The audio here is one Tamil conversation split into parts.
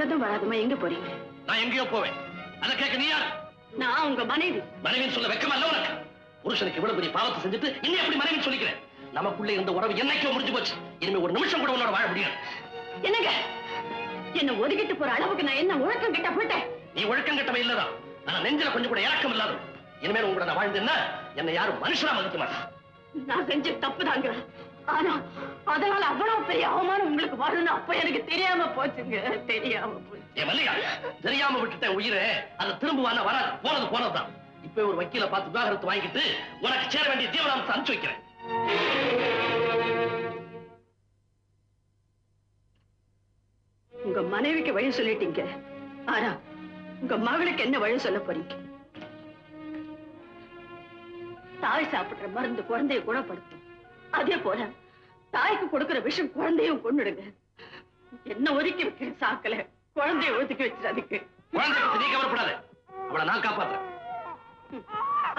வந்ததும் வராதுமா எங்க போறீங்க? நான் எங்கேயோ போவேன். அதை கேட்க நீ யார்? நான் உங்க மனைவி. மனைவின்னு சொல்ல வெக்கமா இல்ல உனக்கு? புருஷனுக்கு இவ்வளவு பெரிய பாவத்தை செஞ்சுட்டு இன்னும் எப்படி மனைவின்னு சொல்லிக்கிறேன்? நமக்குள்ளே இருந்த உறவு என்னைக்கோ முடிஞ்சு போச்சு. இனிமே ஒரு நிமிஷம் கூட உன்னோட வாழ முடியாது. என்னங்க என்ன ஒதுக்கிட்டு போற அளவுக்கு நான் என்ன ஒழுக்கம் கிட்ட போயிட்டேன்? நீ ஒழுக்கம் கட்டவே இல்லதான். ஆனா நெஞ்சில கொஞ்சம் கூட இறக்கம் இல்லாத. இனிமேல் உங்களோட நான் வாழ்ந்தேன்னா என்னை யாரும் மனுஷனா மதிக்க மாட்டேன். நான் செஞ்ச தப்புதாங்க. ஆனா அதனால அவ்வளவு பெரிய அவமானம் உங்களுக்கு வரணும் அப்ப எனக்கு தெரியாம போச்சுங்க. தெரியாம போச்சு. ஏ மல்லிகா, தெரியாம விட்டுட்டேன் உயிரை. அதை திரும்புவான வராது. போனது போனதுதான். இப்ப ஒரு வக்கீல பார்த்து விவாகரத்து வாங்கிட்டு உனக்கு சேர வேண்டிய ஜீவனாம்சம் அனுப்பிச்சு வைக்கிறேன். உங்க மனைவிக்கு வழி சொல்லிட்டீங்க. ஆனா உங்க மகளுக்கு என்ன வழி சொல்ல போறீங்க? தாய் சாப்பிடுற மருந்து குழந்தைய குணப்படுத்தும். அதே போல தாய்க்கு கொடுக்கிற விஷயம் குழந்தையும் கொண்டுடுங்க. என்ன ஒதுக்கி வைக்கிற சாக்கல குழந்தைய ஒதுக்கி வச்சிடாதுக்கு. குழந்தை பத்தி நீ கவலைப்படாத. அவளை நான் காப்பாத்துறேன்.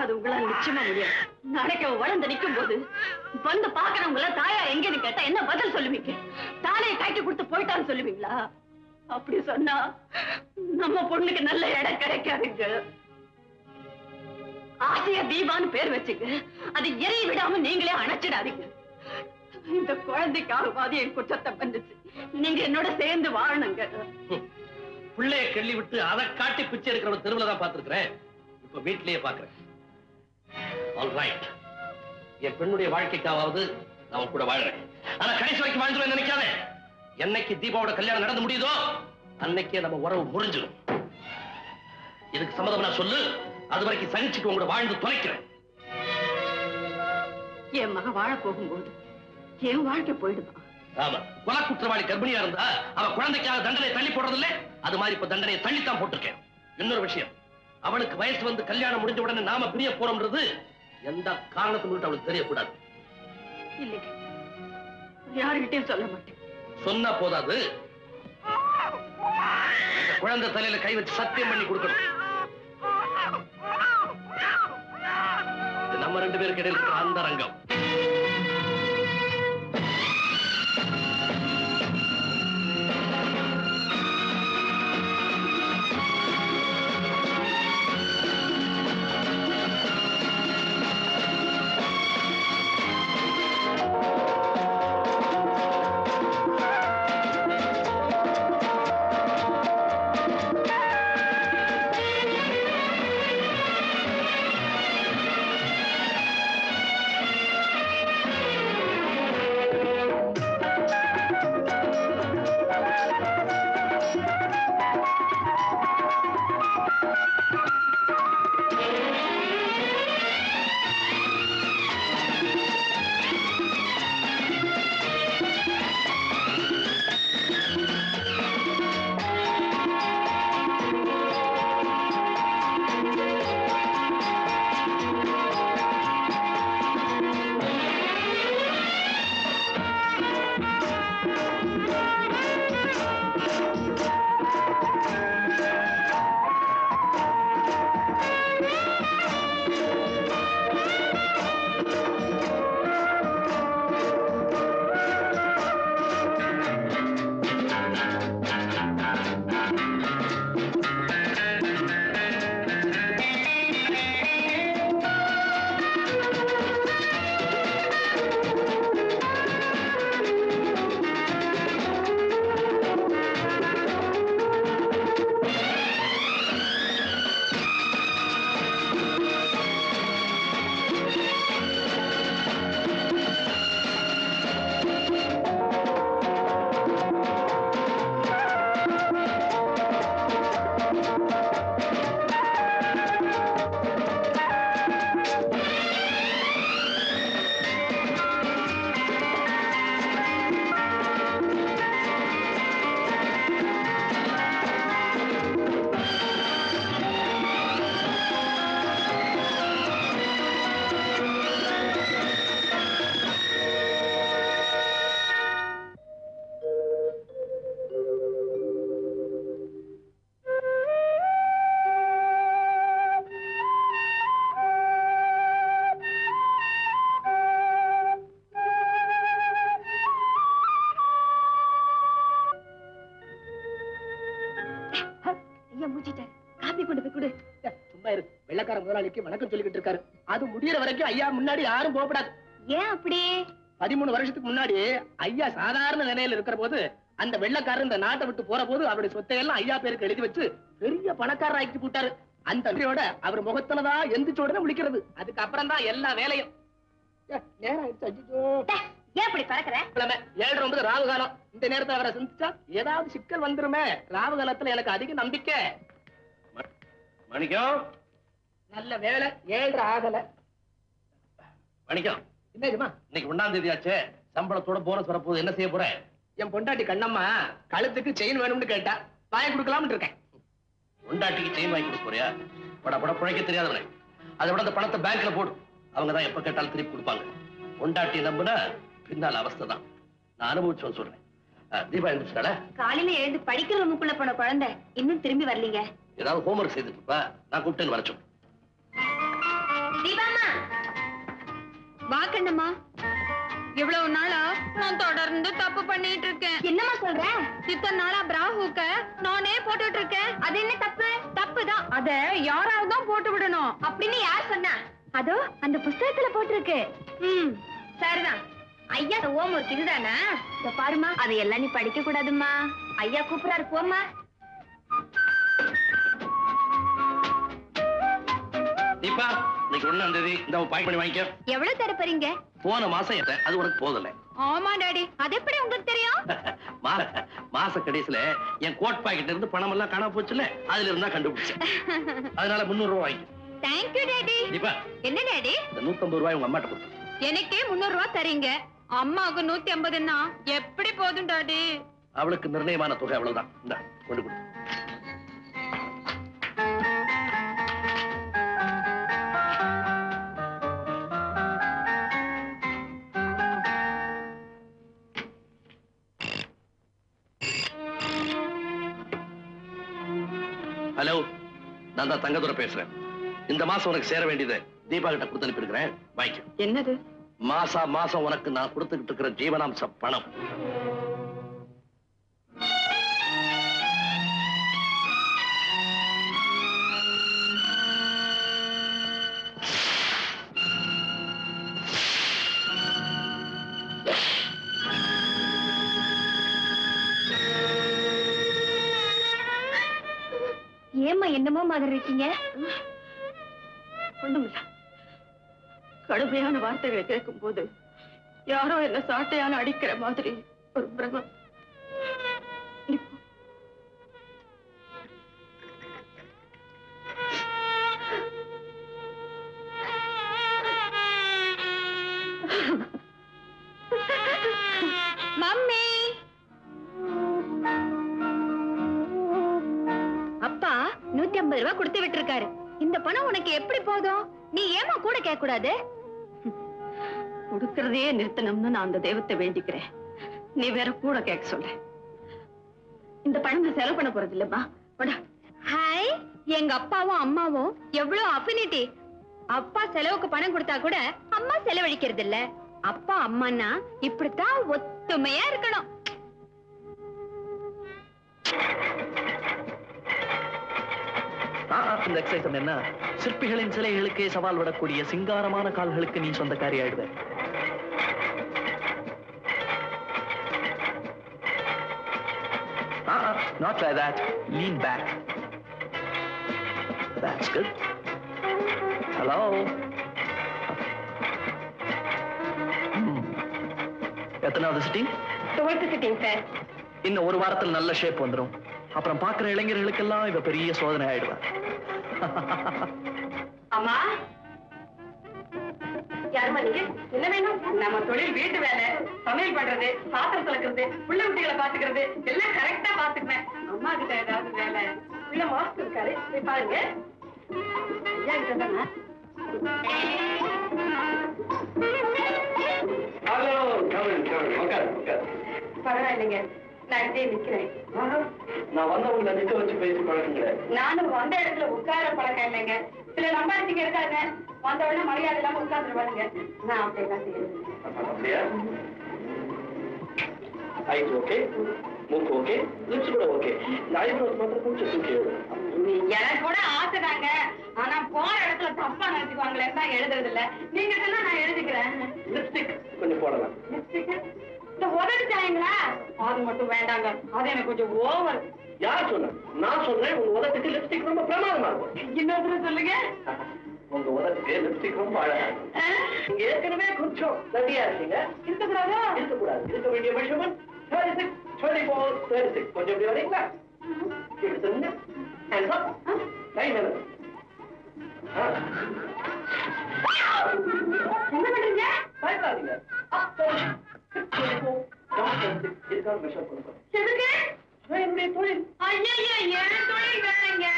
அது உங்களால நிச்சயமா முடியாது. நாளைக்கு அவ வளர்ந்து நிற்கும் போது வந்து பாக்குறவங்கள தாயா எங்கன்னு கேட்டா என்ன பதில் சொல்லுவீங்க? தாலையை கைக்கு கொடுத்து போயிட்டான்னு சொல்லுவீங்களா? அப்படி சொன்னா நம்ம பொண்ணுக்கு நல்ல இடம் கிடைக்காதுங்க. ஆசையா தீபான்னு பேர் வச்சுங்க. அது எரிய விடாம நீங்களே அணைச்சிடாதீங்க. இந்த குழந்தைக்காகவாது என் குற்றத்தை வந்துச்சு. நீங்க என்னோட சேர்ந்து வாழணுங்க. பிள்ளைய கிள்ளி விட்டு அதை காட்டி பிச்சை இருக்கிற தெருவுல தான் பார்த்திருக்கிறேன். இப்ப வீட்டிலேயே பாக்குறேன். All right. என் பெண்ணுடைய வாழ்க்கைக்காவது நான் கூட வாழறேன். ஆனா கடைசி வரைக்கும் வாழ்ந்துருவேன் நினைக்காத. என்னைக்கு தீபாவோட கல்யாணம் நடந்து முடியுதோ அன்னைக்கே நம்ம உறவு முறிஞ்சிடும். இதுக்கு சம்மதம் நான் சொல்லு. அது வரைக்கும் சகிச்சுட்டு உங்களை வாழ்ந்து தொலைக்கிறேன். என் மக வாழ போகும்போது என் வாழ்க்கை போயிடுதான். ஆமா, கொலை குற்றவாளி கர்ப்பிணியா இருந்தா அவ குழந்தைக்காக தண்டனை தள்ளி போடுறதில்ல. அது மாதிரி இப்ப தண்டனையை தள்ளித்தான் போட்டிருக்கேன். இன்னொரு விஷயம், அவளுக்கு வயசு வந்து கல்யாணம் முடிஞ்ச உடனே நாம பிரிய போறோம்ன்றது எந்த காரணத்துக்கு அவளுக்கு தெரியக்கூடாது. இல்லைங்க, யாருகிட்டையும் சொல்ல மாட்டேன். சொன்னா போதாது. குழந்தை தலையில கை வச்சு சத்தியம் பண்ணி கொடுக்கணும். நம்ம ரெண்டு பேருக்கு இடையில இருக்கிற அந்த ரங்கம். வெள்ளக்கார முதலாளிக்கு வணக்கம் சொல்லிக்கிட்டு இருக்காரு. அது முடியற வரைக்கும் ஐயா முன்னாடி யாரும் போகப்படாது. ஏன் அப்படி? 13 வருஷத்துக்கு முன்னாடி ஐயா சாதாரண நிலையில இருக்கிற போது அந்த வெள்ளக்காரர் இந்த நாட்டை விட்டு போற போது அவருடைய சொத்தையெல்லாம் ஐயா பேருக்கு எழுதி வச்சு பெரிய பணக்காரர் ஆக்கி போட்டாரு. அந்த நன்றியோட அவர் முகத்துலதான் எந்திரிச்ச உடனே முடிக்கிறது. அதுக்கப்புறம் தான் எல்லா வேலையும். நேரம் ஆயிடுச்சு. ஐயோ, ஏன் அப்படி பறக்குற? 7:09 ராகு காலம். இந்த நேரத்தை அவரை சிந்திச்சா ஏதாவது சிக்கல் வந்துருமே. ராகு காலத்துல எனக்கு அதிக நம்பிக்கை. மணிக்கம், நல்ல வேலை 7:30 ஆகல. மணிக்கம், என்னதுமா? இன்னைக்கு 1ஆம் தேதி ஆச்சே, சம்பளத்தோட போனஸ் வரப்போகுது. என்ன செய்ய போற? என் பொண்டாட்டி கண்ணம்மா கழுத்துக்கு செயின் வேணும்னு கேட்டா வாங்கி கொடுக்கலாம்னு இருக்கேன். பொண்டாட்டிக்கு செயின் வாங்கி கொடுக்க போறியா? பட பட பிழைக்க தெரியாதவனே. அதை விட அந்த பணத்தை பேங்க்ல போடு. அவங்கதான் எப்ப கேட்டாலும் திருப்பி கொடுப்பாங்க. பொண்டாட்டி நம்புனா பின்னால அவஸ்தை தான். நான் அனுபவிச்சு சொல்றேன். தீபா எழுந்துச்சால? காலையில எழுந்து படிக்கிற ரூமுக்குள்ள போன குழந்தை இன்னும் திரும்பி வரலீங்க. ஏதாவது ஹோம்ஒர்க் செய்துட்டு இருப்பா. நான் கூப்பிட்டேன்னு வர சொல்லு. தீபாமா, வா கண்ணம்மா. இவ்வளவு நாளா நான் தொடர்ந்து தப்பு பண்ணிட்டு இருக்கேன். என்னம்மா சொல்ற? இத்தனை நாளா பிராஹுக்க நானே போட்டுட்டு இருக்கேன். அது என்ன தப்பு? தப்புதான். அத யாராவது தான் போட்டு விடணும். அப்படின்னு யார் சொன்னா? அதோ அந்த புஸ்தகத்துல போட்டிருக்கு. சரிதான். ஐயா ஹோம் ஒர்க் இதுதானா? இத பாருமா, அதையெல்லாம் நீ படிக்க கூடாதும்மா. ஐயா கூப்பிடாரு, போம்மா. தீபா, இன்னைக்கு 1ஆம் தேதி இந்த பாய் பண்ணி வாங்கிக்க. எவ்வளவு தர போறீங்க? போன மாசம் ஏத்த அது உனக்கு போதல. ஆமா டாடி. அது எப்படி உங்களுக்கு தெரியும்? மாச கடைசியில என் கோட் பாக்கெட்ல இருந்து பணம் எல்லாம் காணாம போச்சுல, அதுல இருந்தா கண்டுபிடிச்சேன். அதனால 300 ரூபாய் வாங்கிக்க. Thank you daddy. தீபா, என்ன டாடி? இந்த 150 ரூபாய் உங்க அம்மாட்ட கொடு. எனக்கே 300 ரூபாய் தரீங்க, அம்மாவுக்கு 150ன்னா எப்படி போதும் டாடி? அவளுக்கு நிர்ணயமான தொகை அவ்வளவுதான். இந்த கொண்டு கொடு. ஹலோ, நான் தான் தங்கதுரை பேசுறேன். இந்த மாசம் உனக்கு சேர வேண்டியது தீபா கிட்ட கொடுத்து அனுப்பியிருக்கிறேன். வாங்கிக்க. என்னது? மாசம் உனக்கு நான் கொடுத்துக்கிட்டு இருக்கிற ஜீவனாம்ச பணம். ஏம்மா என்னமோ மாதிரி இருக்கீங்க? ஒண்ணுமில்ல. கடுமையான வார்த்தைகளை கேட்கும் போது யாரோ என்ன சாட்டையால அடிக்கிற மாதிரி ஒரு பிரமம். மம்மி, அப்பா 150 ரூபாய் கொடுத்து விட்டுருக்காரு. இந்த பணம் உனக்கு எப்படி போதும்? நீ ஏமா கூட கேட்க கூடாது? கொடுக்கறதையே நிறுத்தணும்னு நான் அந்த தெய்வத்தை வேண்டிக்கிறேன். நீ வேற கூட கேட்க சொல்ற. இந்த பணம் நான் செலவு பண்ண போறது இல்லம்மா. ஹாய், எங்க அப்பாவும் அம்மாவும் எவ்வளவு அஃபினிட்டி. அப்பா செலவுக்கு பணம் கொடுத்தா கூட அம்மா செலவழிக்கிறது இல்ல. அப்பா அம்மான்னா இப்படித்தான் ஒத்துமையா இருக்கணும். இந்த எக்ஸசைஸ் என்ன? சிற்பிகளின் சிலைகளுக்கே சவால் விடக்கூடிய சிங்காரமான கால்களுக்கு நீ சொந்தக்காரி ஆயிடுவ. Not like that. Lean back. That's good. Hello. எத்தனாவது சிட்டிங்? 12th sitting sir. இன்னும் ஒரு வாரத்தில் நல்ல ஷேப் வந்துடும். அப்புறம் பாக்குற இளைஞர்களுக்கெல்லாம் இவ பெரிய சோதனை ஆயிடுவா. அம்மா, யாருமா நீங்க? என்ன வேணும்? நம்ம தொழில் வீட்டு வேலை, சமையல் பண்றது, பாத்திரம் துலக்கிறது, புள்ள குட்டிகளை பாத்துக்கிறது எல்லாம் கரெக்டா பாத்துக்குவேன். அம்மா கிட்ட ஏதாவது வேலை? உள்ள மாஸ்டர் இருக்காரு, போய் பாருங்க. ஐயா கிட்ட தானே? பரவாயில்லைங்க, நான் இதே நிக்கிறேன். நான் வந்தவங்களை நிக்க வச்சு பேசி பழக்கங்களே. நானும் வந்த இடத்துல உட்கார பழக்கம் இல்லைங்க. சில நம்பாடிச்சிங்க இருக்காங்க, வந்த உடனே மரியாதை இல்லாம உட்கார்ந்துருவாங்க. நான் அப்படியெல்லாம் செய்யறது. அப்படியா? ஐஸ் ஓகே, மூக்கு ஓகே, லிப்ஸ் கூட ஓகே. இந்த ஐப்ரோஸ் மாத்திரம் கொஞ்சம் தூக்கி எனக்கு கூட ஆசைதாங்க. ஆனா போற இடத்துல தப்பா நினைச்சுக்குவாங்களே தான் எழுதுறது இல்ல. நீங்க சொன்னா நான் எழுதிக்கிறேன். லிப்ஸ்டிக் கொஞ்சம் போடலாம். இந்த உதவி சாயங்களா அது மட்டும் வேண்டாங்க. அது எனக்கு கொஞ்சம் ஓவர். யார் சொன்ன? நான் சொல்றேன், உங்க உதட்டுக்கு லிப்ஸ்டிக் ரொம்ப பிரமாதமா இருக்கும். இன்னொரு சொல்லுங்க. உங்க உதட்டுக்கு லிப்ஸ்டிக் ரொம்ப அழகா இருக்கும். நீங்க ஏற்கனவே கொஞ்சம் சரியா இருக்கீங்க. இருக்கக்கூடாதா? இருக்கக்கூடாது. இருக்க வேண்டிய மெஷர்மெண்ட் 36, 24, 36. கொஞ்சம் இப்படி வரீங்களா? எடுத்துருங்க. Hands up. கை மேல. என்ன பண்றீங்க? பயப்படாதீங்க. Up 36, 24, down 36. இதுக்காக மெஷர் பண்ணுறோம். எதுக்கு? என்னுடைய தொழில். ஐயா என் தொழில் வேலைங்க.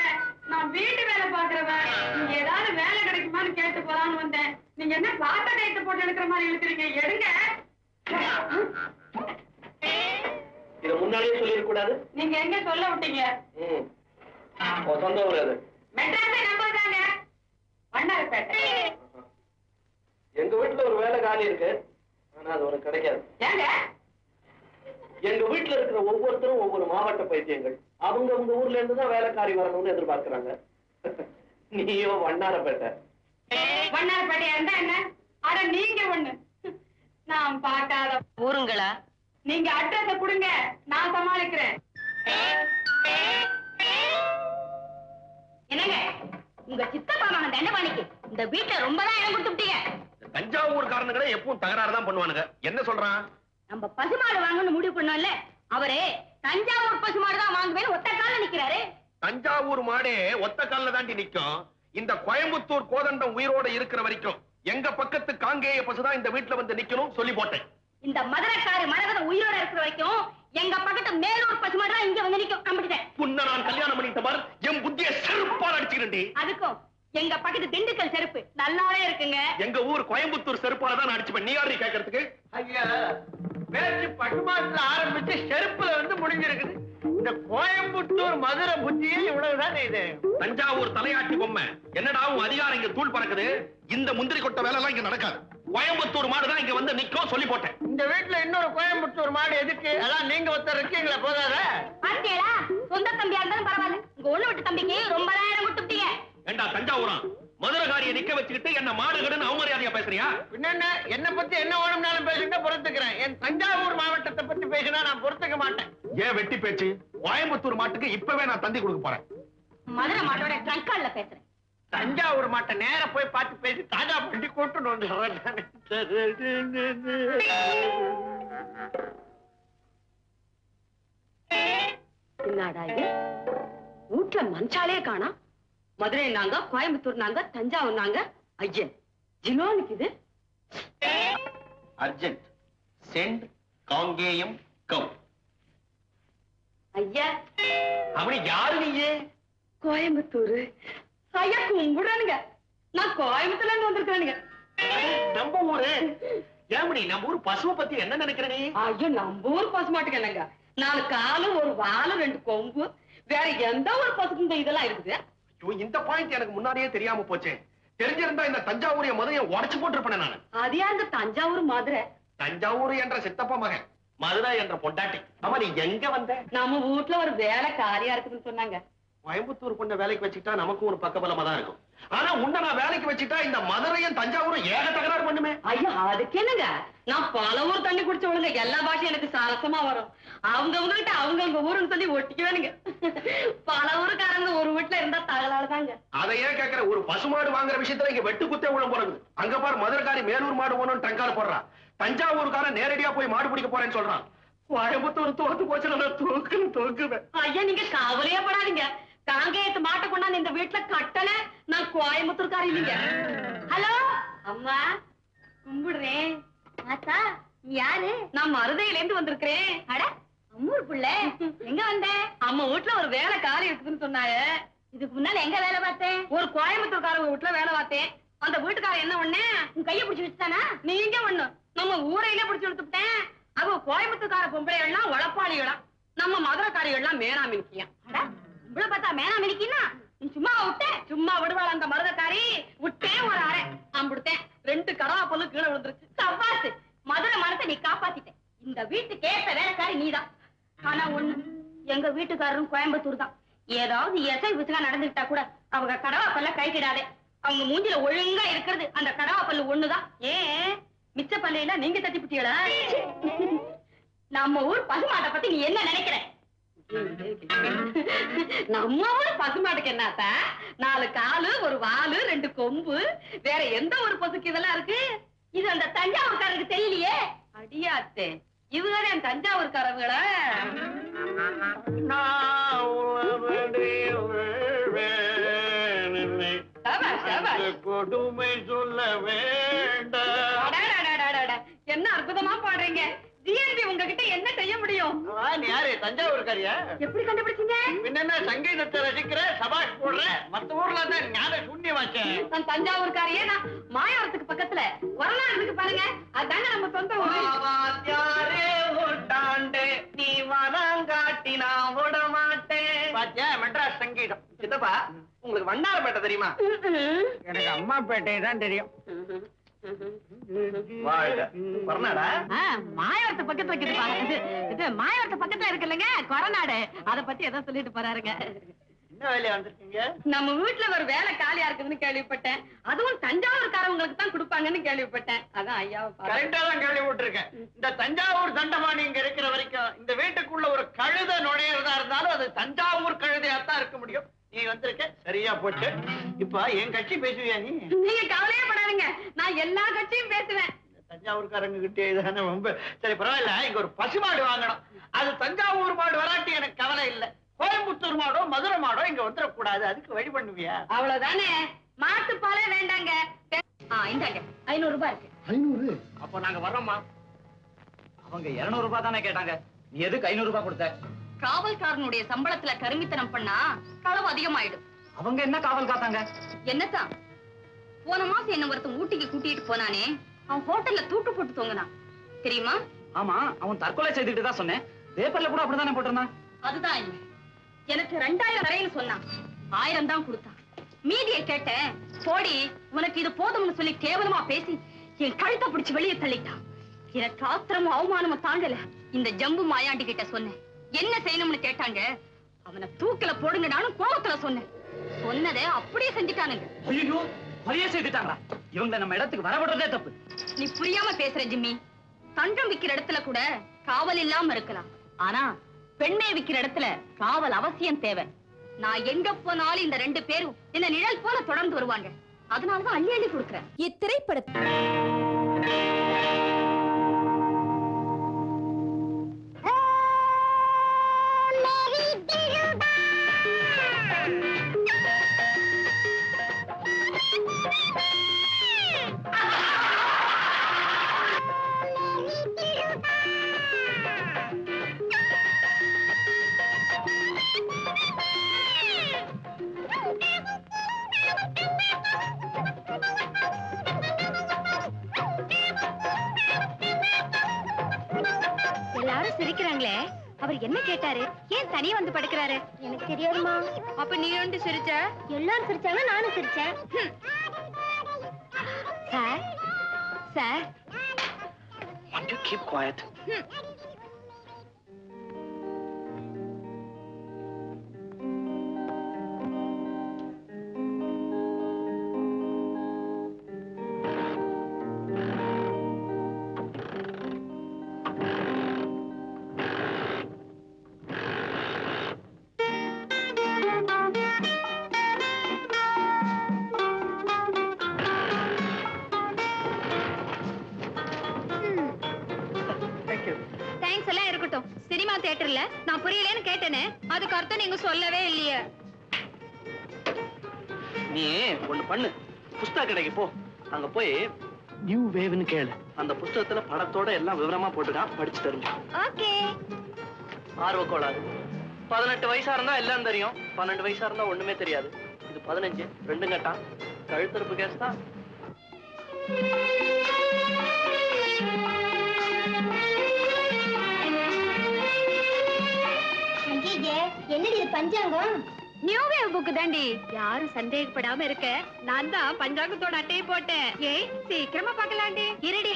நான் வீட்டு வேலை பாக்குறவன். நீங்க ஏதாவது வேலை கிடைக்குமான்னு கேட்டு போலான்னு வந்தேன். நீங்க என்ன பாட்ட டைட்ட போட்டு எடுக்கிற மாதிரி இழுக்கிறீங்க. எடுங்க. இதை முன்னாடியே சொல்லிருக்க கூடாது. நீங்க எங்க சொல்ல விட்டீங்க? சொந்த ஊர் அது. மெட்ராஸை நம்பதாங்க. வண்ணாரப்பேட்டை. எங்க வீட்டுல ஒரு வேலை காலி இருக்கு. ஆனா அது உனக்கு கிடைக்காது. ஏங்க? எங்க வீட்டுல இருக்கிற ஒவ்வொருத்தரும் ஒவ்வொரு மாவட்ட பைத்தியங்கள். அவங்க ஊர்ல இருந்து தான் வேலைக்காரி வரணும்னு எதிர்பார்க்கிறாங்க. நீயோ வண்ணாரப்பேட்டை. வண்ணாரப்பேட்டையா இருந்தா என்ன? அட நீங்க ஒண்ணு. நான் பார்க்காத ஊருங்களா? நீங்க அட்ரஸ கொடுங்க, நான் சமாளிக்கிறேன். என்னங்க உங்க சித்தப்பா மகன் தண்டபாணிக்கு இந்த வீட்டுல ரொம்பதான் இடம் கொடுத்துட்டீங்க. தஞ்சாவூர்காரனுங்களே எப்பவும் தகராறு தான் பண்ணுவானுங்க. என்ன சொல்றான்? நம்ம பசுமாடு வாங்கணும்னு முடிவு பண்ணோம்ல, அவரே தஞ்சாவூர் பசுமாடு தான் வாங்குவேன்னு ஒத்த கால நிக்கிறாரு. தஞ்சாவூர் மாடே ஒத்த கால்ல தாண்டி நிக்கும். இந்த கோயம்புத்தூர் கோதண்டம் உயிரோட இருக்கிற வரைக்கும் எங்க பக்கத்து காங்கேய பசுதான் இந்த வீட்டுல வந்து நிக்கணும் சொல்லி போட்டேன். இந்த மதுரைக்காரு மரகத உயிரோட இருக்கிற வரைக்கும் எங்க பக்கத்து மேலூர் பசுமாடு தான் இங்க வந்து நிக்கும். நம்பிட்டேன். புன்ன நான் கல்யாணம் பண்ணிட்ட மாதிரி என் புத்திய செருப்பால் அடிச்சுக்கிறேன். அதுக்கும் எங்க பக்கத்து திண்டுக்கல் செருப்பு நல்லாவே இருக்குங்க. எங்க ஊர் கோயம்புத்தூர் செருப்பால தான் அடிச்சுப்பேன். நீ யாரு கேட்கறதுக்கு? ஐயா, பேச்சு பட்டுமாட்டுல ஆரம்பிச்சு செருப்புல வந்து முடிஞ்சிருக்குது. இந்த கோயம்புத்தூர் மதுரை புத்தியே இவ்வளவுதானே இது. தஞ்சாவூர் தலையாட்டி பொம்மை என்னடா உன் அதிகாரம் இங்க தூள் பறக்குது. இந்த முந்திரி கொட்ட வேலை எல்லாம் இங்க நடக்காது. கோயம்புத்தூர் மாடு தான் இங்க வந்து நிக்கும் சொல்லி போட்டேன். இந்த வீட்டுல இன்னொரு கோயம்புத்தூர் மாடு எதுக்கு? அதான் நீங்க ஒருத்தர் இருக்கீங்களா, போதாத? பாத்தீங்களா? சொந்த தம்பியா இருந்தாலும் பரவாயில்ல, உங்க ஒண்ணு விட்டு தம்பிக்கு ரொம்ப நேரம் கொடுத்துட்டீங்க. ஏண்டா தஞ்சாவூரா, மதுரகாரியை நிக்க வச்சுக்கிட்டு என்ன மாடுகடுன்னு அவமரியாதையா பேசுறியா? பின்ன என்ன பத்தி என்ன வேணும்னாலும் பேசுங்க, பொறுத்துக்கிறேன். என் தஞ்சாவூர் மாவட்டத்தை பத்தி பேசினா நான் பொறுத்துக்க மாட்டேன். ஏன் வெட்டி பேச்சு? கோயம்புத்தூர் மாட்டுக்கு இப்பவே நான் தந்தி கொடுக்க போறேன். மதுரை மாட்டோட ட்ரங்கால்ல பேசுறேன். தஞ்சாவூர் மாட்டை நேர போய் பார்த்து பேசி தாஜா பண்ணி கூட்டு வந்து என்னடா இது? வீட்டுல மனுஷாலே காணா. மதுரை நாங்க, கோயம்புத்தூர் நாங்க, தஞ்சாவூர் நாங்க. ஐயன் ஜினோனுக்கு இது அர்ஜென்ட் சென்ட் காங்கேயம் கம். ஐயா அவனை யாரு நீயே? கோயம்புத்தூர். ஐயா கும்பிடுறானுங்க. நான் கோயம்புத்தூர்ல இருந்து வந்திருக்கானுங்க. நம்ம ஊரு. ஏமணி, நம்ம ஊர் பசுவை பத்தி என்ன நினைக்கிற நீ? ஐயோ நம்ம ஊர் பசு மாட்டுக்கு என்னங்க, 4 காலு, ஒரு வாலு, 2 கொம்பு. வேற எந்த ஒரு பசுக்கும் இதெல்லாம் இருக்குது? ஐயோ, இந்த பாயிண்ட் எனக்கு முன்னாடியே தெரியாம போச்சே. தெரிஞ்சிருந்தா இந்த தஞ்சாவூரிய மதுரையை உடைச்சு போட்டிருப்பேன் நான். அது யாருங்க தஞ்சாவூர் மதுரை? தஞ்சாவூர் என்ற சித்தப்பா மகன், மதுரை என்ற பொண்டாட்டி. ஆமா, நீ எங்க வந்த? நம்ம வீட்டுல ஒரு வேலை காரியா இருக்குதுன்னு சொன்னாங்க. கோயம்புத்தூர் பொண்ணை வேலைக்கு வச்சுட்டா நமக்கும் ஒரு பக்கபலமா தான் இருக்கும். ஆனா உன்னை நான் வேலைக்கு வச்சுட்டா இந்த மதுரையும் தஞ்சாவூரும் ஏக தகராறு பண்ணுமே. ஐயா அதுக்கு என்னங்க, நான் பல ஊர் தண்ணி குடிச்சவளுங்க. எல்லா பாஷையும் எனக்கு சரசமா வரும். அவங்கவுங்க கிட்ட அவங்கவுங்க ஊருன்னு சொல்லி ஒட்டிக்குவேனுங்க. பல ஊருக்காரங்க ஒரு வீட்டுல இருந்தா தகராறுதாங்க. அதை ஏன் கேட்கிற? ஒரு பசுமாடு வாங்குற விஷயத்துல இங்க வெட்டு குத்தே உள்ள போறது. அங்க பாரு, மதுரைக்காரி மேலூர் மாடு போகணும்னு டங்கால் போடுறா. தஞ்சாவூருக்காரன் நேரடியா போய் மாடு பிடிக்க போறேன்னு சொல்றான். கோயம்புத்தூர் தோத்து போச்சுன்னா நான் தோக்குவேன். ஐயா நீங்க கவலையே படாதீங்க. காங்கேயத்து மாட்டை கொண்டாந்து இந்த வீட்டுல கட்டல, நான் கோயம்புத்தூர்காரி இல்லைங்க. ஹலோ அம்மா, கும்பிடுறேன். ஆத்தா, யாரு? நான் மருதையில இருந்து வந்திருக்கிறேன். அட, அம்மூர் புள்ள எங்க வந்த? அம்மா வீட்டுல ஒரு வேலை காரி இருக்குதுன்னு சொன்னாங்க. இதுக்கு முன்னால எங்க வேலை பார்த்தேன்? ஒரு கோயம்புத்தூர்காரங்க வீட்டுல வேலை பார்த்தேன். அந்த வீட்டுக்காரன் என்ன ஒண்ணு, உன் கைய பிடிச்சு வச்சுட்டானா? நீங்க ஒண்ணு நம்ம ஊரையில பிடிச்சு எடுத்துட்டேன். அவ கோயம்புத்தூர்கார பொம்பளைகள்லாம் உழப்பாளிகளா, நம்ம மதுரைக்காரிகள்லாம் மேனாமினிக்கியா. அட, உங்களை பார்த்தா மேனா மினிக்கினா நீ சும்மா விட்ட? சும்மா விடுவாள் அந்த மருதக்காரி. விட்டேன் ஒரு அரை அம்புடுத்தேன். 2 கடவா பொண்ணு கீழே விழுந்துருச்சு. சவாசு, மதுரை மரத்தை நீ காப்பாத்திட்ட. இந்த வீட்டுக்கு ஏத்த வேலைக்காரி நீதான். ஆனா ஒண்ணு, எங்க வீட்டுக்காரரும் கோயம்புத்தூர் தான். ஏதாவது எசை விசுகா நடந்துக்கிட்டா கூட அவங்க கடவா பல்ல கைக்கிடாதே. அவங்க மூஞ்சில ஒழுங்கா இருக்கிறது அந்த கடவா பல்லு ஒண்ணுதான். ஏன் மிச்ச பல்லையில நீங்க தட்டி புட்டியலா? நம்ம ஊர் பசுமாட்டை பத்தி நீ என்ன நினைக்கிற? நம்ம ஊர் பசுமாட்டுக்கு என்னத்தா 4 காலு 1 வாலு 2 கொம்பு, வேற எந்த ஒரு பசுக்கு இதெல்லாம் இருக்கு? இது அந்த தஞ்சாவூர்காரருக்கு தெரியலையே. அடியாத்தே, இவங்க என் தஞ்சாவூர்காரங்களா? கொடுமை சொல்ல வேண்டாம். என்ன அற்புதமா பாடுறீங்க. ஜிஎன்பி உங்ககிட்ட என்ன செய்ய முடியும்? நீ யாரு, தஞ்சாவூர்காரியா? எப்படி கண்டுபிடிச்சீங்க? பின்ன சங்கீதத்தை ரசிக்கிற, சபாஷ் போடுற. மத்த ஊர்ல தான் ஞான சூன்யமாச்சேன். நான் தஞ்சாவூர்காரியே. நான் மாயாவரத்துக்கு பக்கத்துல வரலாறு இருக்கு பாருங்க, அதாங்க நம்ம சொந்த ஊட்டாண்டே நீ வராங்காட்டி நான் விட மாட்டேன். பாத்தியா, மெட்ராஸ் சங்கீதம். சித்தப்பா, உங்களுக்கு வண்ணாரப்பேட்டை தெரியுமா? எனக்கு அம்மாப்பேட்டை தான் தெரியும். வரநாடா? மாயாவரத்து பக்கத்துல இருக்குது பாருங்க. இது மாயாவரத்து பக்கத்துல இருக்கு இல்லைங்க கொரநாடு. அத பத்தி ஏதோ சொல்லிட்டு போறாருங்க. என்ன வேலையா வந்திருக்கீங்க? நம்ம வீட்டுல ஒரு வேலை காலியா இருக்குதுன்னு கேள்விப்பட்டேன். அதுவும் தஞ்சாவூர்காரவங்களுக்கு தான் கொடுப்பாங்கன்னு கேள்விப்பட்டேன். அதான் ஐயாவை கரெக்டா தான் கேள்விப்பட்டிருக்கேன். இந்த தஞ்சாவூர் தண்டமானி இங்க இருக்கிற வரைக்கும் இந்த வீட்டுக்குள்ள ஒரு கழுத நுழையிறதா இருந்தாலும் அது தஞ்சாவூர் கழுதையாத்தான் இருக்க முடியும். நீ வந்திருக்க, சரியா போச்சு. இப்ப என் கட்சி பேசுவியா நீ? நீங்க கவலையே படாதீங்க, நான் எல்லா கட்சியும் பேசுவேன். தஞ்சாவூர்காரங்க கிட்டே இதானே ரொம்ப. சரி பரவாயில்ல, இங்க ஒரு பசுமாடு வாங்கணும். அது தஞ்சாவூர் மாடு வராட்டி எனக்கு கவலை இல்லை. கோயம்புத்தூர் மாடோ மதுரை மாடோ இங்க வந்துடக்கூடாது. அதுக்கு வழி பண்ணுவியா? அவ்வளவுதானே. மாட்டுப்பாலே வேண்டாங்க. இந்தாங்க 500 ரூபாய் இருக்கு. 500? அப்ப நாங்க வர்றோம்மா. அவங்க 200 ரூபாய் தானே கேட்டாங்க, நீ எதுக்கு 500 ரூபாய் கொடுத்த? காவல்காரனுடைய சம்பளத்துல கருமித்தனம் பண்ணா களவு அதிகமாயிடும். அவங்க என்ன காவல் காத்தாங்க? என்னத்தான் போன மாசம் என்ன ஒருத்தன் ஊட்டிக்கு கூட்டிட்டு போனானே, அவன் ஹோட்டல்ல தூட்டு போட்டு தொங்குனான் தெரியுமா? ஆமா, அவன் தற்கொலை செய்துட்டு தான் சொன்னேன். பேப்பர்ல கூட அப்படிதானே போட்டிருந்தான். அதுதான் இல்லை, எனக்கு 2000 வரையும் சொன்னான். 1000 தான் கொடுத்தான். மீதியை கேட்டேன். போடி, உனக்கு இது போதும்னு சொல்லி கேவலமா பேசி என் கழுத்தை பிடிச்சு வெளியே தள்ளிட்டான். எனக்கு ஆத்திரமும் அவமானமும் தாங்கல. இந்த ஜம்பு மாயாண்டி கிட்ட சொன்னேன். என்ன செய்யணும்னு கேட்டாங்க. அவனை தூக்கல போடுங்க, நானும் கோபத்துல சொன்னேன். சொன்னதை அப்படியே செஞ்சுட்டானுங்க. ஐயோ, கொலையே செய்துட்டாங்களா? இவங்க நம்ம இடத்துக்கு வரவிடுறதே தப்பு. நீ புரியாம பேசுற ஜிம்மி. தங்கம் விக்கிற இடத்துல கூட காவல் இல்லாம இருக்கலாம், ஆனா பெண்ணை விக்கிற இடத்துல காவல் அவசியம் தேவை. நான் எங்க போனாலும் இந்த 2 பேரும் என்ன நிழல் போல தொடர்ந்து வருவாங்க. அதனாலதான் அள்ளி அள்ளி கொடுக்குறேன். இத்திரைப்படத்தில் எல்லாரும் சிரிக்கிறாங்களே, அவர் என்ன கேட்டாரு? ஏன் தனியா வந்து படுக்கிறாரு? எனக்கு தெரியாதுமா. அப்ப நீ வந்து சிரிச்ச? எல்லாரும் சிரிச்சாங்க, நானும் சிரிச்சேன். Sir sir, Want to keep quiet? Thanks எல்லாம் இருக்கட்டும். சினிமா தியேட்டர்ல நான் புரியலன்னு கேட்டேனே, அதுக்கு அர்த்தம் நீங்க சொல்லவே இல்லையே. நீ ஒண்ணு பண்ணு, புஸ்தக கடைக்கு போ. அங்க போய் நியூ வேவ்னு கேளு. அந்த புஸ்தகத்துல படத்தோட எல்லாம் விவரமா போட்டுக்கான், படிச்சு தெரிஞ்சு. ஓகே. ஆர்வ கோளாறு. 18 வயசா இருந்தா எல்லாம் தெரியும், 12 வயசா இருந்தா ஒண்ணுமே தெரியாது. இது 15, 2 கட்டா கழுத்தறுப்பு கேஸ் தான். என்னடி இது பஞ்சாங்கம்? நியூ வேவ் புக் தாண்டி. யாரும் சந்தேகப்படாம இருக்க, நான் தான் பஞ்சாங்கத்தோட அட்டையை போட்டேன். ஏய், சீக்கிரமா பார்க்கலாண்டி. இருடி.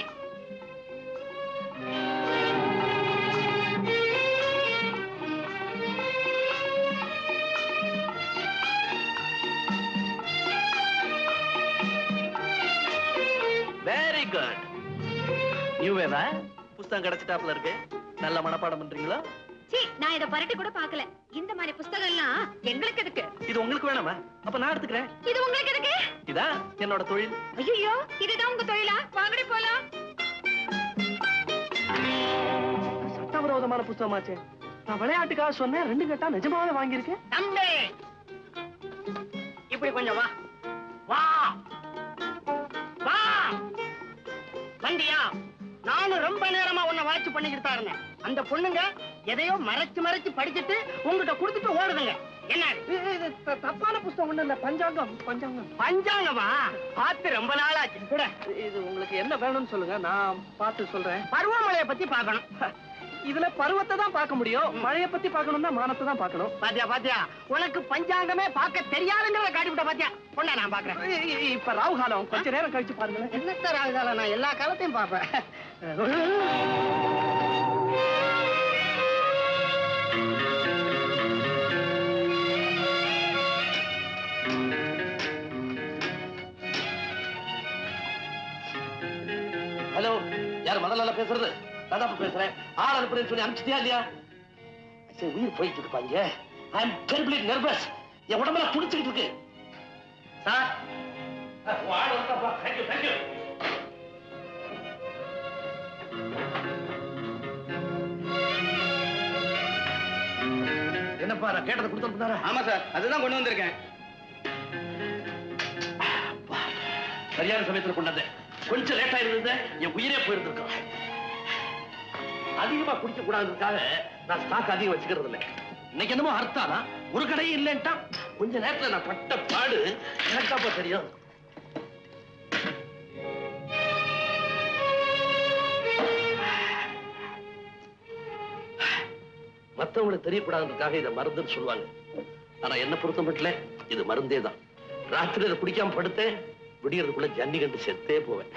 குட். நியூ வேவா? புஸ்தகம் கிடைச்சிட்டாப்ல இருக்கு. நல்ல மனப்பாடம் பண்றீங்களா? சீ, நான் இத பரட்டி கூட பார்க்கல. இந்த மாதிரி புஸ்தகம் எல்லாம் எங்களுக்கு எதுக்கு? இது உங்களுக்கு வேணாமா? அப்ப நான் எடுத்துக்கிறேன். இது உங்களுக்கு எதுக்கு? இதான் என்னோட தொழில். ஐயோ, இதுதான் உங்க தொழிலா? வாங்கடி போலாம். சட்டவிரோதமான புஸ்தகமாச்சே. நான் விளையாட்டுக்காக சொன்னேன், 2 கட்டா நிஜமாவே வாங்கியிருக்கேன். தம்பி இப்படி கொஞ்சம் வா வா வா. வந்தியா? நானும் ரொம்ப நேரமா உன்னை வாட்ச் பண்ணிக்கிட்டு தான் இருந்தேன். அந்த பொண்ணுங்க எதையோ மறைச்சு மறைச்சு படிச்சுட்டு உங்ககிட்ட கொடுத்துட்டு ஓடுதுங்க. என்ன இது தப்பான புஸ்தகம் ஒண்ணு இல்ல. பஞ்சாங்கம். பஞ்சாங்கமா? பார்த்து ரொம்ப நாளாச்சு. கூட இது உங்களுக்கு என்ன வேணும்னு சொல்லுங்க, நான் பார்த்து சொல்றேன். பருவமழையை பத்தி பார்க்கணும். இதுல பருவத்தை தான் பார்க்க முடியும். மழைய பத்தி பார்க்கணும்னா மானத்தை தான் பார்க்கணும். பாத்தியா பாத்தியா, உனக்கு பஞ்சாங்கமே பார்க்க தெரியாதுங்கிறத காட்டிவிட்ட. பாத்தியா பொண்ண நான் பாக்குறேன். இப்ப ராகு காலம், கொஞ்ச நேரம் கழிச்சு பாருங்களேன். என்னத்த ராகுகாலம்? நான் எல்லா காலத்தையும் பார்ப்பேன். ஹலோ, யார் முதல்ல பேசுறது? நான் தான் பேசுறேன். ஆள் அனுப்புறேன்னு சொல்லி அனுப்பிச்சிட்டியா இல்லையா? சரி, உயிர் போயிட்டு இருப்பாங்க. ஐ அம் டெரிபிளி நர்வஸ். என் உடம்பெல்லாம் துடிச்சுக்கிட்டு இருக்கு. சார், ஆள் வந்தாப்பா. Thank you thank you. என்னப்பா, நான் கேட்டதை கொடுத்து அனுப்புனாரா? ஆமா சார், அதுதான் கொண்டு வந்திருக்கேன். சரியான சமயத்துல கொண்டாந்து. கொஞ்சம் லேட்டா இருந்தது, என் உயிரே போயிருந்திருக்கோம். அதிகமா குடிக்க கூடாதுக்காக நான் ஸ்டாக் அதிகம் வச்சுக்கிறது இல்லை. இன்னைக்கு என்னமோ அர்த்தானா ஒரு கடையும் இல்லைன்ட்டா. கொஞ்ச நேரத்துல நான் பட்ட பாடு எனக்காப்பா தெரியும். மத்தவங்களுக்கு தெரியக்கூடாதுக்காக இதை மருந்துன்னு சொல்லுவாங்க. ஆனா என்ன பொறுத்த மட்டும் இது மருந்தே தான். ராத்திரி இதை குடிக்காம படுத்தேன், விடியறதுக்குள்ள ஜன்னி கண்டு செத்தே போவேன்.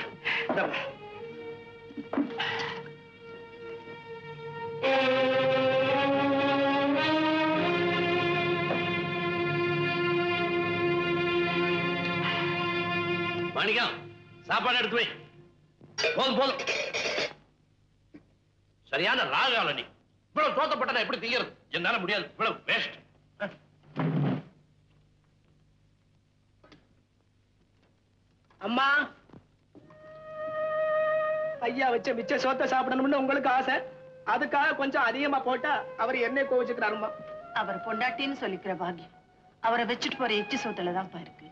மாணிக்கம், சாப்பாடு எடுத்து வை. போதும் போதும். சரியான ராகால நீ. இவ்வளவு தோத்தப்பட்ட எப்படி தீக்கிறது? என்னால முடியாது. இவ்வளவு வேஸ்ட். அம்மா, ஐயா வச்ச மிச்ச சோத்தை சாப்பிடணும்னு உங்களுக்கு ஆசை. அதுக்காக கொஞ்சம் அதிகமா போட்டா அவர் என்ன கோவிச்சுக்கிறாருமா. அவர் பொண்டாட்டின்னு சொல்லிக்கிற பாக்கியம் அவரை வச்சுட்டு போற எச்சி சோத்துல தான் இருக்கு.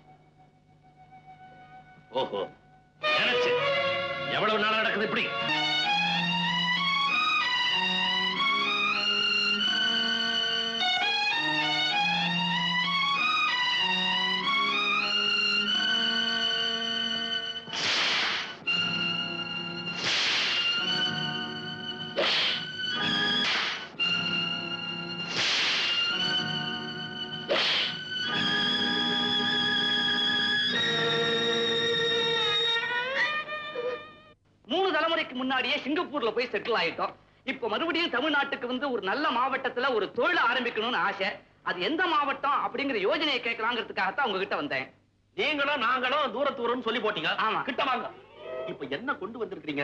ஓஹோ, நினைச்சு எவ்வளவு நாளா நடக்குது இப்படி? முன்னாடியே சிங்கப்பூர்ல போய் செட்டில் ஆயிட்டோம். இப்ப மறுபடியும் தமிழ்நாட்டுக்கு வந்து ஒரு நல்ல மாவட்டத்துல ஒரு தொழில் ஆரம்பிக்கணும்னு ஆசை. அது எந்த மாவட்டம் அப்படிங்கிற யோஜனையை கேட்கலாங்கிறதுக்காகத்தான் உங்ககிட்ட வந்தேன். நீங்களும் நாங்களும் தூரத்தூரம்னு சொல்லி போட்டீங்க. ஆமா. கிட்ட வாங்க. இப்ப என்ன கொண்டு வந்திருக்கீங்க?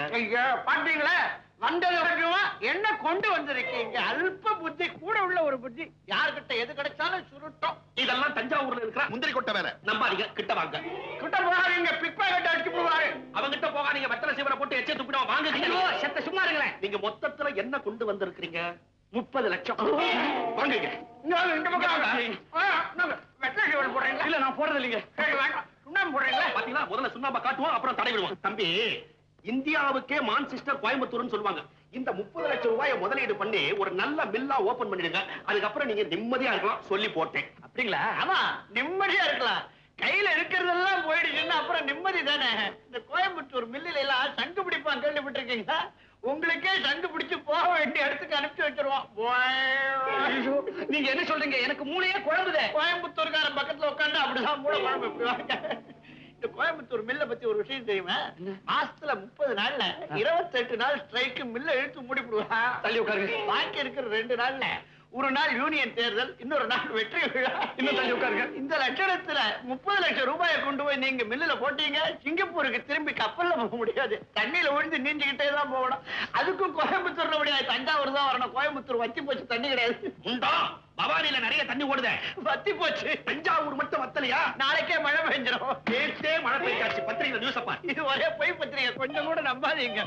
பாத்தீங்களா, வந்தது வரைக்கும் என்ன கொண்டு வந்திருக்கீங்க? அல்ப புத்தி கூட உள்ள ஒரு புத்தி. யாருக்கிட்ட எது கிடைச்சாலும் சுருட்டும். இதெல்லாம் தஞ்சாவூர்ல இருக்கிற முந்திரி கொட்டை வேலை. நம்பாதீங்க, கிட்ட வாங்க. கிட்ட போகாதீங்க, பிக் பாக்கெட் அடிச்சு போவாரு. அவங்கிட்ட போகாதீங்க, வெத்தலை சீவரை போட்டு எச்ச துப்பிடுவோம். வாங்க. செத்த சும்மா இருங்களேன். நீங்க மொத்தத்துல என்ன கொண்டு வந்திருக்கீங்க? 30 லட்சம். வாங்க. இந்த பக்கம் வெத்தலை சீவல் போடுறீங்களா? இல்ல, நான் போடுறது இல்லைங்க. சுண்ணாம்பு போடுறீங்களா? பாத்தீங்களா, முதல்ல சுண்ணாம்பை காட்டுவோம், அப்புறம் தடை விடுவோம். தம்பி, இந்தியாவுக்கே மான்செஸ்டர் கோயம்புத்தூர்னு சொல்லுவாங்க. இந்த 30 லட்சம் ரூபாயை முதலீடு பண்ணி ஒரு நல்ல மில்லா ஓபன் பண்ணிடுங்க. அதுக்கப்புறம் நீங்க நிம்மதியா இருக்கலாம் சொல்லி போட்டேன். அப்படிங்களா? ஆமா, நிம்மதியா இருக்கலாம். கையில இருக்கிறதெல்லாம் போயிடுச்சுன்னா அப்புறம் நிம்மதி தானே. இந்த கோயம்புத்தூர் மில்லில எல்லாம் சங்கு பிடிப்பான், கேள்விப்பட்டிருக்கீங்களா? உங்களுக்கே சங்கு பிடிச்சு போக வேண்டிய இடத்துக்கு அனுப்பிச்சு வச்சிருவான். நீங்க என்ன சொல்றீங்க? எனக்கு மூளையே குழம்புதே. கோயம்புத்தூர்காரன் பக்கத்துல உட்காந்து அப்படிதான் மூளை குழம்பு எப்படி. இந்த கோயம்புத்தூர் மில்ல பத்தி ஒரு விஷயம் தெரியுமா? மாசத்துல 30 நாள்ல 28 நாள் ஸ்ட்ரைக்கு மில்ல இழுத்து மூடிடுவான். தள்ளி உட்காருங்க. பாக்கி இருக்கிற 2 நாள்ல ஒரு நாள் யூனியன் தேர்தல், இன்னொரு நாள் வெற்றி விழா. இன்னும் தள்ளி உட்காருங்க. இந்த லட்சணத்துல 30 லட்சம் ரூபாயை கொண்டு போய் நீங்க மில்லுல போட்டீங்க, சிங்கப்பூருக்கு திரும்பி கப்பல்ல போக முடியாது, தண்ணியில விழுந்து நீஞ்சுக்கிட்டே தான் போகணும். அதுக்கும் கோயம்புத்தூர்ல முடியாது, தஞ்சாவூர் தான் வரணும். கோயம்புத்தூர் வத்தி போச்சு, தண்ணி கிடையாது. உண்டா? பவானியில நிறைய தண்ணி ஓடுதே. வத்தி போச்சு. தஞ்சாவூர் மட்டும் வத்தலையா? நாளைக்கே மழை பெஞ்சிடும். நேற்றே மழை பெய்யாச்சு. பத்திரிகை நியூஸ் அப்பா. இது ஒரே பொய் பத்திரிகை, கொஞ்சம் கூட நம்பாதீங்க.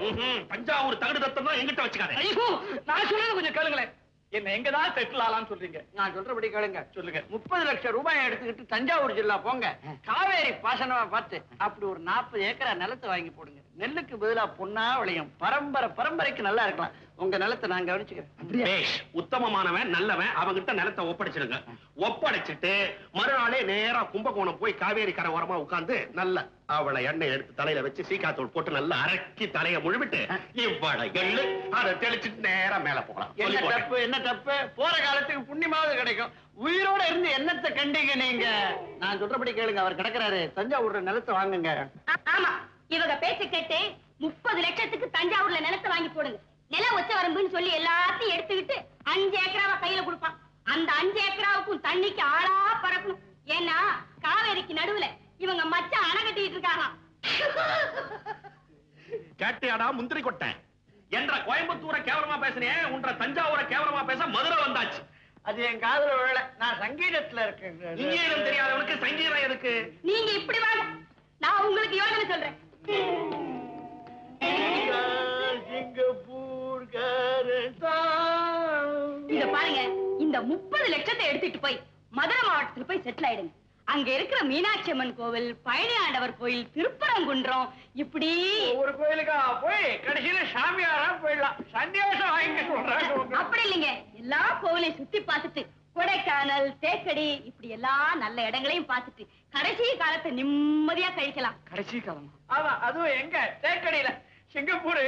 தஞ்சாவூர் தகுடு தத்தம் தான் எங்கிட்ட வச்சுக்காத. ஐயோ, நான் சொல்றது கொஞ்சம் கேளுங்களேன். என்ன எங்கதான் செட்டில் ஆகலாம்னு சொல்றீங்க? நான் சொல்றபடி கேளுங்க. சொல்லுங்க. 30 லட்சம் ரூபாய் எடுத்துக்கிட்டு தஞ்சாவூர் ஜில்லா போங்க, காவேரி பாசனமா பார்த்து அப்படி ஒரு 40 ஏக்கரா நிலத்தை வாங்கி போடுங்க. நெல்லுக்கு பதிலா பொன்னா விளையும், பரம்பரைக்கு நல்லா இருக்கலாம். உங்க நிலத்தை நான் கவனிச்சுக்கிறேன். உத்தமமானவன் நல்லவன், அவங்கிட்ட நிலத்தை ஒப்படைச்சிடுங்க. ஒப்படைச்சிட்டு மறுநாளே நேரா கும்பகோணம் போய் காவேரி கரை ஓரமா உட்கார்ந்து நல்ல அவளை எண்ணெய் எடுத்து தலையில வச்சு சீக்காத்தூள் போட்டு நல்லா அரக்கி தலையை முழுவிட்டு இவ்வளவு எள்ளு அதை தெளிச்சுட்டு நேரா மேல போகலாம். என்ன தப்பு? போற காலத்துக்கு புண்ணியமாவது கிடைக்கும். உயிரோட இருந்து என்னத்தை கண்டீங்க நீங்க? நான் சொல்றபடி கேளுங்க. அவர் கிடக்குறாரு, தஞ்சாவூர்ல நிலத்தை வாங்குங்க. ஆமா, இவங்க பேச்சு கேட்டு 30 லட்சத்துக்கு தஞ்சாவூர்ல நிலத்தை வாங்கி போடுங்க. நில ஒச்ச வரம்புன்னு சொல்லி எல்லாத்தையும் எடுத்துக்கிட்டு 5 ஏக்கராவை கையில கொடுப்பான். அந்த 5 ஏக்கராவுக்கும் தண்ணிக்கு ஆளா பறக்கணும். ஏன்னா காவேரிக்கு நடுவுல இவங்க மச்சான் அணை கட்டிட்டு இருக்காங்க. கேட்டியாடா முந்திரி கொட்டை என்ற கோயம்புத்தூரை கேவலமா பேசினேன், உன்ற தஞ்சாவூரை கேவலமா பேச மதுரை வந்தாச்சு. அது என் காதுல விழல. நான் சங்கீதத்துல இருக்கேன். இங்கேயும் தெரியாதவனுக்கு சங்கீதம் எதுக்கு? நீங்க இப்படி வாங்க, நான் உங்களுக்கு யோசனை சொல்றேன். இத பாருங்க, இந்த 30 லட்சத்தை எடுத்துட்டு போய் மதுரை மாவட்டத்துக்கு போய் செட்டில் ஆயிடுங்க. அங்க இருக்கிற மீனாட்சி அம்மன் கோவில், பழனி ஆண்டவர் கோயில், திருப்பரங்குன்றம், இப்படி ஒரு கோயிலுக்கா போய் கடைசியில சாமியாரா போயிடலாம். சன்னியாசம் வாங்கி சொல்றாங்க. அப்படி இல்லைங்க, எல்லா கோவிலையும் சுத்தி பார்த்துட்டு கொடைக்கானல், தேக்கடி, இப்படி எல்லா நல்ல இடங்களையும் பார்த்துட்டு கடைசி காலத்தை நிம்மதியா கழிக்கலாம். கடைசி காலமா? ஆமா, அதுவும் எங்க? தேக்கடியில. சிங்கப்பூர்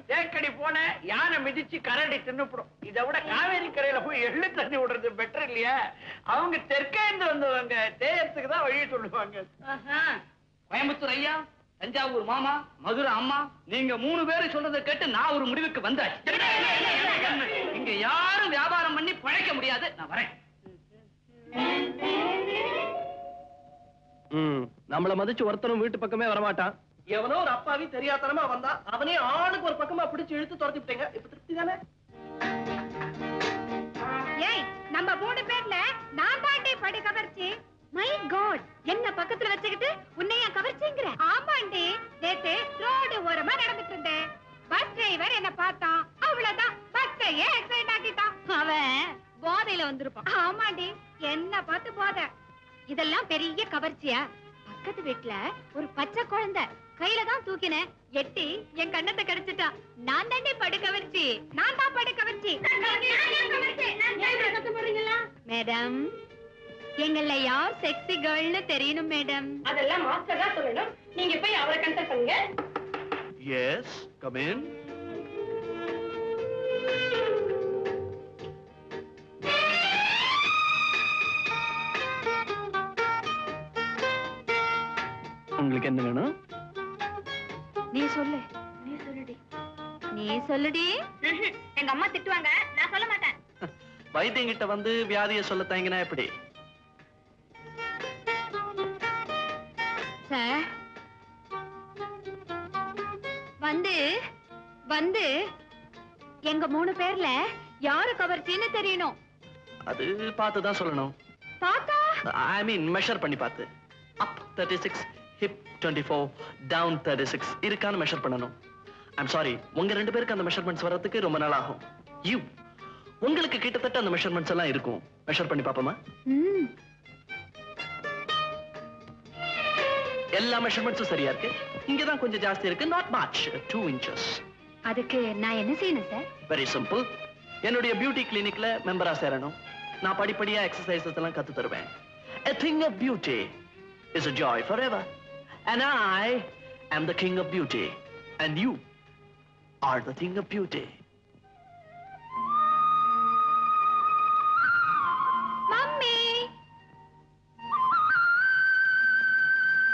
தேக்கடி போன யானை மிதிச்சு கரண்டி தின்னுப்படும். இதை விட காவேரி கரையில போய் எள்ளு தண்ணி விடுறது பெட்டர் இல்லையா? அவங்க தெற்கேந்து வந்தவங்க தேயத்துக்கு தான் வழி சொல்லுவாங்க. கோயம்புத்தூர் ஐயா, தஞ்சாவூர் மாமா, மதுரை அம்மா, நீங்க 3 பேரும் சொல்றதை கேட்டு நான் ஒரு முடிவுக்கு வந்தாச்சு. இங்க யாரும் வியாபாரம் பண்ணி பழைக்க முடியாது. நான் வரேன். நம்மள மதிச்சு ஒருத்தரும் வீட்டு பக்கமே வரமாட்டான். எவனோ ஒரு அப்பாவி தெரியாதனமா வந்தா அவனே ஆளுக்கு ஒரு பக்கமா பிடிச்சு இழுத்து துரத்தி விட்டீங்க. இப்ப திருப்தி தானே? ஏய், நம்ம 3 பேர்ல நான் தாண்டி படி கவர்ச்சி. மை காட், என்ன பக்கத்துல வச்சுக்கிட்டு உன்னைய கவர்ச்சிங்கற? ஆமாண்டி, நேத்து ரோடு ஓரமா நடந்துட்டு இருந்தேன். பஸ் டிரைவர் என்ன பார்த்தான், அவ்வளவுதான் பஸ்ஸையே ஆக்சிடென்ட் ஆக்கிட்டான். அவன் போதையில வந்திருப்பான். ஆமாண்டி, என்ன பார்த்து போதை. இதெல்லாம் பெரிய கவர்ச்சியா? பக்கத்து வீட்டுல ஒரு பச்சை குழந்தை கையில தான் தூக்கினேன், எட்டி என் கண்ணத்தை கடிச்சிட்டான். நான் தாண்டி படு கவர்ச்சி. நான் தான் படு கவர்ச்சி. மேடம், எங்கள யார் செக்ஸி கேர்ள்னு தெரியணும் மேடம். அதெல்லாம் மாஸ்டர் தான் சொல்லணும். நீங்க போய் அவரை கன்சல்ட் பண்ணுங்க. Yes, come in. உங்களுக்கு என்ன வேணும்? நீ சொல்லு. நீ சொல்லுடி. நீ சொல்லுடி. எங்க அம்மா திட்டுவாங்க, நான் சொல்ல மாட்டேன். வைத்தியங்கிட்ட வந்து வியாதியை சொல்ல தயங்கினா எப்படி? சார், வந்து வந்து எங்க 3 பேர்ல யாரு கவர்ச்சின்னு தெரியணும். அது பார்த்து தான் சொல்லணும். பாத்தா ஐ மீன் மெஷர் பண்ணி பார்த்து. அப் 36, ஹிப் 24, டவுன் 36 இருக்கான்னு மெஷர் பண்ணணும். ஐம் சாரி, உங்க 2 பேருக்கு அந்த மெஷர்மெண்ட்ஸ் வரதுக்கு ரொம்ப நாள் ஆகும். யூ, உங்களுக்கு கிட்டத்தட்ட அந்த மெஷர்மெண்ட்ஸ் எல்லாம் இருக்கும். மெஷர் பண்ணி பாப்போமா? எல்லா மெஷர்மெண்ட்ஸும் சரியா இருக்கு. இங்கதான் கொஞ்சம் ஜாஸ்தி இருக்கு. Not much, 2 inches. அதுக்கு நான் என்ன செய்யணும் சார்? Very simple. என்னுடைய பியூட்டி கிளினிக்ல மெம்பரா சேரணும். நான் படிப்படியா எக்ஸசைசஸ் எல்லாம் கத்து தருவேன். A thing of beauty is a joy forever. And I am the king of beauty. And you are the thing of beauty. Mummy,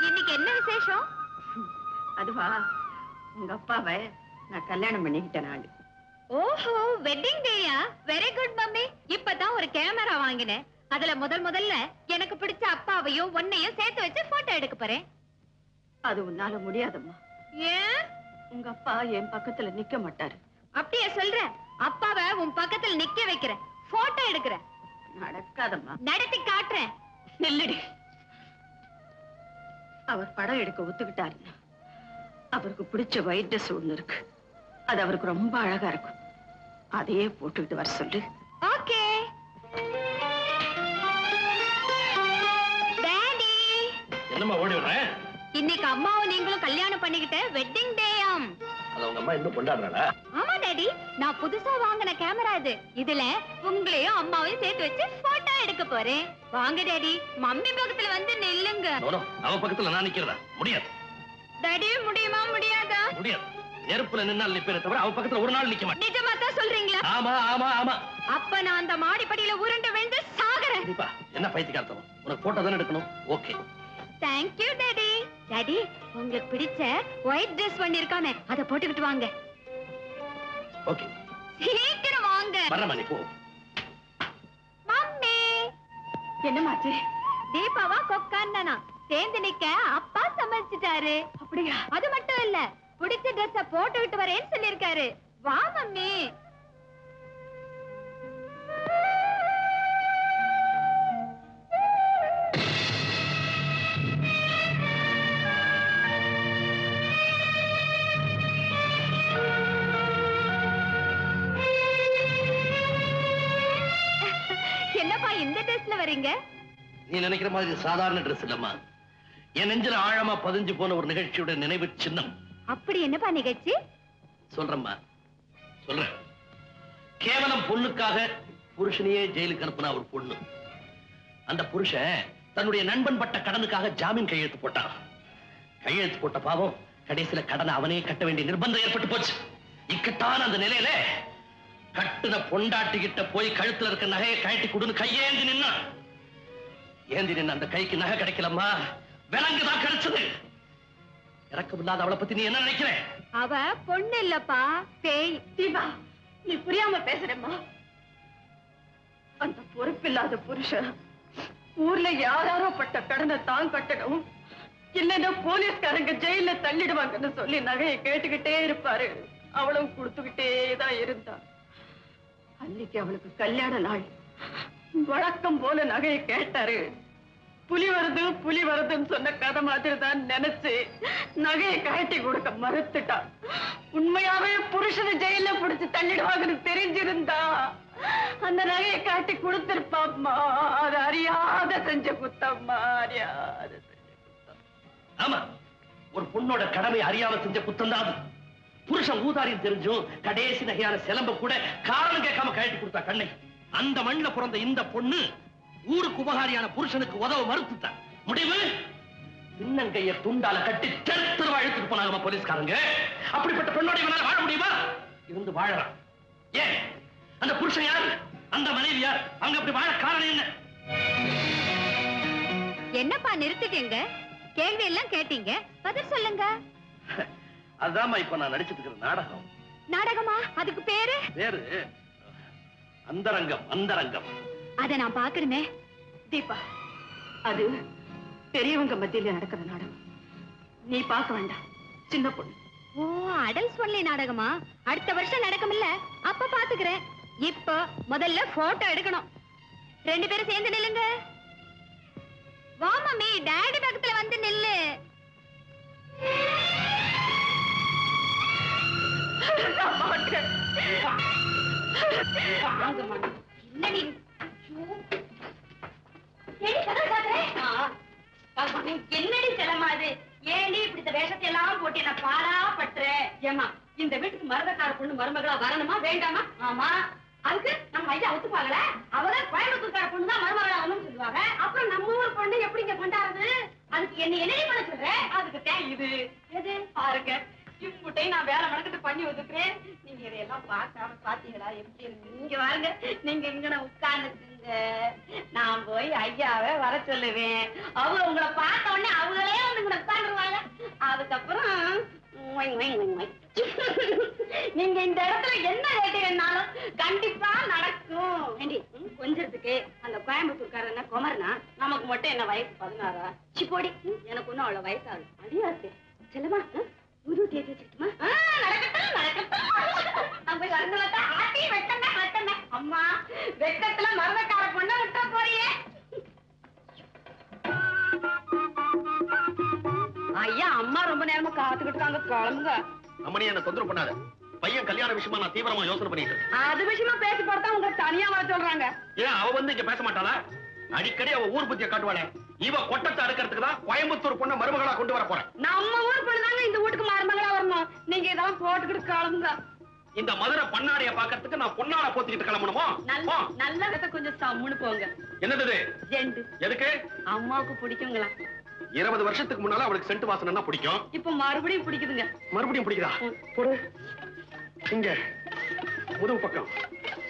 இன்னைக்கு என்ன விசேஷம்? அதுவா, உங்க அப்பாவை நான் கல்யாணம் பண்ணிக்கிட்டேன். நாடு ஓஹோ வெட்டிங் டேயா? Very good mummy. இப்பதான் ஒரு கேமரா வாங்கினேன். அதுல முதல்ல எனக்கு பிடிச்ச அப்பாவையும் உன்னையும் சேர்த்து வச்சு போட்டோ எடுக்க போறேன். அது உன்னால முடியாதம்மா. ஏன்? உங்க அப்பா என் பக்கத்துல நிக்க மாட்டாரு. அப்படியே சொல்ற? அப்பாவை உன் பக்கத்துல நிக்க வைக்கிறேன், போட்டோ எடுக்கிறேன். நடக்காதம்மா. நடத்தி காட்டுறேன். நில்லடி. அவர் படம் எடுக்க ஒத்துக்கிட்டாருன்னா அவருக்கு பிடிச்ச ஒயிட் ட்ரெஸ் ஒண்ணு இருக்கு. அது அவருக்கு ரொம்ப அழகா இருக்கும். அதையே போட்டுக்கிட்டு வர சொல்லு. ஓகே. டாடி, என்னம்மா ஓடி வர்றேன்? இன்னைக்கு அம்மாவும் நீங்களும் கல்யாணம் பண்ணிக்கிட்ட வெட்டிங் டேயாம். அது உங்க அம்மா இன்னும் கொண்டாடுறாளா? ஆமா டாடி, நான் புதுசா வாங்கின கேமரா இது. இதுல உங்களையும் அம்மாவையும் சேர்த்து வச்சு போட்டோ எடுக்க போறேன். வாங்க டாடி, மம்மி பக்கத்துல வந்து நில்லுங்க. அவ பக்கத்துல நான் நிக்கிறதா? முடியாது. டாடி, முடியுமா முடியாதா? முடியாது. நெருப்புல நின்னால் நிப்பேனே தவிர அவ பக்கத்துல ஒரு நாள் நிக்க மாட்டேன். நிஜமா தான் சொல்றீங்களா? ஆமா ஆமா ஆமா. அப்ப நான் அந்த மாடிப்படியில உருண்டு விழுந்து சாகுறேன். கண்டிப்பா. என்ன பைத்தியக்காரத்தனம்? உனக்கு போட்டோ தானே எடுக்கணும். Okay. Thank you daddy. Daddy, உங்களுக்கு பிடிச்ச ஒயிட் Dress பண்ணிருக்கானே, அத போட்டுக்கிட்டு வாங்க. ஓகே. சீக்கிரம் வாங்க. வரமா நீ போ. மம்மி, என்னமாச்சு? தீபாவா கொக்கான்னா சேர்ந்து நிக்க அப்பா சமைச்சிட்டாரு. அப்படியா? அது மட்டும் இல்ல, பிடிச்ச Dress போட்டுக்கிட்டு வரேன்னு சொல்லிருக்காரு. வா மம்மி. என்னப்பா இந்த Dressல வரீங்க? நீ நினைக்கிற மாதிரி சாதாரண Dress இல்லம்மா. என் நெஞ்சில ஆழமா பதிஞ்சு போன ஒரு நிகழ்ச்சியோட நினைவு சின்னம். அப்படி என்னப்பா நிகழ்ச்சி? சொல்றேம்மா, சொல்றேன். கேவலம் பொண்ணுக்காக புருஷனையே ஜெயிலுக்கு அனுப்புனா ஒரு பொண்ணு. அந்த புருஷன் தன்னுடைய நண்பன் பட்ட கடனுக்காக ஜாமீன் கையெழுத்து போட்டான். கையெழுத்து போட்ட பாவம் கடைசியில கடனை அவனே கட்ட வேண்டிய நிர்பந்தம் ஏற்பட்டு போச்சு. இக்கட்டான அந்த நிலையில கட்டுன பொண்டாட்டிகிட்ட போய் கழுத்துல இருக்க நகையை கழட்டி கொடுன்னு கையேந்தி நின்னான். ஏந்தி நின்ன அந்த கைக்கு நகை கிடைக்கலம்மா, விலங்குதான் கிடைச்சது. இறக்கமில்லாத அவளை பத்தி நீ என்ன நினைக்கிற? அவ பொண்ணு இல்லப்பா, பேய். தீபா, நீ புரியாம பேசுறேம்மா. அந்த பொறுப்பில்லாத புருஷன் ஊர்ல யாராரோ பட்ட கடனை தான் கட்டணும், இல்லன்னா போலீஸ்காரங்க ஜெயில தள்ளிடுவாங்கன்னு சொல்லி நகையை கேட்டுக்கிட்டே இருப்பாரு. அவளும் கொடுத்துக்கிட்டே தான் இருந்தா. அன்னைக்கு அவளுக்கு கல்யாண நாள். வழக்கம் போல நகையை கேட்டாரு. புலி வருதுன்னு சொன்ன கதை மாதிரி தான் நினைச்சு நகையை கட்டி கொடுக்க மறுத்துட்டா. உண்மையாவே புருஷனை ஜெயில பிடிச்சு தள்ளிடுவாங்கன்னு தெரிஞ்சிருந்தா அந்த நகையை காட்டி கொடுத்திருப்பாம்மா. அது அறியாத செஞ்ச குத்தம்மா, அறியாத செஞ்ச குத்தம். ஆமா, ஒரு பொண்ணோட கடமை அறியாம செஞ்ச குத்தம் தான் அது. புருஷன் ஊதாரியும் தெரிஞ்சும் கடைசி நகையான சிலம்ப கூட காரணம் கேட்காம கழட்டி கொடுத்தா கண்ணை. அந்த மண்ணில பிறந்த இந்த பொண்ணு ஊருக்கு உபகாரியான புருஷனுக்கு உதவ மறுத்துட்டான். முடிவு பின்னங்கைய துண்டால கட்டி தெருவா இழுத்துட்டு போனாங்க போலீஸ்காரங்க. அப்படிப்பட்ட பெண்ணோட இவனால வாழ முடியுமா? இருந்து வாழறான். ஏன்? அந்த புருஷன் யார்? அந்த மனைவி யார்? அவங்க அப்படி வாழ காரணம் என்ன? என்னப்பா நிறுத்திட்டீங்க? கேள்வி எல்லாம் கேட்டீங்க, பதில் சொல்லுங்க. அதாம்மா இப்ப நான் நடிச்சிட்டு இருக்கிற நாடகம். நாடகமா? அதுக்கு பேரு? பேரு அந்தரங்கம். அந்தரங்கம். அத நான் பாக்குறேனே. தீபா, அது பெரியவங்க மத்தியில நடக்கிற நாடகம். நீ பார்க்க வேண்டாம், சின்ன பொண்ணு. ஓ, அடல்ட்ஸ் ஒன்லி நாடகமா? அடுத்த வருஷம் நடக்கும்ல, அப்ப பாத்துக்கிறேன். இப்ப முதல்ல போட்டோ எடுக்கணும். 2 பேரும் சேர்ந்து நில்லுங்க. வா மம்மி, டாடி பக்கத்துல வந்து நில்லு. நான் பார்க்கிறேன். என்னடி? என்னடி செலமா இது? ஏண்டி இப்படி இந்த வேஷத்தை எல்லாம் போட்டு என்ன பாடா பட்டுற? ஏமா, இந்த வீட்டுக்கு மருதக்கார பொண்ணு மருமகளா வரணுமா வேண்டாமா? ஆமா, அதுக்கு நம்ம ஐயா ஒத்துப்பாங்களே. அவதான் கோயம்புத்தூர்கார பொண்ணு தான் மருமகளா வரணும்னு சொல்லுவாங்க. அப்புறம் நம்ம ஊர் பொண்ணு எப்படிங்க கொண்டாடுறது? அதுக்கு என்ன பண்ண சொல்ற? அதுக்கு தான் இது. எது பாருங்க, இம்முட்டை நான் வேலை மணக்கிட்டு பண்ணி ஒதுக்குறேன். நீங்க இதையெல்லாம் பார்க்காம பாத்தீங்களா எப்படி இருக்கு? நீங்க வாருங்க, நீங்க இங்க உட்கார்ந்துங்க. நான் போய் ஐயாவை வர சொல்லுவேன். அவங்க உங்களை பார்த்த உடனே அவங்களே வந்து உங்களை உட்காந்துருவாங்க. அதுக்கப்புறம் நீங்க இந்த இடத்துல என்ன கேட்டீங்கன்னாலும் கண்டிப்பா நடக்கும். ஏண்டி, கொஞ்சத்துக்கு அந்த கோயம்புத்தூர்காரன் குமரனா, நமக்கு மட்டும் என்ன வயசு 16. சிப்போடி, எனக்கு ஒண்ணும் அவ்வளவு வயசாகுது. அடியாச்சு செல்லமா, புது தேதி வச்சுக்கிட்டுமா? நடக்கட்டும் நடக்கட்டும். நான் போய் வருங்களா ஆட்டி வெட்டமே வெட்டமே. அம்மா, வெட்டத்துல மரதக்கார பொண்ணை விட்ட போறியே. ஐயா, அம்மா ரொம்ப நேரமா காத்துக்கிட்டு இருக்காங்க, கிளம்புங்க. அம்மனி என்ன தொந்தரவு பண்ணாத. பையன் கல்யாண விஷயமா நான் தீவிரமா யோசனை பண்ணிட்டு இருக்கேன். அது விஷயமா பேசி பார்த்தா உங்க தனியா வர சொல்றாங்க. ஏன் அவ வந்து இங்க பேச மாட்டாளா? அடிக்கடி அவ ஊர் புத்திய காட்டுவாளே. இவ கொட்டத்தை அடுக்கிறதுக்கு தான் கோயம்புத்தூர் பொண்ண மருமகளா கொண்டு வர போறேன். நம்ம ஊர் பொண்ணுதாங்க இந்த வீட்டுக்கு மருமகளா வரணும். நீங்க இதெல்லாம் போட்டுக்கிட்டு கிளம்புங்க. இந்த மதுரை பண்ணாடைய பாக்கிறதுக்கு நான் பொன்னாட போத்திக்கிட்டு கிளம்பணுமோ? நல்ல கதை கொஞ்சம் சம்முன்னு போங்க. என்னது ஜெண்டு எதுக்கு? அம்மாவுக்கு பிடிக்குங்களா? 20 வருஷத்துக்கு முன்னால அவளுக்கு சென்ட் வாசனை பிடிக்கும். இப்ப மறுபடியும் பிடிக்குதுங்க. மறுபடியும் பிடிக்குதா? போடு. இங்க முதுகு பக்கம்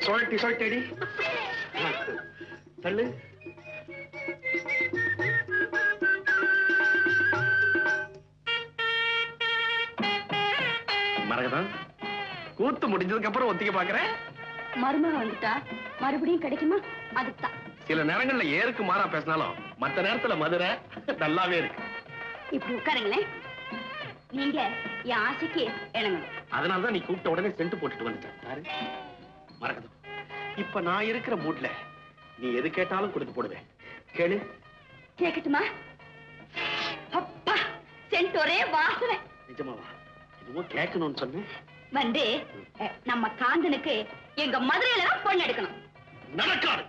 சுழட்டி சுழட்டி தள்ளு. மரகதான், கூத்து முடிஞ்சதுக்கு அப்புறம் ஒத்திக்க பாக்குறேன். மருமக வந்துட்டா மறுபடியும் கிடைக்குமா? அதுதான். சில நேரங்கள்ல ஏருக்கு மாறா பேசினாலும் மத்த நேரத்துல மதுரை நல்லாவே இருக்கு. இப்படி உட்காருங்களேன். நீங்க என் ஆசைக்கு இணங்க. அதனாலதான் நீ கூப்பிட்ட உடனே சென்ட் போட்டுட்டு வந்துட்டேன். மரகதம், இப்ப நான் இருக்கிற மூட்ல நீ எது கேட்டாலும் கொடுத்து போடுவேன். கேளு. கேட்கட்டுமா? அப்பா, சென்ட் ஒரே வாசனை. நிஜமாவா? இதுவும் கேட்கணும்னு சொன்னேன். வந்து நம்ம காந்தனுக்கு எங்க மதுரையில தான் பொண்ணு எடுக்கணும். நடக்காது.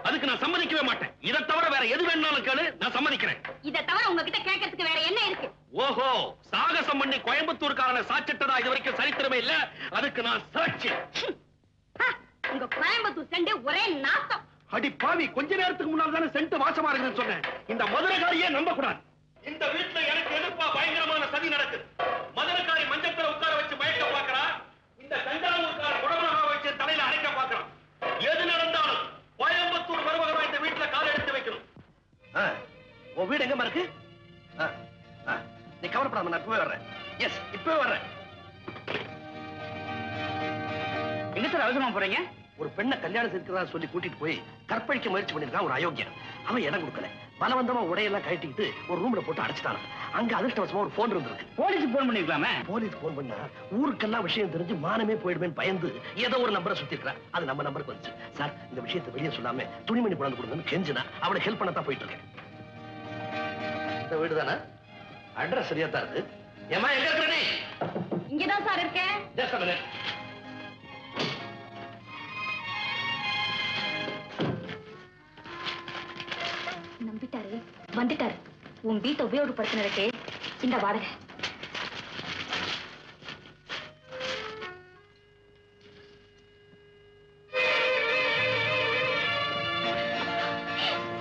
அதுக்கு நான் சம்மதிக்கவே மாட்டேன். இதை தவிர வேற எது வேணாலும் கேளு, நான் சம்மதிக்கிறேன். இதை தவிர உங்ககிட்ட கேட்கறதுக்கு வேற என்ன இருக்கு? ஓஹோ, சாகசம் பண்ணி கோயம்புத்தூர்காரனை சாச்சிட்டதா இது வரைக்கும் சரித்திரமே இல்ல. அதுக்கு நான் சாட்சி. உங்க கோயம்புத்தூர் செண்டு ஒரே நாசம். அடி பாவி, கொஞ்ச நேரத்துக்கு முன்னால் தானே சென்ட் வாசமா இருக்குன்னு சொன்னேன். இந்த மதுரைக்காரியே நம்ப கூடாது. இந்த வீட்டுல எனக்கு எதிர்ப்பா பயங்கரமான சதி நடக்குது. மதுரைக்காரி மஞ்சத்துல உட்கார வச்சு மயக்க பாக்குறா. இந்த தஞ்சாவூர்கார குடமாக வச்சு தலையில அரைக்க பாக்குறான். எது நடந்தாலும் கோயம்புத்தூர் மருமகனா இந்த வீட்டுல கால் எடுத்து வைக்கணும். உன் வீடு எங்க இருக்கு? நீ கவலைப்படாம, நான் இப்பவே வர்றேன். எஸ், இப்பவே வர்றேன். எங்க சார் அவசரமா போறீங்க? ஒரு பெண்ணை கல்யாணம் செய்கிறதா சொல்லி கூட்டிட்டு போய் கற்பழிக்க முயற்சி பண்ணிருக்கான் ஒரு அயோக்கியன். அவன் இடம் கொடுக்கல. பலவந்தமா உடையெல்லாம் கட்டிக்கிட்டு ஒரு ரூம்ல போட்டு அடைச்சிட்டான். அங்க அதிர்ஷ்டவசமா ஒரு போன் இருந்திருக்கு. போலீஸ் போன் பண்ணிருக்கலாமே. போலீஸ் போன் பண்ணா ஊருக்கெல்லாம் விஷயம் தெரிஞ்சு மானமே போயிடுவேன் பயந்து ஏதோ ஒரு நம்பரை சுத்தி இருக்கிறா. அது நம்ம நம்பருக்கு வந்துச்சு. சார், இந்த விஷயத்தை வெளியே சொல்லாம துணிமணி கொண்டு கொடுங்கன்னு கெஞ்சினா அவளை ஹெல்ப் பண்ணத்தான் போயிட்டு இருக்கேன். இந்த வீடு தானே? அட்ரஸ் சரியா தான் இருக்கு. ஏமா, எங்க இருக்கிற நீ? இங்கதான் சார் இருக்கேன். Just a minute. நம்பிட்டாரு, வந்துட்டாரு. உன் வீட்டை உபயோகப்படுத்தினதுக்கு இந்த வாடகை.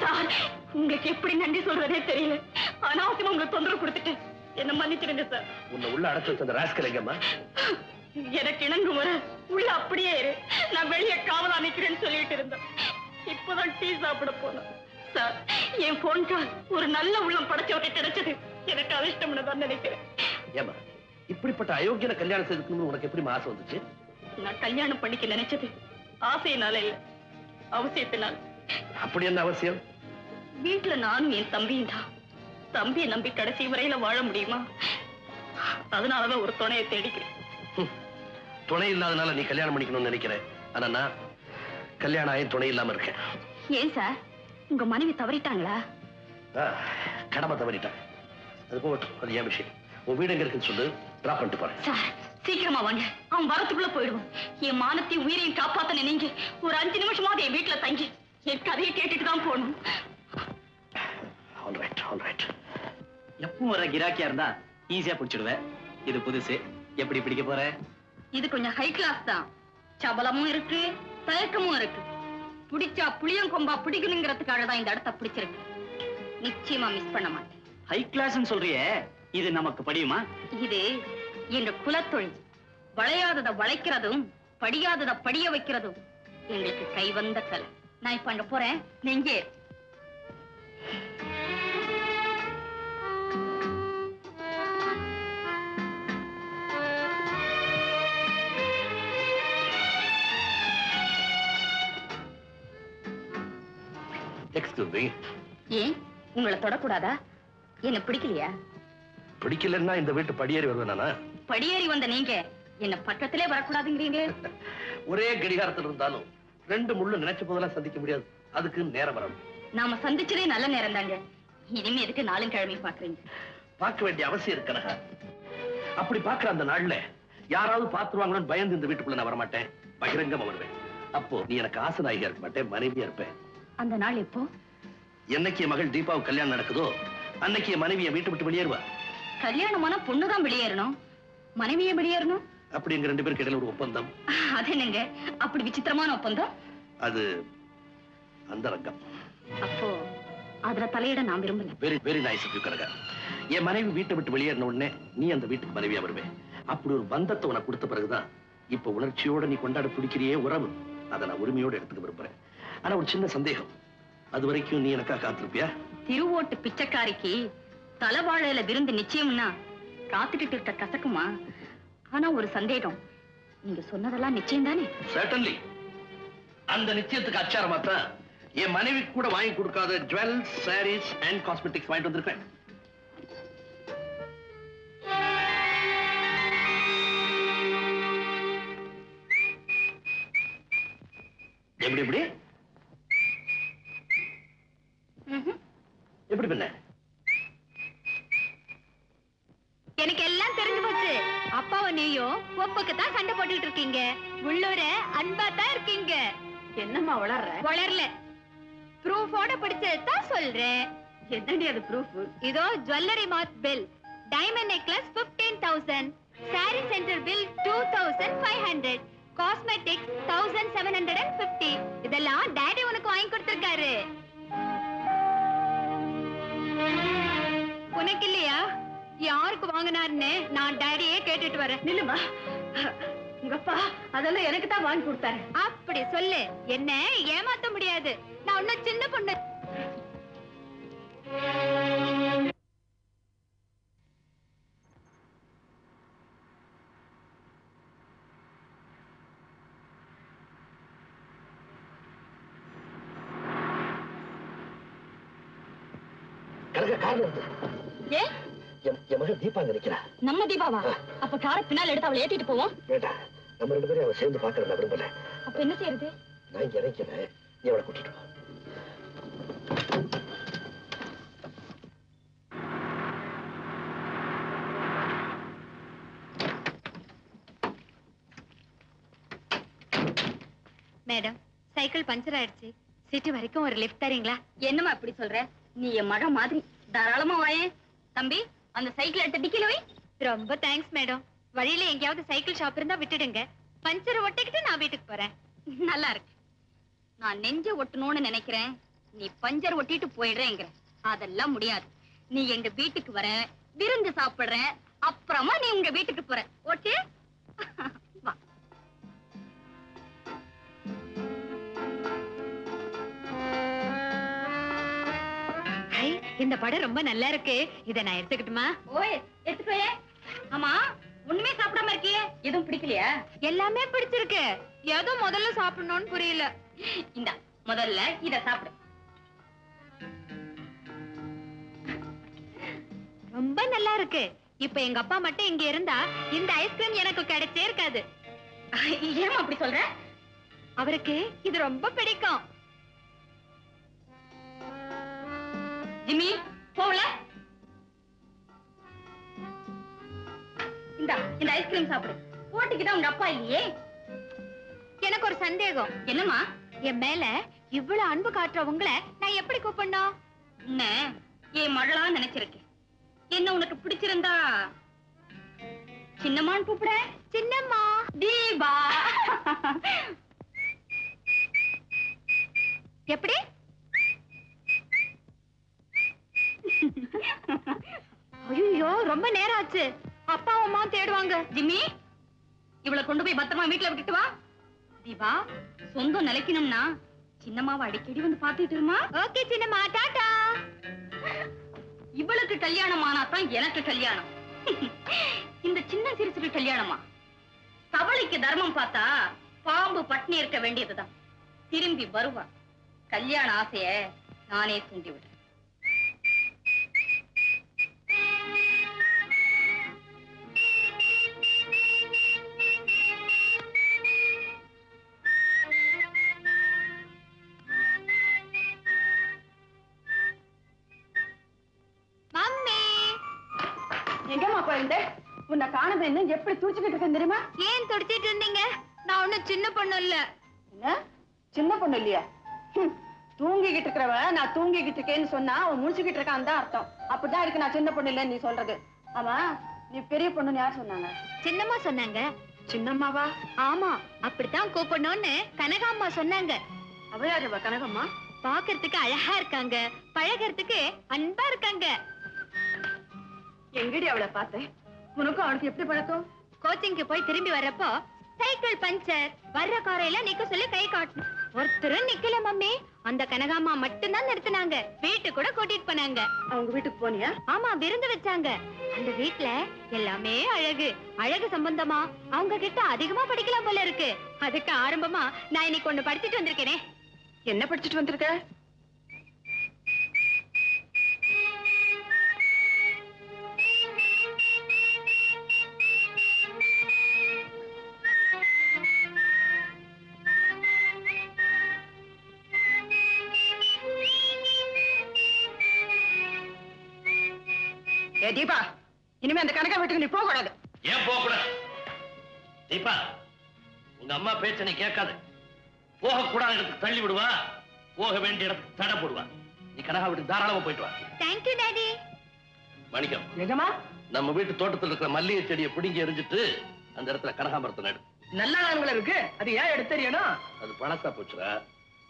சார், உங்களுக்கு எப்படி நன்றி சொல்றதே தெரியல. அனாவசியமா உங்களுக்கு தொந்தரவு கொடுத்துட்டு என்ன மன்னிச்சிடுங்க சார். உன்னை உள்ள அடைச்சு வச்ச அந்த ராஸ்கல் எங்கம்மா? எனக்கு இணங்கும் வர உள்ள அப்படியே இரு, நான் வெளியே காவலா நிக்கிறேன்னு சொல்லிட்டு இருந்தேன். இப்பதான் டீ சாப்பிட போனேன். சார், என் போன் கால் ஒரு நல்ல உள்ளம் படைச்சவரை கிடைச்சது எனக்கு அதிர்ஷ்டம்னு தான் நினைக்கிறேன். ஏமா, இப்படிப்பட்ட அயோக்கியனை கல்யாணம் செய்துக்கணும்னு உனக்கு எப்படி ஆசை வந்துச்சு? நான் கல்யாணம் பண்ணிக்க நினைச்சது ஆசையினால இல்ல, அவசியத்தினால். அப்படி என்ன அவசியம்? வீட்டுல நானும் என் தம்பியும் தான். தம்பியை நம்பி கடைசி வரையில வாழ முடியுமா? அதனாலதான் ஒரு துணையை தேடிக்கிறேன். துணை இல்லாதனால நீ கல்யாணம் பண்ணிக்கணும்னு நினைக்கிறேன். ஆனா நான் கல்யாணம் ஆகி துணை இல்லாம இருக்கேன். ஏன் சார், உங்க மனைவி தவறிட்டாங்களா? கடமை தவறிட்டாங்க. அது போகட்டும், அது ஏன் விஷயம். உன் வீடு எங்க இருக்குன்னு சொல்லு, டிராப் பண்ணிட்டு போறேன். சார், சீக்கிரமா வாங்க. அவன் வரத்துக்குள்ள போயிடுவோம். என் மானத்தையும் உயிரையும் காப்பாத்த நீங்க ஒரு 5 நிமிஷமாவது என் வீட்டுல தங்கி என் கதையை கேட்டுட்டு தான் போகணும். All right, all right. எப்பவும் வர கிராக்கியா இருந்தா ஈஸியா பிடிச்சிடுவேன். இது புதுசு, எப்படி பிடிக்க போற? இது கொஞ்சம் ஹை கிளாஸ் தான். சபலமும் இருக்கு, தயக்கமும் இருக்கு. பிடிச்சா புளியம் கொம்பா பிடிக்கணுங்கிறதுக்காக தான் இந்த இடத்த பிடிச்சிருக்கு. நிச்சயமா மிஸ் பண்ண மாட்டேன். ஹை கிளாஸ்னு சொல்றியே, இது நமக்கு படியுமா? இது எங்க குலத்தொழில். வளையாதத வளைக்கிறதும் படியாதத படிய வைக்கிறதும் எங்களுக்கு கைவந்த கலை. நான் இப்ப அங்க போறேன், நீங்க எக்ஸ்கியூஸ் மீ. ஏன் உங்களை தொடக்கூடாதா? என்ன பிடிக்கலையா? பிடிக்கலன்னா இந்த வீட்டு படியேறி வருவேனா? படியேறி வந்த நீங்க என்ன பக்கத்திலே வரக்கூடாதுங்கிறீங்க. ஒரே கடிகாரத்தில் இருந்தாலும் ரெண்டு முள்ளு நினைச்ச போதெல்லாம் சந்திக்க முடியாது. அதுக்கு நேரம் வரணும். நாம சந்திச்சதே நல்ல நேரம் தாங்க. இனிமே எதுக்கு நாளும் கிழமை பாக்குறீங்க? பார்க்க வேண்டிய அவசியம் இருக்கனக. அப்படி பார்க்கிற அந்த நாள்ல யாராவது பார்த்துருவாங்களோன்னு பயந்து இந்த வீட்டுக்குள்ள நான் வரமாட்டேன். பகிரங்கமா வருவேன். அப்போ நீ எனக்கு ஆசனாயியா இருக்க மாட்டேன், மனைவியா இருப்பேன். அந்த நாள் எப்போ? என்னைக்கு என் மகள் தீபாவுக்கு கல்யாணம் நடக்குதோ அன்னைக்கு என் மனைவி என் வீட்டை விட்டு வெளியேறுவா. கல்யாணமான பொண்ணுதான் வெளியேறணும், மனைவியே வெளியேறணும். அப்படி எங்க 2 பேருக்கு இடையில ஒரு ஒப்பந்தம். அது என்னங்க அப்படி விசித்திரமான ஒப்பந்தம்? அது அந்த ரங்கம். அப்போ அதுல தலையிட நான் விரும்பல. Very very nice of you Kanaka. என் மனைவி வீட்டை விட்டு வெளியேறின உடனே நீ அந்த வீட்டுக்கு மனைவியா வருவேன். அப்படி ஒரு பந்தத்தை உனக்கு கொடுத்த பிறகுதான் இப்ப உணர்ச்சியோட நீ கொண்டாட பிடிக்கிறியே உறவு, அதை நான் உரிமையோட எடுத்துக்க விரும்புறேன். ஆனா ஒரு சின்ன சந்தேகம், அது வரைக்கும் நீ எனக்கா காத்திருப்பியா? திருவோட்டு பிச்சைக்காரிக்கு தலைவாழையில விருந்து நிச்சயம்னா காத்துக்கிட்டு இருக்க கசக்குமா? ஆனா ஒரு சந்தேகம், நீங்க சொன்னதெல்லாம் நிச்சயம் தானே? Certainly. அந்த நிச்சயத்துக்கு அச்சாரமா தான் என் மனைவி கூட வாங்கி கொடுக்காத ஜுவல்ஸ், சாரீஸ் அண்ட் காஸ்மெட்டிக்ஸ் வாங்கிட்டு வந்திருக்கேன். எப்படி எப்படி எப்படி பண்ண? எனக்கு எல்லாம் தெரிஞ்சு போச்சு. அப்பாவும் நீயும் ஒப்புக்கு தான் சண்டை போட்டுட்டு இருக்கீங்க. உள்ளூர அன்பா தான் இருக்கீங்க. என்னம்மா வளர்ற? வளரல, ப்ரூஃபோட பிடிச்சதான் சொல்றேன். என்னடி அது ப்ரூஃப்? இதோ ஜுவல்லரி மார்ட் bill, diamond necklace 15,000, sorry centre bill 2,500, cosmetics 1,750. இதெல்லாம் டாடி உனக்கு வாங்கி கொடுத்திருக்காரு. உனக்கு இல்லையா? யாருக்கு வாங்கினாருன்னு நான் டாடியே கேட்டுட்டு வரேன். நில்லுமா, உங்க அப்பா அதெல்லாம் எனக்கு தான் வாங்கி கொடுத்தாரு. அப்படி சொல்லு, என்ன ஏமாத்த முடியாது. நான் ஒன்னும் சின்ன பொண்ணு. கனகா கார் வருது. ஏன்? என் மகள் தீபா நினைக்கிறா. நம்ம தீபாவா? அப்ப காரை பின்னால் எடுத்து அவளை ஏத்திட்டு போவோம். வேண்டாம், நம்ம 2 பேரும் அவ சேர்ந்து பாக்குறத நான் விரும்பல. அப்ப என்ன செய்யறது? நான் இங்க இறக்கிறேன், நீ அவளை கூட்டிட்டு போ. மேடம், சைக்கிள் பஞ்சர் ஆயிடுச்சு. சிட்டி வரைக்கும் ஒரு லிஃப்ட் தரீங்களா? என்னம்மா இப்படி சொல்ற? நீ என் மகன் மாதிரி, தாராளமா வாயேன். தம்பி, அந்த சைக்கிள் எடுத்து டிக்கில வை. ரொம்ப தேங்க்ஸ் மேடம். வழியில எங்கேயாவது சைக்கிள் ஷாப் இருந்தா விட்டுடுங்க. பஞ்சர் ஒட்டிக்கிட்டு நான் வீட்டுக்கு போறேன். நல்லா இருக்கு. நான் நெஞ்ச ஒட்டணும்னு நினைக்கிறேன், நீ பஞ்சர் ஒட்டிட்டு போயிடுறேங்கிற. அதெல்லாம் முடியாது. நீ எங்க வீட்டுக்கு வர, விருந்து சாப்பிடுற, அப்புறமா நீ உங்க வீட்டுக்கு போற. ஓகே? வா. ஹை, இந்த படம் ரொம்ப நல்லா இருக்கு. இத நான் எடுத்துக்கிட்டுமா? ஓய், எடுத்துக்கோயே. ஆமா, ஒண்ணுமே சாப்பிடாம இருக்கியே, எதுவும் பிடிக்கலையா? எல்லாமே பிடிச்சிருக்கு. ஏதோ முதல்ல சாப்பிடணும்னு புரியல. இந்த முதல்ல இத சாப்பிடு. ரொம்ப நல்லா இருக்கு. இப்ப எங்க அப்பா மட்டும் இங்க இருந்தா இந்த ஐஸ்கிரீம் எனக்கு கிடைச்சே இருக்காது. ஏன் அப்படி சொல்ற? அவருக்கு இது ரொம்ப பிடிக்கும். ஜிம்மி, போகல. இந்த ஐஸ்கிரீம் சாப்பிடு. போட்டிக்கிட்ட உங்க அப்பா இல்லையே. எனக்கு ஒரு சந்தேகம். என்னம்மா? என் மேல இவ்வளவு அன்பு காட்டுறவங்கள நான் எப்படி கூப்பிடணும்? உன்னை என் மகளா நினைச்சிருக்கேன். என்ன உனக்கு பிடிச்சிருந்தா சின்னம்மான்னு கூப்பிட. சின்னம்மா. தீபா. எப்படி? ஐயோ, ரொம்ப நேரம் ஆச்சு. அப்பா அம்மா தேடுவாங்க. ஜிம்மி, இவளை கொண்டு போய் பத்திரமா வீட்டுல விட்டுட்டு வா. தீபா, சொந்தம் நிலைக்கணும்னா சின்னம்மாவை அடிக்கடி வந்து பாத்துட்டு இருமா. ஓகே சின்னம்மா, டாடா. இவளுக்கு கல்யாணம் ஆனாதான் எனக்கு கல்யாணம். இந்த சின்ன சிறுசுக்கு கல்யாணமா? தவளைக்கு தர்மம் பார்த்தா பாம்பு பட்னி இருக்க வேண்டியதுதான். திரும்பி வருவா. கல்யாண ஆசைய நானே தூண்டி விடுறேன். மம்மி எங்கம்மா போயிருந்த? உன்னை காணது என்ன எப்படி தூச்சிக்கிட்டு இருக்கேன் தெரியுமா? ஏன் துடிச்சிட்டு இருந்தீங்க? நான் ஒண்ணும் சின்ன பொண்ணு இல்ல. என்ன சின்ன பொண்ணு இல்லையா? தூங்கிக்கிட்டு இருக்கிறவ நான் தூங்கிக்கிட்டு இருக்கேன்னு சொன்னா அவன் முடிச்சுக்கிட்டு இருக்கான்னு தான் அர்த்தம். அப்படிதான் இருக்கு நான் சின்ன பொண்ணு இல்லைன்னு நீ சொல்றது. ஆமா, நீ பெரிய பொண்ணுன்னு யார் சொன்னாங்க? சின்னம்மா சொன்னாங்க. சின்னம்மாவா? ஆமா, அப்படித்தான் கூப்பிடணும்னு கனகாம்மா சொன்னாங்க. அவ யாருவா கனகம்மா? பாக்குறதுக்கு அழகா இருக்காங்க, பழகிறதுக்கு அன்பா இருக்காங்க. எங்கடி அவளை பார்த்தேன்? உனக்கும் அவனுக்கு எப்படி பழக்கம்? கோச்சிங்க்கு போய் திரும்பி வர்றப்போ சைக்கிள் பஞ்சர், வர்ற காரையில நிக்க சொல்லி கை காட்டணும். ஒருத்தரும் நிக்கல மம்மி. அந்த கனகாம்மா மட்டும்தான் நிறுத்தினாங்க. வீட்டு கூட கூட்டிட்டு போனாங்க. அவங்க வீட்டுக்கு போனியா? ஆமா, விருந்து வச்சாங்க. அந்த வீட்ல எல்லாமே அழகு. அழகு சம்பந்தமா அவங்க கிட்ட அதிகமா படிக்கலாம் போல இருக்கு. அதுக்கு ஆரம்பமா நான் இன்னைக்கு ஒண்ணு படிச்சுட்டு வந்திருக்கேனே. என்ன படிச்சுட்டு வந்திருக்க? தீபா, இனிமே அந்த கணக்கா வீட்டுக்கு நீ போக கூடாது. ஏன் போக கூடாது? தீபா, உங்க அம்மா பேச்ச நீ கேட்காத. போக கூடாத இடத்துக்கு தள்ளி விடுவா, போக வேண்டிய இடத்துக்கு தடை போடுவா. நீ கனகா வீட்டுக்கு தாராளமா போயிட்டு வா. Thank you daddy. மணிக்கம், நிஜமா? நம்ம வீட்டு தோட்டத்துல இருக்கிற மல்லிகை செடியை பிடுங்கி எரிஞ்சிட்டு அந்த இடத்துல கனகாமரத்தை நடு. நல்ல ஆண்கள் இருக்கு, அது ஏன் எடுத்தறியணும்? அது பழசா போச்சுடா.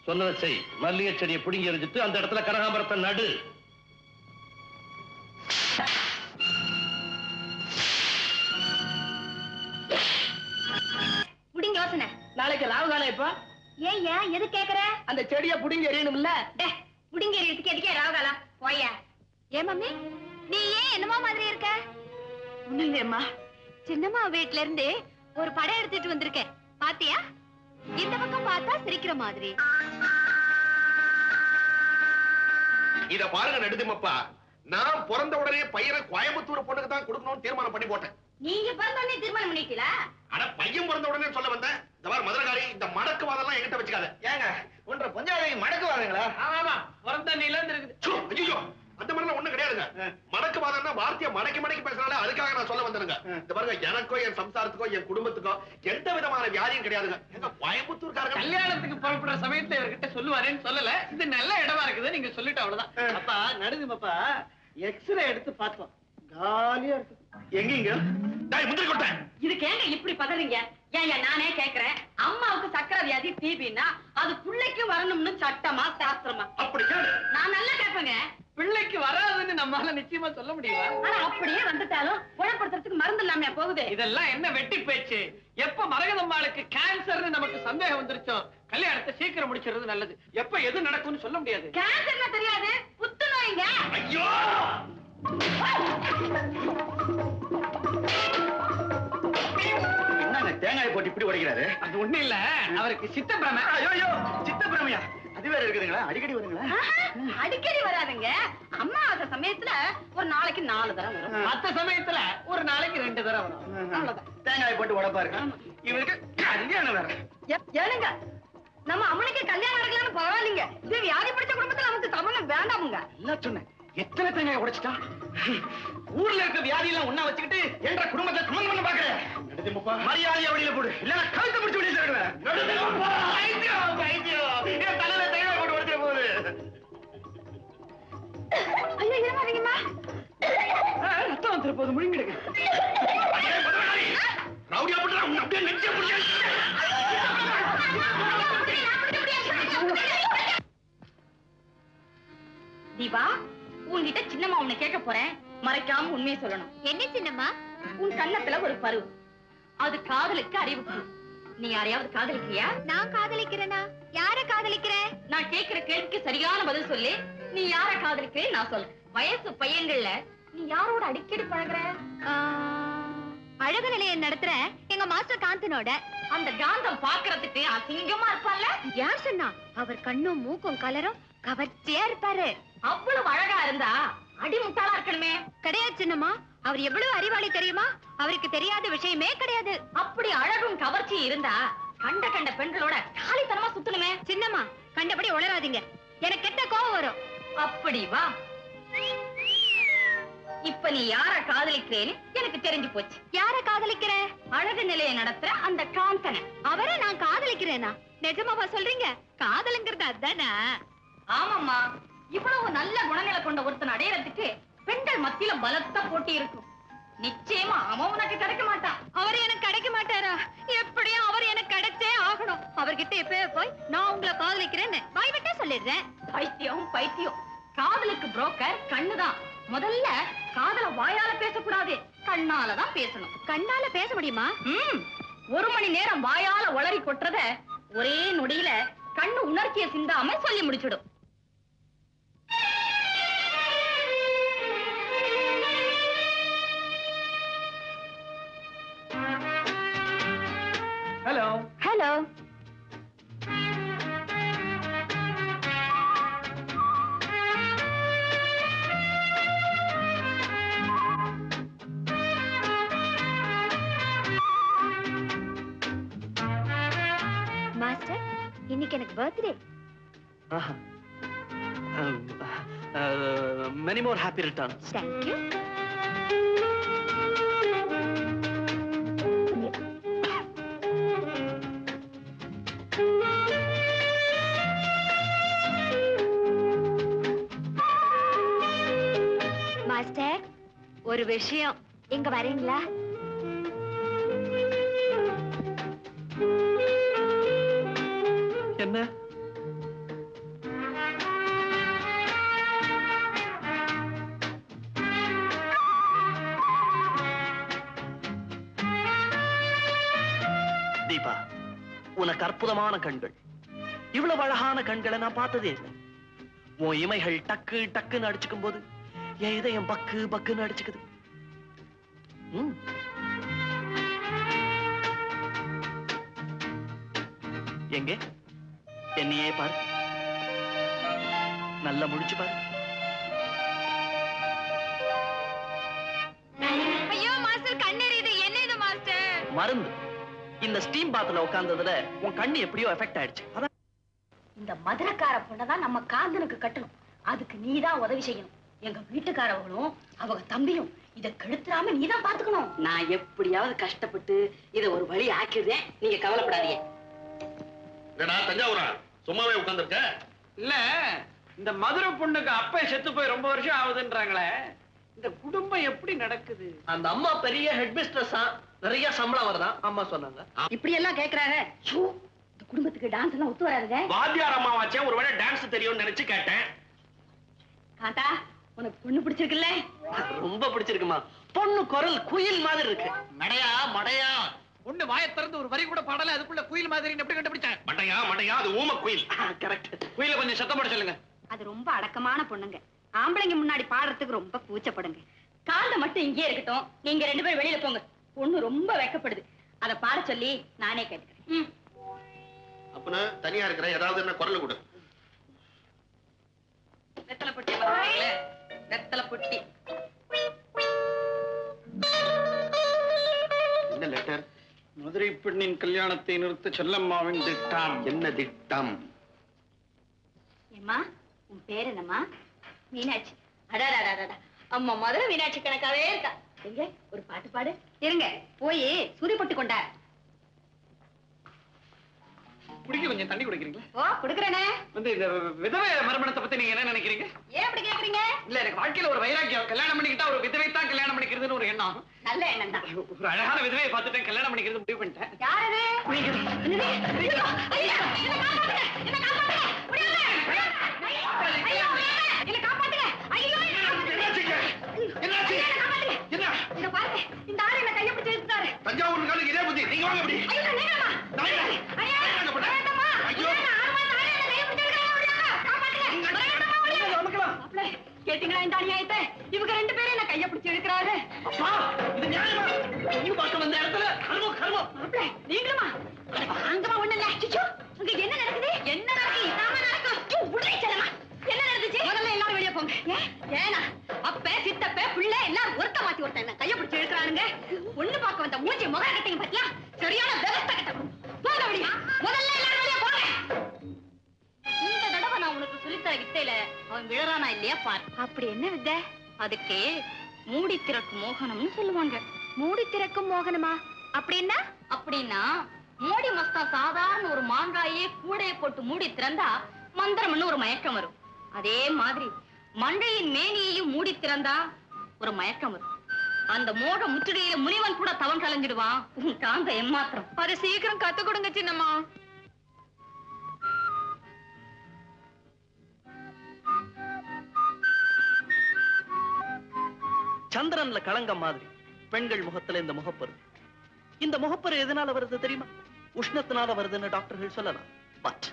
சொன்னதை செய். மல்லிகை செடியை பிடுங்கி எரிஞ்சிட்டு அந்த இடத்துல கனகாமரத்தை நடு. முடிங்க யோசனை. நாளைக்கு ராவு காலம் இப்ப ஏன் எது கேக்குற? அந்த செடியை புடிங்க எறியணும்ல. முடிங்க எதுக்கு எதுக்கே ராவகாலா போயா? ஏன் மம்மி, நீ ஏன் என்னமா மாதிரி இருக்க? ஒண்ணும் இல்லையம்மா. சின்னம்மா வீட்ல இருந்து ஒரு படம் எடுத்துட்டு வந்திருக்கேன், பாத்தியா? இந்த பக்கம் பார்த்தா சிரிக்கிற மாதிரி. இத பாருங்க நடுதுமப்பா, நான் பிறந்த உடனே பையனை கோயம்புத்தூர் பொண்ணுக்கு தான் கொடுக்கணும்னு தீர்மானம் பண்ணி போட்டேன். நீங்க பிறந்தோடனே தீர்மானம் பண்ணிட்டீங்களா? ஆனா பையன் பிறந்த உடனே சொல்ல வந்தேன். இந்த மாதிரி மதுரகாரி இந்த மடக்கு வாதெல்லாம் என்கிட்ட வச்சுக்காத. ஏங்க ஒன்ற பஞ்சாயத்து மடக்கு வாருங்களா? ஆமா, பிறந்த நிலம் இருக்குது. சு, ஐயோ, அந்த மாதிரிலாம் ஒண்ணும் கிடையாதுங்க. மடக்கு வாதம்னா வார்த்தையை மடக்கி மடக்கி பேசுறாங்க, அதுக்காக நான் சொல்ல வந்தேங்க. இந்த பாருங்க, எனக்கோ என் சம்சாரத்துக்கோ என் குடும்பத்துக்கோ எந்த விதமான வியாதியும் கிடையாதுங்க. எங்க கோயம்புத்தூர்காரங்க கல்யாணத்துக்கு புறப்படுற சமயத்துல இவர்கிட்ட சொல்லுவாரேன்னு சொல்லல. இது நல்ல இடமா இருக்குது, நீங்க சொல்லிட்டு அவ்வளவுதான். அப்பா நடுது பாப்பா, எக்ஸ்ரே எடுத்து பார்த்தோம், காலியா இருக்கு. எங்கீங்க முந்திரி கொட்டேன். இதுக்கு ஏங்க இப்படி பதறீங்க? ஏங்க நானே கேக்குறேன், அம்மாவுக்கு சக்கரை வியாதி டிபின்னா அது பிள்ளைக்கு வரணும்னு சட்டமா சாஸ்திரமா? அப்படி கேளு. நான் நல்லா கேட்பேங்க. பிள்ளைக்கு வராதுன்னு நம்மால நிச்சயமா சொல்ல முடியுமா? ஆனா அப்படியே வந்துட்டாலும் குணப்படுத்துறதுக்கு மருந்து இல்லாம போகுது. இதெல்லாம் என்ன வெட்டி பேச்சு? எப்ப மரகதம்மாளுக்கு கேன்சர்னு நமக்கு சந்தேகம் வந்துருச்சோ கல்யாணத்தை சீக்கிரம் முடிச்சிடுறது நல்லது. எப்ப எது நடக்கும்னு சொல்ல முடியாது. கேன்சர்னா தெரியாது, புத்துநோய்ங்க. ஐயோ, என்னங்க தேங்காய் போட்டு இப்படி உடைக்கிறாரு? அது ஒண்ணு இல்ல, அவருக்கு சித்த பிரமை. ஐயோ, சித்த பிரமையா? அது வேற இருக்குதுங்களா? அடிக்கடி வருங்களா? அடிக்கடி வராதுங்க. அம்மாவாசை சமயத்துல ஒரு நாளைக்கு 4 தடவை வரும். மத்த சமயத்துல ஒரு நாளைக்கு 2 தடவை வரும். அவ்வளவுதான். தேங்காய் போட்டு உடைப்பாரு. இவருக்கு கல்யாணம் வேற. ஏனுங்க, நம்ம அம்மனுக்கு கல்யாணம் நடக்கலாம்னு பரவாயில்லைங்க. இது வியாதி பிடிச்ச குடும்பத்துல நமக்கு சம்பளம் வேண்டாமுங்க. எல்லாம் சொன்னேன். எத்தனை தேங்காய் உடைச்சிட்டா? ஊர்ல இருக்க வியாதி எல்லாம் ஒண்ணா வச்சுக்கிட்டு என்ற குடும்பத்தை சமன் பண்ண பாக்குறேன். மரியாதையா வெளியில போடு, இல்லன்னா கழுத்தை பிடிச்சு வெளியில தருவேன். என் தலையில தேங்காய் போட்டு உடைச்சிட போகுது. ஐயோ, ஏமாறீங்கம்மா. ரத்தம் வந்துரு போது, முழுங்கிடுங்க. ரவுடியா போட்டு உன்னை அப்படியே நெஞ்சே பிடிச்சேன். தீபா, உன்கிட்ட சின்னம்மா உன்னை கேட்க போறேன், மறைக்காம உண்மையை சொல்லணும். என்ன சின்னம்மா? உன் கண்ணத்துல ஒரு பருவம், அது காதலுக்கு அறிவுக்கு. நீ யாரையாவது காதலிக்கிறியா? நான் காதலிக்கிறேனா? யார காதலிக்கிறேன்? நான் கேட்கிற கேள்விக்கு சரியான பதில் சொல்லி, நீ யார காதலிக்கிறே நான் சொல்ல. வயசு பையன்கள்ல நீ யாரோட அடிக்கடி பழகுற? அழகு நிலையம் நடத்துற எங்க மாஸ்டர் காந்தனோட. அந்த காந்தம் பாக்குறதுக்கு அசிங்கமா இருப்பான்ல? யார் சொன்னா? அவர் கண்ணும் மூக்கும் கலரும் கவர்ச்சியா இருப்பாரு. அவ்வளவு அழகா இருந்தா அடிமுட்டாளா இருக்கணுமே. கிடையாது சின்னம்மா, அவர் எவ்வளவு அறிவாளி தெரியுமா? அவருக்கு தெரியாத விஷயமே கிடையாது. அப்படி அழகும் கவர்ச்சி இருந்தா கண்ட கண்ட பெண்களோட காலித்தனமா சுத்தணுமே. சின்னம்மா, கண்டபடி உளராதீங்க, எனக்கு கெட்ட கோவம் வரும். அப்படி வா. இப்ப நீ யார காதலிக்கிறேன்னு எனக்கு தெரிஞ்சு போச்சு. யார காதலிக்கிற? அழகு நிலையை நடத்துற அந்த காந்தனை. அவரை நான் காதலிக்கிறேனா? நிஜமாவா சொல்றீங்க? காதலுங்கிறது அதானா? ஆமாம்மா, இவ்வளவு நல்ல குணங்களை கொண்ட ஒருத்தன் அடையறதுக்கு பெண்கள் மத்தியில பலத்த போட்டி இருக்கும். நிச்சயமா அவன் உனக்கு கிடைக்க மாட்டான். அவர் எனக்கு கிடைக்க மாட்டாரா? எப்படியும் அவர் எனக்கு கிடைச்சே ஆகணும். அவர்கிட்ட எப்பவே போய் நான் உங்களை காதலிக்கிறேன்னு வாய் விட்டே சொல்லிடுறேன். பைத்தியம் பைத்தியம். காதலுக்கு புரோக்கர் கண்ணுதான். முதல்ல காதல வாயால பேசக்கூடாது, கண்ணாலதான் பேசணும். கண்ணால பேச முடியுமா? ஒரு மணி நேரம் வாயால உளறி கொட்டுறத ஒரே நொடியில கண்ணு உணர்ச்சியை சிந்தாம சொல்லி முடிச்சிடும். ஹலோ. ஹலோ. மாஸ்டர், இன்னைக்கு எனக்கு birthday. Many more happy returns. Thank you. Master, ஒரு விஷயம், இங்க வரீங்களா? என்ன? தீபா, உனக்கு அற்புதமான கண்கள். இவ்வளவு அழகான கண்களை நான் பார்த்ததே இல்லை. உன் இமைகள் டக்கு டக்குன்னு அடிச்சுக்கும் போது என் இதயம் பக்கு பக்குன்னு அடிச்சுக்குது. எங்கே என்னையே பாரு, நல்லா முடிச்சு பாரு. ஐயோ மாஸ்டர், கண்ணெரியுது. என்ன இது மாஸ்டர்? மருந்து. இந்த ஸ்டீம் பாத்ல உட்கார்ந்ததுல உன் கண்ணு எப்படியோ எஃபெக்ட் ஆயிடுச்சு. அதான் இந்த மதுரக்கார பொண்ணதான் நம்ம காந்தனுக்கு கட்டணும். அதுக்கு நீதான் உதவி செய்யணும். எங்க வீட்டுக்காரவங்களும் அவங்க தம்பியும் இத கெடுத்துறாம நீதான் பாத்துக்கணும். நான் எப்படியாவது கஷ்டப்பட்டு இத ஒரு வழி ஆக்கிடுறேன், நீங்க கவலைப்படாதீங்க. தஞ்சாவூரா சும்மாவே உட்கார்ந்துருக்க? இல்ல, இந்த மதுரை பொண்ணுக்கு அப்பா செத்து போய் ரொம்ப வருஷம் ஆகுதுன்றாங்களே, இந்த குடும்பம் எப்படி நடக்குது? அந்த அம்மா பெரிய ஹெட் மிஸ்ட்ரஸா, நிறைய சம்பளம் வருதான் அம்மா சொன்னாங்க. இப்படி எல்லாம் கேக்குறாங்க. இந்த குடும்பத்துக்கு டான்ஸ் எல்லாம் ஒத்து வராதுங்க. வாத்தியார் அம்மாவாச்சே, ஒருவேளை டான்ஸ் தெரியும்னு நினைச்சு கேட்டேன். காந்தா, உனக்கு பொண்ணு பிடிச்சிருக்குல்ல? ரொம்ப பிடிச்சிருக்குமா. பொண்ணு குரல் குயில் மாதிரி இருக்கு. மடையா மடையா, பொண்ணு வாயை திறந்து ஒரு வரி கூட பாடல, அதுக்குள்ள குயில் மாதிரி எப்படி கண்டுபிடிச்சேன்? மட்டையா மட்டையா, அது ஊம குயில். கரெக்ட். குயில கொஞ்சம் சத்தம் போட சொல்லுங்க. அது ரொம்ப அடக்கமான பொண்ணுங்க. ஆம்பளைங்க முன்னாடி பாடுறதுக்கு ரொம்ப கூச்சப்படுங்க. காந்த மட்டும் இங்கே இருக்கட்டும், நீங்க ரெண்டு பேரும் வெளியில போங்க. பொண்ணு ரொம்ப வெக்கப்படுது. அத பாட சொல்லி நானே கேட்டுக்கிறேன். அப்பனா தனியா இருக்கிற ஏதாவது என்ன குரல் கொடு. வெத்தலை பொட்டி பாத்தீங்களே, வெத்தலை பொட்டி. என்ன லெட்டர்? மதுரை பெண்ணின் கல்யாணத்தை நிறுத்த செல்லம்மாவின் திட்டம். என்ன திட்டம்? ஏம்மா, உன் பேர் என்னம்மா? மீனாட்சி. அடாடாடாடா, அம்மா மதுரை மீனாட்சி கணக்காவே இருக்கா. எங்க ஒரு பாட்டு பாடு. இருங்க, போய் சுதி போட்டு கொண்டா. குடிக்க கொஞ்சம் தண்ணி குடிக்கிறீங்களா? ஓ, குடுக்கறேனே. வந்து இந்த விதவை மறுமணத்தை பத்தி நீங்க என்ன நினைக்கிறீங்க? ஏன் அப்படி கேக்குறீங்க? இல்ல, எனக்கு வாழ்க்கையில ஒரு வைராக்கியம். கல்யாணம் பண்ணிக்கிட்டா ஒரு விதவை தான் கல்யாணம் பண்ணிக்கிறதுன்னு ஒரு எண்ணம். நல்ல எண்ணம் தான். ஒரு அழகான விதவையை பார்த்துட்டேன், கல்யாணம் பண்ணிக்கிறது முடிவு பண்ணிட்டேன். யார் அது? என்னது? ஐயோ, ஐயோ, என்னை காப்பாத்துங்க, என்னை காப்பாத்துங்க. முடியாது. ஐயோ, என்னை காப்பாத்துங்க. ஐயோ, என்னை காப்பாத்துங்க. என்னாச்சுங்க? என்னாச்சு? என்னை காப்பாத்துங்க. என்ன? இத பாருங்க, இந்த ஆளு என்ன கையை பிடிச்சு இழுத்துட்டாரு. தஞ்சாவூர் காலுக்கு இதே புத்தி. நீங்க வாங்க அப்படி. ஐயோ, நீங்கம்மா. நாயா? ஐயா, நாயாங்க போட்ட? வேண்டாம்மா. ஐயோ. இல்ல, நான் ஆர்வமா இந்த ஆளு என்ன கையை பிடிச்சு இழுக்கிறாங்க. முடியாது. காப்பாத்துங்க. வேண்டாம்மா, முடியாது. மாப்பிள்ளை, கேட்டீங்களா இந்த அநியாயத்தை? இவங்க ரெண்டு பேரும் என்ன கையை பிடிச்சு இழுக்கிறாரு. அப்பா, இது நியாயமா? பொண்ணு பார்க்க வந்த இடத்துல கர்மம் கர்மம். மாப்பிள்ளை, நீங்களுமா? அங்கமா ஒண்ணு இல்ல. ஐயோ, அங்க என்ன நடக்குது? என்ன நடக்குது? இதாம நடக்கும். ஐயோ, உடனே செல்லமா. பிள்ளை எல்லாரும் ஒருத்த மாத்தி ஒருத்த என்ன கைய பிடிச்சு இழுக்கிறானுங்க. ஒண்ணு பார்க்க வந்த மூஞ்சி முக கட்டிங்க பாத்தியா? சரியான விவசாய கட்ட போங்க வெளிய. முதல்ல எல்லாரும் வெளிய போங்க. இந்த தடவை நான் உனக்கு சொல்லித்தர வித்தையில அவன் விழறானா இல்லையா பாரு. அப்படி என்ன வித்தை? அதுக்கு மூடி திறக்கும் மோகனம்னு சொல்லுவாங்க. மூடி திறக்கும் மோகனமா? அப்படின்னா? அப்படின்னா மூடி மஸ்தா சாதாரண ஒரு மாங்காயே கூடைய போட்டு மூடி திறந்தா மந்திரம்னு ஒரு மயக்கம் வரும். அதே மாதிரி மண்டையின் மேனியையும் மூடி திறந்தா ஒரு மயக்கம் வரும். அந்த மோக முற்றுகையில முனிவன் கூட தவம் கலைஞ்சிடுவான். உன் காந்த எம்மாத்திரம். அதை சீக்கிரம் கத்து கொடுங்க சின்னம்மா. சந்திரன்ல களங்கம் மாதிரி பெண்கள் முகத்துல இந்த முகப்பரு. இந்த முகப்பரு எதனால வருது தெரியுமா? உஷ்ணத்தினால வருதுன்னு டாக்டர்கள் சொல்லலாம். பட்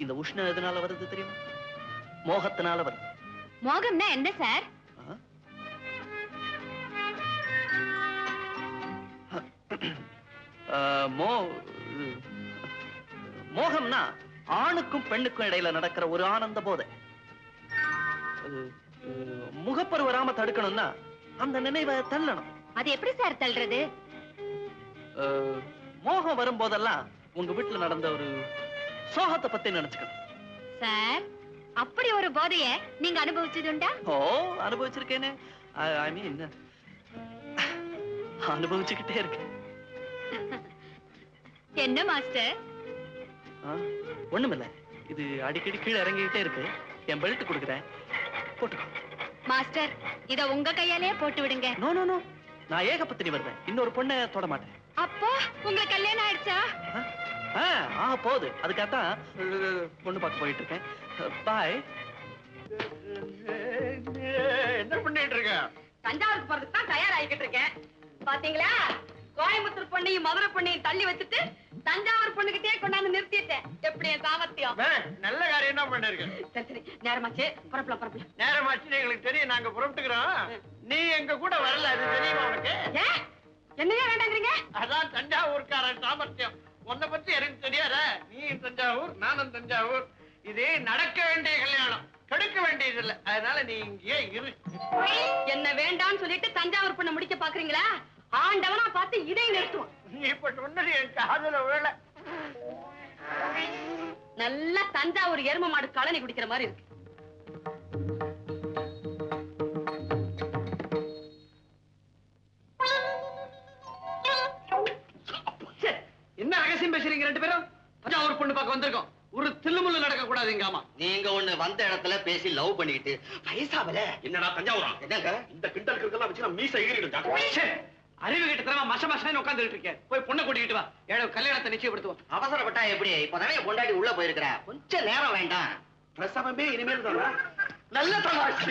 இந்த உஷ்ணம் எதனால வருது தெரியுமா? மோகத்தினால வருது. மோகம்னா என்ன சார்? மோகம்னா ஆணுக்கும் பெண்ணுக்கும் இடையில நடக்கிற ஒரு ஆனந்த போதை. முகப்பரு வராம தடுக்கணும்னா அந்த நினைவை தள்ளணும். அது எப்படி சார் தள்ளுறது? மோகம் வரும்போதெல்லாம் உங்க வீட்டுல நடந்த ஒரு சோகத்தை பத்தி நினைச்சுக்கணும். சார், அப்படி ஒரு போதைய நீங்க அனுபவிச்சதுண்டா? ஓ, அனுபவிச்சிருக்கேனே. ஐ மீன் அனுபவிச்சுக்கிட்டே இருக்கு. என்ன மாஸ்டர்? ஒண்ணுமில்ல, இது அடிக்கடி கீழே இறங்கிக்கிட்டே இருக்கு. என் பெல்ட் கொடுக்குறேன், போட்டுக்கோ. மாஸ்டர், இத உங்க கையாலே போட்டு விடுங்க. நோ நோ நோ, நான் ஏகபத்தினி வருவேன். இன்னொரு பொண்ணை தொட மாட்டேன். அப்போ உங்களுக்கு கல்யாணம் ஆயிடுச்சா? போகுது. அதுக்காகத்தான் பொண்ணு பார்க்க போயிட்டு இருக்கேன். பாய். என்ன பண்ணிட்டு இருக்க? தஞ்சாவூருக்கு போறதுக்கு தான் தயாராகிக்கிட்டு இருக்கேன். பாத்தீங்களா, கோயம்புத்தூர் பொண்ணையும் மதுரை பொண்ணையும் தள்ளி வச்சுட்டு தஞ்சாவூர் பொண்ணுகிட்டே கொண்டாந்து நிறுத்திட்டேன். எப்படி என் சாமர்த்தியம்? நல்ல காரியம் தான் பண்ணிருக்க. சரி சரி, நேரமாச்சு, புறப்படலாம். நேரமாச்சு, எங்களுக்கு தெரியும். நாங்க புறப்பட்டுக்கிறோம். நீ எங்க கூட வரல, அது தெரியுமா உனக்கு? என்னையா வேண்டாங்கிறீங்க? அதான் தஞ்சாவூர்காரன் சாமர்த்தியம். உன்னை பத்தி எனக்கு தெரியாத? நீ தஞ்சாவூர், நானும் தஞ்சாவூர். இது நடக்க வேண்டிய கல்யாணம், கெடுக்க வேண்டியது இல்ல. அதனால நீ இங்கேயே இரு. என்ன வேண்டாம்னு சொல்லிட்டு தஞ்சாவூர் பொண்ணை முடிக்க பாக்குறீங்களா? ஆண்டவனா பார்த்து இதை நிறுத்துவோம். நீ இப்ப சொன்னது என் காதுல விழல. நல்லா தஞ்சாவூர் எரும மாடு கழனி குடிக்கிற மாதிரி இருக்கு. என்ன ரகசியம் பேசுறீங்க ரெண்டு பேரும்? தஞ்சாவூர் பொண்ணு பார்க்க வந்திருக்கோம். ஒரு தில்லுமுள்ளு நடக்க கூடாதுங்கம்மா. நீங்க ஒண்ணு வந்த இடத்துல பேசி லவ் பண்ணிக்கிட்டு வயசாவல. என்னடா தஞ்சாவூரா? என்னங்க இந்த கிண்டல் கிண்டலாம் வச்சு நான் மீசை எகிறிடும். அறிவு கிட்ட தரமா மச மசன்னு உட்காந்துட்டு இருக்கேன். போய் பொண்ணை கூட்டிட்டு வா. ஏழு கல்யாணத்தை நிச்சயப்படுத்துவோம். அவசரப்பட்டா எப்படி? இப்பதானே பொண்டாட்டி உள்ள போயிருக்கிற. கொஞ்சம் நேரம் வேண்டாம். பிரசவமே இனிமேல் தானா? நல்ல தமாஷ்.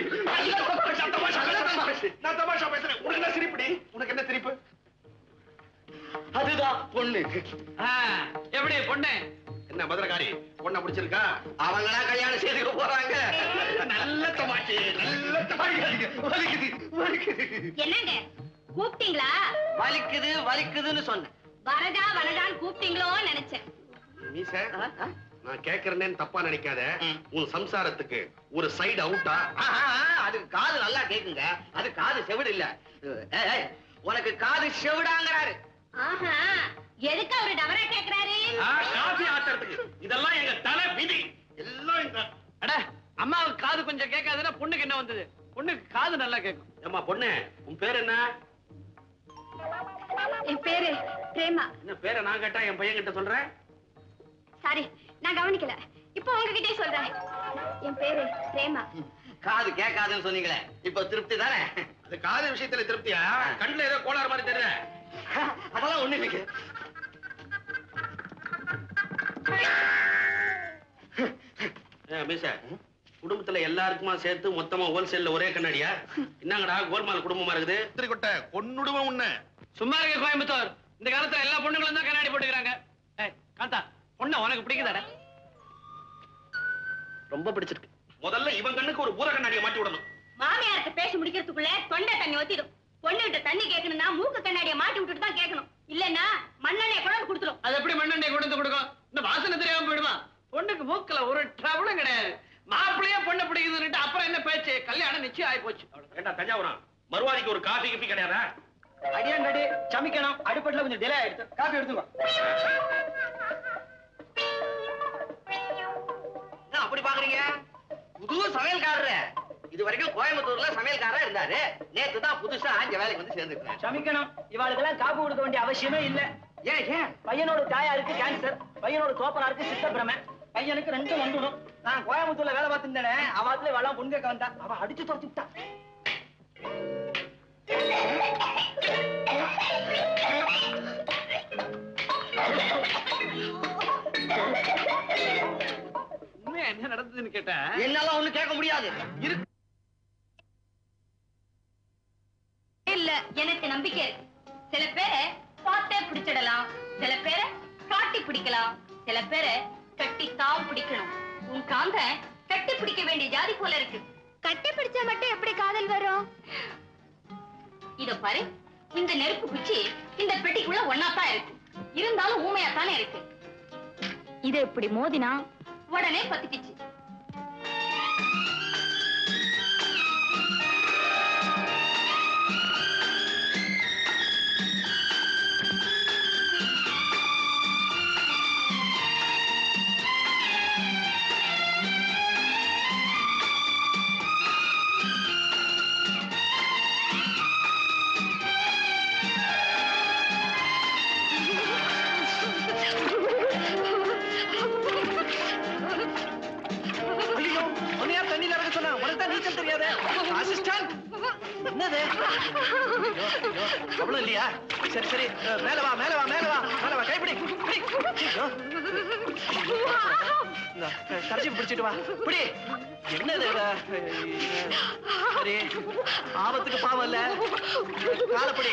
நான் தமாஷா பேசுறேன். உனக்கு என்ன சிரிப்புடி? உனக்கு என்ன சிரிப்பு? அதுதான் பொண்ணு. எப்படி பொண்ணு? என்ன மதுரகாரி பொண்ணை பிடிச்சிருக்கா? அவங்களா கல்யாணம் செய்துக்க போறாங்க. நல்ல தமாஷ், நல்ல தமாஷ். வலிக்குது, வலிக்குது. என்னங்க கூப்பிட்டீங்களா? வலிக்குது வலிக்குதுன்னு சொன்னேன். வரதா வரதான்னு கூப்பிட்டீங்களோன்னு நினைச்சேன். மீச, நான் கேக்குறேன்னு தப்பா நினைக்காத. உன் சம்சாரத்துக்கு ஒரு சைடு அவுட்டா? அதுக்கு காது நல்லா கேக்குங்க. அது காது செவிடு இல்ல. உனக்கு காது செவிடாங்கிறாரு. ஆஹா, எதுக்கு அவரு டவரா கேக்குறாரு? காஃபி ஆத்துறதுக்கு. இதெல்லாம் எங்க தலை விதி. எல்லாம் இந்த அட, அம்மாவுக்கு காது கொஞ்சம் கேட்காதுன்னா பொண்ணுக்கு என்ன வந்தது? பொண்ணுக்கு காது நல்லா கேட்கும். ஏம்மா பொண்ணு, உன் பேர் என்ன? என் பேரு பிரேமா. என்ன பேரை நான் கேட்டா என் பையன் கிட்ட சொல்றேன்? சாரி, நான் கவனிக்கல. இப்போ உங்ககிட்டே சொல்றேன். என் பேரு பிரேமா. காது கேட்காதுன்னு சொன்னீங்களே, இப்ப திருப்தி தானே? அது காது விஷயத்துல திருப்தியா? கண்ணுல ஏதோ கோளாறு மாதிரி தெரியல. அதெல்லாம் ஒண்ணு இல்லைங்க. மீச, குடும்பத்துல எல்லாருக்குமா சேர்த்து மொத்தமா ஹோல்சேல்ல ஒரே கண்ணாடியா? என்னங்கடா கோல்மால் குடும்பமா இருக்குது? திருக்கொட்ட கொன்னுடுவேன் உன்னை. சும்மா இருக்க கோயம்புத்தூர். இந்த காலத்துல எல்லா பொண்ணுங்களும் தான் கண்ணாடி போட்டுக்கிறாங்க. காந்தா, பொண்ணு உனக்கு பிடிக்குதாடா? ரொம்ப பிடிச்சிருக்கு. முதல்ல இவன் கண்ணுக்கு ஒரு பூர கண்ணாடியை மாட்டி விடணும். மாமியார்ட்ட பேசி முடிக்கிறதுக்குள்ள தொண்டை தண்ணி ஒத்திடும். பொண்ணுகிட்ட தண்ணி கேட்கணும்னா மூக்கு கண்ணாடியை மாட்டி விட்டுட்டு தான் கேட்கணும். இல்லன்னா மண்ணெண்ணெய் கொண்டாந்து கொடுத்துரும். அது எப்படி மண்ணெண்ணெய் கொண்டு கொடுக்கும்? இந்த வாசனை தெரியாம போயிடுமா? பொண்ணுக்கு மூக்குல ஒரு ட்ரபிளும் கிடையாது. மாப்பிள்ளையே பொண்ணை பிடிக்குதுன்னு அப்புறம் என்ன பேச்சு? கல்யாணம் நிச்சயம் ஆகி போச்சு. ஏண்டா தஞ்சாவூரம் மறுவாதிக்கு ஒரு காஃபி கிஃபி கிடையாதா? அடியான் ரெடி, சமைக்கணும். அடுப்பட்ல கொஞ்சம் டிலே ஆயிடுச்சு. காபி எடுத்துக்கோ. என்ன அப்படி பாக்குறீங்க? புது சமையல்காரரு. இது வரைக்கும் கோயம்புத்தூர்ல சமையல்காரா இருந்தாரு. நேத்து தான் புதுசா இங்க வேலைக்கு வந்து சேர்ந்துருக்காரு. சமைக்கணும். இவாளுக்கெல்லாம் காப்பு கொடுக்க வேண்டிய அவசியமே இல்ல. ஏன் பையனோட தாயாருக்கு கேன்சர், பையனோட தோப்பனாருக்கு சித்தப்பிரமை. பையனுக்கு ரெண்டும் வந்துடும். நான் கோயம்புத்தூர்ல வேலை பார்த்துட்டேனே, அவத்துல வெள்ளம் பொண்ணு கேட்க வந்தா, அவ அடிச்சு துரத்தி விட்டா. உண்மையா என்ன நடந்ததுன்னு கேட்டா என்னால ஒண்ணு கேட்க முடியாது. இல்ல, எனக்கு நம்பிக்கை இருக்கு. சில பேரை பார்த்தே பிடிச்சிடலாம், சில பேரை காட்டி பிடிக்கலாம், சில பேரை கட்டி தாவ் பிடிக்கணும். உன் காந்த கட்டி பிடிக்க வேண்டிய ஜாதி போல இருக்கு. கட்டி பிடிச்சா மட்டும் எப்படி காதல் வரும்? இத பாரு, இந்த நெருப்பு குச்சி இந்த பெட்டிக்குள்ள ஒன்னாத்தான் இருக்கு. இருந்தாலும் ஊமையாத்தானே இருக்கு. இத இப்படி மோதினா உடனே பத்திக்கிச்சு. ஐயோ, உன்னையா தண்ணியில இறங்க சொன்னா? உனக்கு தான் நீச்சல் தெரியாதே. அசிஸ்டன்ட், என்னது? அவ்வளவு இல்லையா? சரி சரி, மேல வா மேல வா மேல வா மேல வா, கைப்பிடி பிடி. ஐயோ. கரைச்சி பிடிச்சிட்டு வா, பிடி. என்னது? சரி, ஆபத்துக்கு பாவம் இல்ல. காலப்படி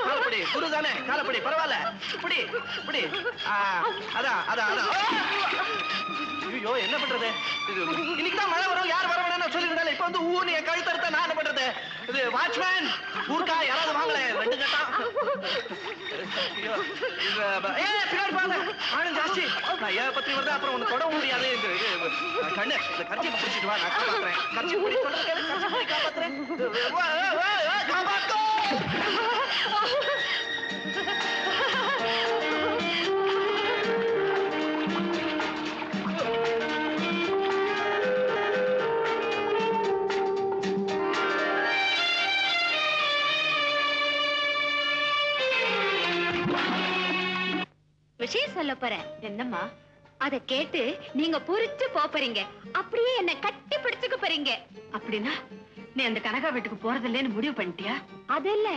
காலப்படி, குரு தானே, காலப்படி பரவாயில்ல. பிடி பிடி. அதான் அதான் அதான். ஐயோ, என்ன பண்றது? இன்னைக்குதான் மழை வரும், யார் வர வேணாம் சொல்லிருந்தாலும் இப்ப வந்து ஊனி என் கழுத்தறுத்த நான் என்ன பண்றது? இது வாட்ச்மேன் ஊர்க்கா யாராவது வாங்கல, 2 கட்டா. ஐயோ, பின்னாடி பாருங்க, ஆளும் ஜாஸ்தி. நான் ஏன் பத்தி வருது, அப்புறம் ஒண்ணு தொட முடியாது. கண்ணு, இந்த கர்ச்சி பிடிச்சிட்டு வா, நான் காப்பாத்துறேன். கர்ச்சி பிடி சொல்றேன், கர்ச்சி பிடி காப்பாத்துறேன். காப்பாத்தோ. விஷயம் சொல்ல போறேன். என்னம்மா? அத கேட்டு நீங்க புரிச்சு போறீங்க, அப்படியே என்ன கட்டி பிடிச்சுக்க போறீங்க. அப்படின்னா நீ அந்த கனகா வீட்டுக்கு போறதில்லைன்னு முடிவு பண்ணிட்டியா? அது இல்ல,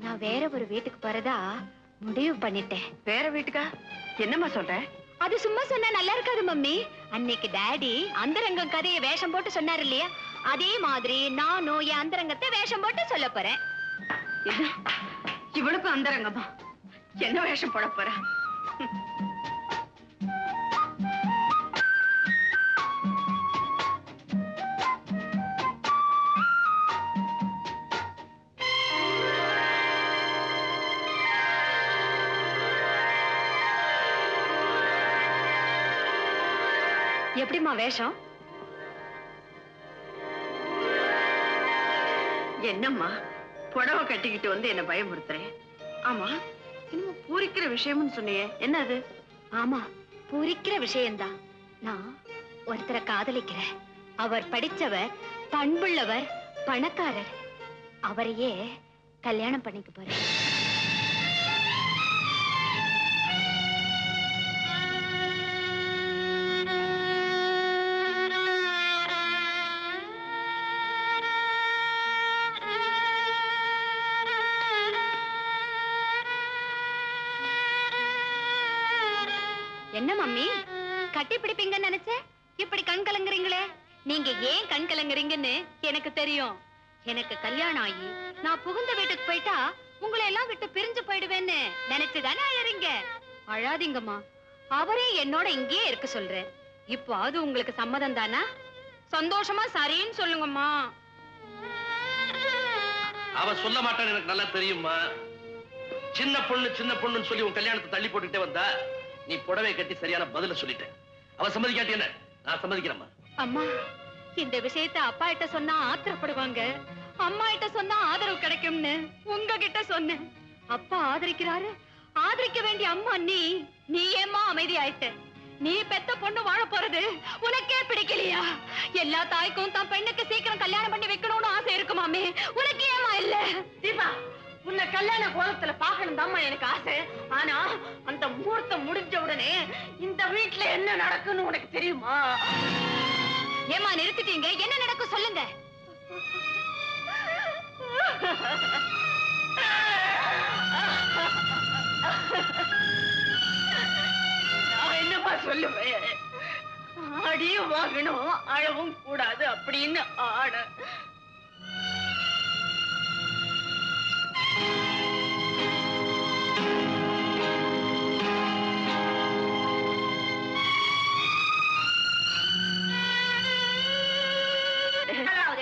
நான் வேற ஒரு வீட்டுக்கு போறதா முடிவு பண்ணிட்டேன். வேற வீட்டுக்கா? என்னம்மா சொல்ற? அது சும்மா சொன்னா நல்லா இருக்காது மம்மி. அன்னைக்கு டாடி அந்தரங்கம் கதையை வேஷம் போட்டு சொன்னாரு இல்லையா, அதே மாதிரி நானும் என் அந்தரங்கத்தை வேஷம் போட்டு சொல்ல போறேன். என்ன, இவளுக்கும் அந்தரங்கமா? என்ன வேஷம் போட போற? எப்படிம்மா வேஷம்? என்னம்மா புடவை கட்டிக்கிட்டு வந்து என்ன பயமுறுத்துறேன்? ஆமா, இன்னும் பூரிக்கிற விஷயம்னு சொன்னியே, என்ன அது? ஆமா, பூரிக்கிற விஷயம்தான். நான் ஒருத்தரை காதலிக்கிறேன். அவர் படிச்சவர், பண்புள்ளவர், பணக்காரர். அவரையே கல்யாணம் பண்ணிக்க போறேன். என்ன மம்மி, கட்டி பிடிப்பீங்கன்னு நினைச்சேன், இப்படி கண் கலங்குறீங்களே. நீங்க ஏன் கண் கலங்குறீங்கன்னு எனக்கு தெரியும். எனக்கு கல்யாணம் ஆகி நான் புகுந்த வீட்டுக்கு போயிட்டா உங்களை எல்லாம் விட்டு பிரிஞ்சு போயிடுவேன்னு நினைச்சுதானே அழறீங்க. அழாதீங்கம்மா, அவரே என்னோட இங்கேயே இருக்க சொல்றேன். இப்போ அது உங்களுக்கு சம்மதம் தானா? சந்தோஷமா சரின்னு சொல்லுங்கம்மா. அவ சொல்ல மாட்டான்னு எனக்கு நல்லா தெரியுமா. சின்ன பொண்ணுன்னு சொல்லி உன் கல்யாணத்தை தள்ளி போட்டுக்கிட்டே வந்தா, நீ புடவை கட்டி சரியான பதில சொல்லிட்ட. அவ சம்மதிக்காட்டி என்ன, நான் சம்மதிக்கிறேம்மா. அம்மா, இந்த விஷயத்தை அப்பா கிட்ட சொன்னா ஆத்திரப்படுவாங்க. அம்மா கிட்ட சொன்னா ஆதரவு கிடைக்கும்னு உங்ககிட்ட சொன்னேன். அப்பா ஆதரிக்கிறாரு. ஆதரிக்க வேண்டிய அம்மா நீ ஏம்மா அமைதியாயிட்ட? நீ பெத்த பொண்ணு வாழ போறது உனக்கே பிடிக்கலையா? எல்லா தாய்க்கும் தான் பெண்ணுக்கு சீக்கிரம் கல்யாணம் பண்ணி வைக்கணும்னு ஆசை இருக்குமாமே, உனக்கு ஏமா இல்ல? தீபா, உன்னை கல்யாண கோலத்துல பாக்கணும் தாம்மா எனக்கு ஆசை. ஆனா அந்த முகூர்த்தம் முடிஞ்ச உடனே இந்த வீட்டுல என்ன நடக்குன்னு உனக்கு தெரியுமா? ஏமா நிறுத்திட்டீங்க? என்ன நடக்கும் சொல்லுங்க. நான் என்னமா சொல்லுவேன்? அடியும் வாங்கணும், அழவும் கூடாது அப்படின்னு ஆட.